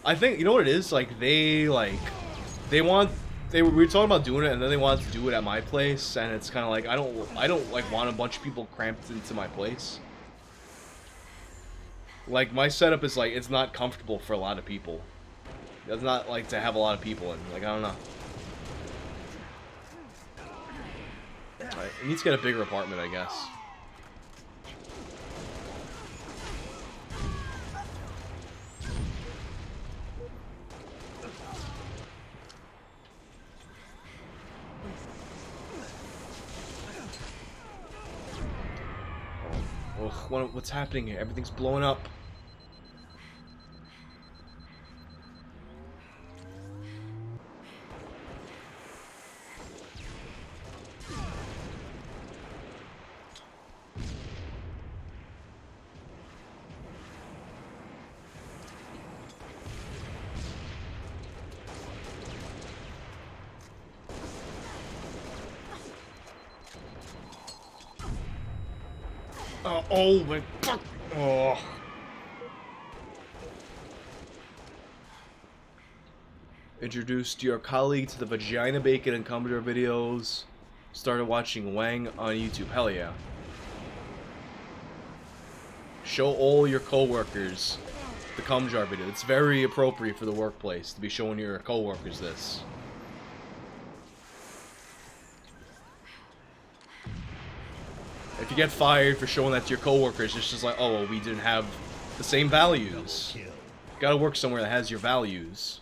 I think, you know what it is? Like they we were talking about doing it, and then they wanted to do it at my place, and it's kind of like I don't like want a bunch of people cramped into my place. Like my setup is like it's not comfortable for a lot of people. It's not like to have a lot of people in. Like I don't know. Right, it needs to get a bigger apartment, I guess. Ugh, what's happening here? Everything's blowing up. Oh my fuck! Oh. Introduced your colleague to the vagina bacon and Commodore videos. Started watching Whang on YouTube. Hell yeah. Show all your coworkers the cum jar video. It's very appropriate for the workplace to be showing your coworkers this. If you get fired for showing that to your coworkers, it's just like, oh, well, we didn't have the same values. Gotta work somewhere that has your values.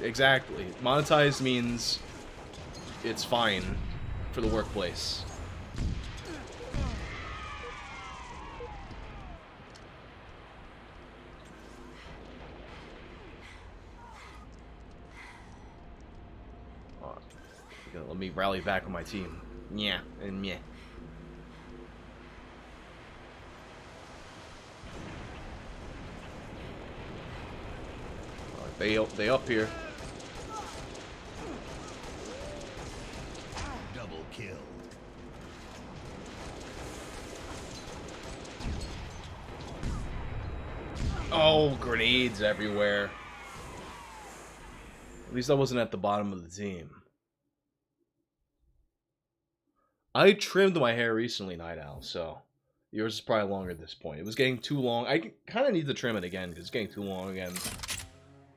Exactly. Monetized means it's fine for the workplace. Let me rally back with my team. Yeah, and yeah. They up here. Double kill. Oh, grenades everywhere. At least I wasn't at the bottom of the team. I trimmed my hair recently, Night Owl, so yours is probably longer at this point. It was getting too long. I kind of need to trim it again because it's getting too long again.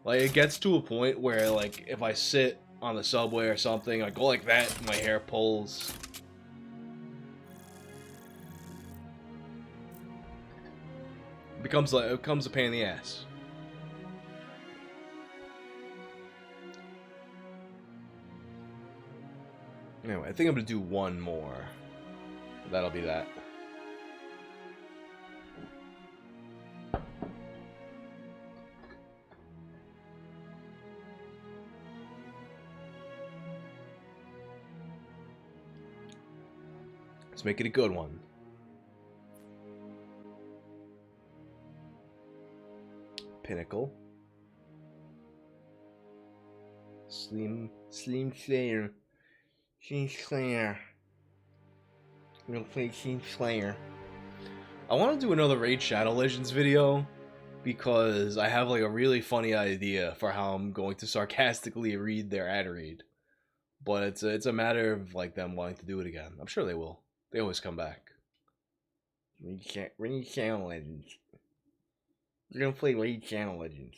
Like, it gets to a point where, like, if I sit on the subway or something, I go like that, and my hair pulls. It becomes a pain in the ass. Anyway, I think I'm gonna do one more. That'll be that. Let's make it a good one. Pinnacle. Slim Slayer. Slayer. We'll play Slayer. I want to do another Raid Shadow Legends video because I have like a really funny idea for how I'm going to sarcastically read their ad read. But it's a matter of like them wanting to do it again. I'm sure they will. They always come back. Raid Shadow Legends. We're gonna play Raid Shadow Legends.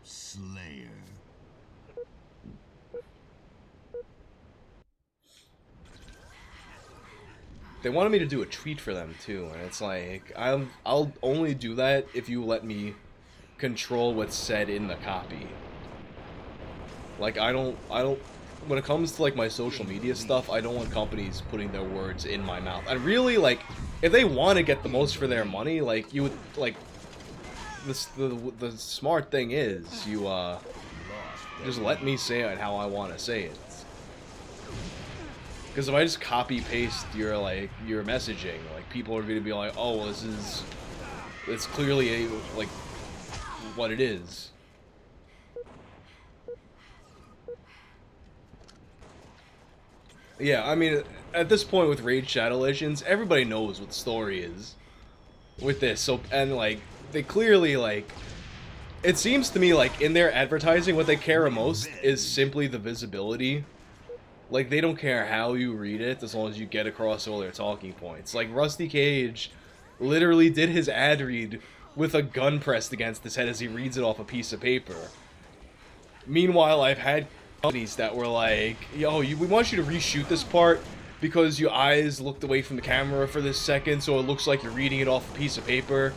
Slayer. They wanted me to do a tweet for them too, and it's like I'll only do that if you let me control what's said in the copy. Like I don't when it comes to like my social media stuff, I don't want companies putting their words in my mouth. And really, like, if they want to get the most for their money, like you would like the smart thing is you just let me say it how I want to say it. Because if I just copy paste your messaging, like people are gonna be like, oh, well, it's clearly like what it is. Yeah, I mean, at this point with Raid Shadow Legends, everybody knows what the story is with this. So, and like, they clearly, like, it seems to me like in their advertising, what they care most is simply the visibility. Like, they don't care how you read it as long as you get across all their talking points. Like, Rusty Cage literally did his ad read with a gun pressed against his head as he reads it off a piece of paper. Meanwhile, I've had companies that were like, yo, we want you to reshoot this part because your eyes looked away from the camera for this second, so it looks like you're reading it off a piece of paper.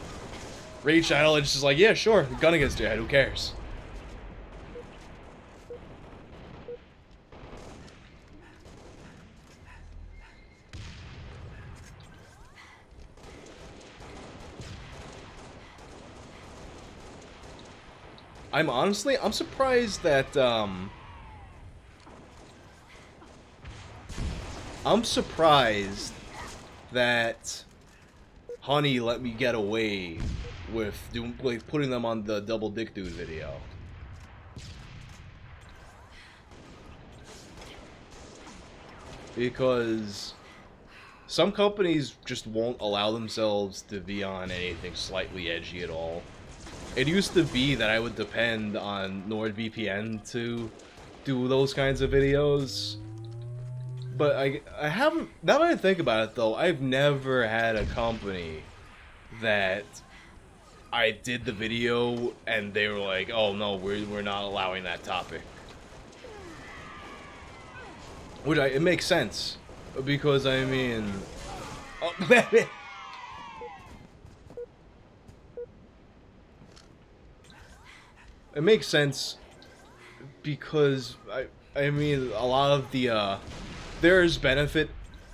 Raid Shadow Legends is like, yeah, sure, gun against your head, who cares? I'm surprised that, I'm surprised that Honey let me get away with like, putting them on the Double Dick Dude video. Because some companies just won't allow themselves to be on anything slightly edgy at all. It used to be that I would depend on NordVPN to do those kinds of videos. But I haven't, now that I think about it though, I've never had a company that I did the video and they were like, oh no, we're not allowing that topic. Which it makes sense, because I mean, oh, it makes sense because I mean a lot of the there's benefit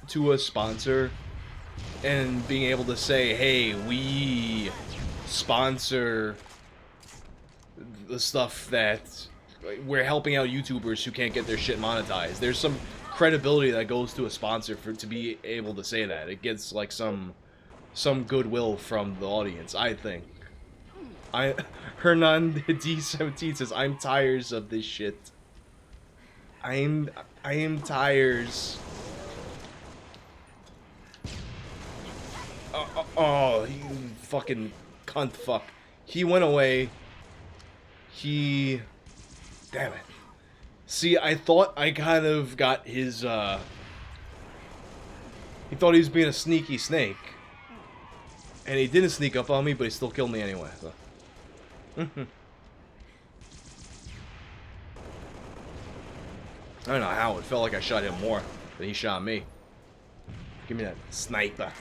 to a sponsor and being able to say, hey, we sponsor the stuff that we're helping out YouTubers who can't get their shit monetized. There's some credibility that goes to a sponsor to be able to say that. It gets like some goodwill from the audience, I think. Hernan D17 says, I'm tired of this shit. I am tired. Oh, you fucking cunt fuck. He went away. Damn it. See, I thought I kind of got his, he thought he was being a sneaky snake. And he didn't sneak up on me, but he still killed me anyway, so. I don't know how, it felt like I shot him more than he shot me. Give me that sniper.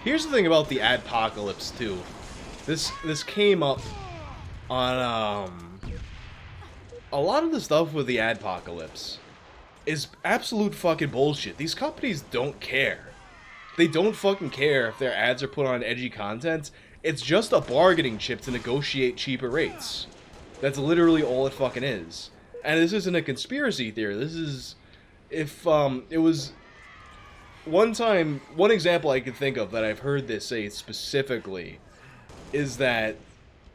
Here's the thing about the adpocalypse too. This came up on a lot of the stuff with the adpocalypse is absolute fucking bullshit. These companies don't care. They don't fucking care if their ads are put on edgy content. It's just a bargaining chip to negotiate cheaper rates. That's literally all it fucking is. And this isn't a conspiracy theory. This is, if it was one example I can think of that I've heard this say specifically is that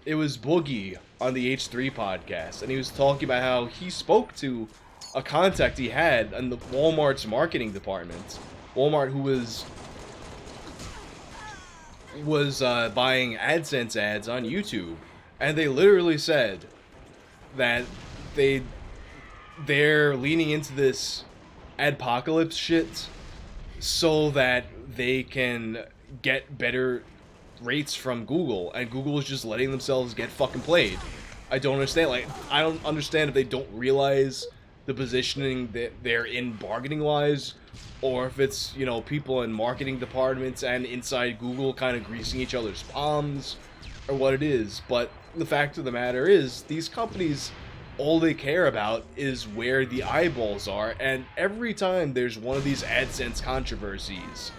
it was Boogie on the H3 podcast, and he was talking about how he spoke to a contact he had in the Walmart's marketing department. Walmart, who was buying AdSense ads on YouTube, and they literally said that they're leaning into this adpocalypse shit so that they can get better rates from Google, and Google is just letting themselves get fucking played. I don't understand. Like, I don't understand if they don't realize the positioning that they're in bargaining wise, or if it's, you know, people in marketing departments and inside Google kind of greasing each other's palms, or what it is. But the fact of the matter is, these companies, all they care about is where the eyeballs are, and every time there's one of these AdSense controversies,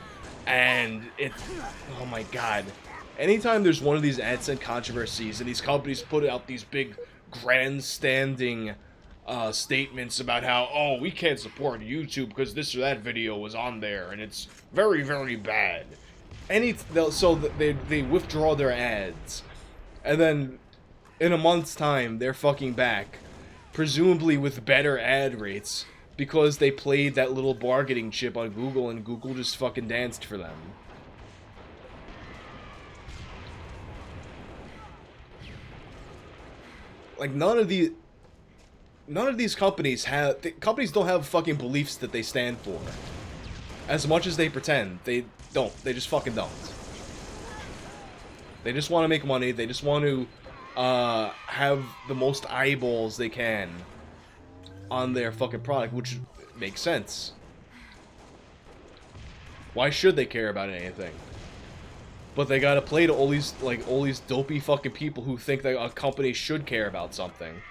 and oh my god, anytime there's one of these AdSense controversies and these companies put out these big grandstanding statements about how, oh, we can't support YouTube because this or that video was on there and it's very, very bad. So they withdraw their ads, and then in a month's time, they're fucking back. Presumably with better ad rates, because they played that little bargaining chip on Google, and Google just fucking danced for them. Like, none of these companies companies don't have fucking beliefs that they stand for. As much as they pretend, they don't. They just fucking don't. They just want to make money. They just want to have the most eyeballs they can on their fucking product, which makes sense. Why should they care about anything? But they gotta play to all these dopey fucking people who think that a company should care about something.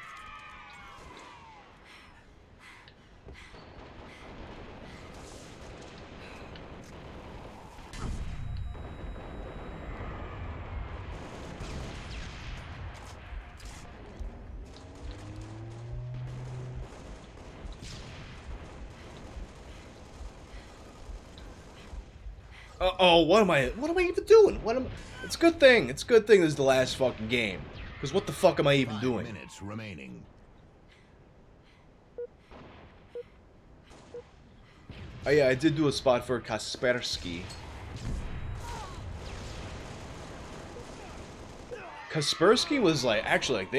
Oh, what am I even doing? It's a good thing. It's a good thing this is the last fucking game. Because what the fuck am I even doing? 5 minutes remaining. Oh yeah, I did do a spot for Kaspersky. Kaspersky was like, actually, like,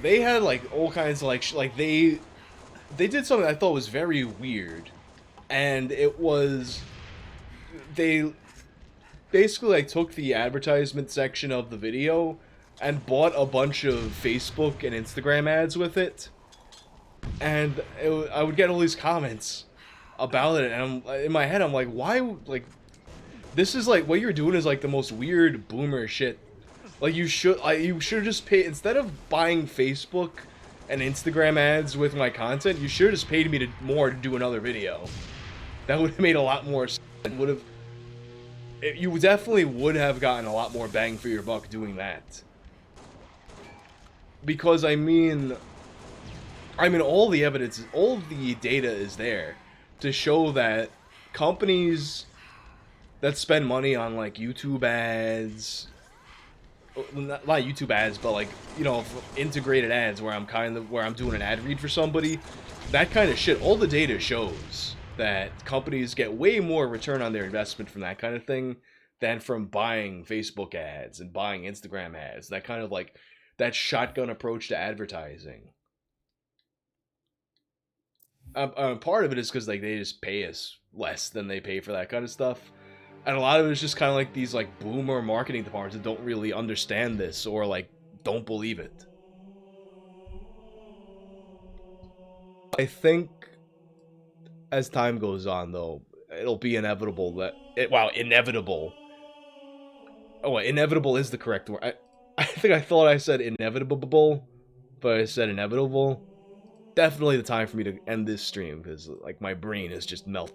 they had like all kinds of like they did something I thought was very weird. And it was, they basically like took the advertisement section of the video and bought a bunch of Facebook and Instagram ads with it. And I would get all these comments about it, and in my head I'm like, why, like, this is like, what you're doing is like the most weird boomer shit. Like, you should just pay, instead of buying Facebook and Instagram ads with my content, you should have just paid me more to do another video. That would have made a lot more sense. You definitely would have gotten a lot more bang for your buck doing that. Because, I mean, all the evidence, all the data is there to show that companies that spend money on, like, YouTube ads, not YouTube ads, but, like, you know, integrated ads where I'm doing an ad read for somebody, that kind of shit, all the data shows that companies get way more return on their investment from that kind of thing than from buying Facebook ads and buying Instagram ads. That kind of like, that shotgun approach to advertising. Part of it is because like they just pay us less than they pay for that kind of stuff. And a lot of it is just kind of like these like boomer marketing departments that don't really understand this or like don't believe it. I think as time goes on, though, it'll be inevitable that inevitable. Oh, inevitable is the correct word. I think I thought I said inevitable, but I said inevitable. Definitely the time for me to end this stream because like my brain is just melting.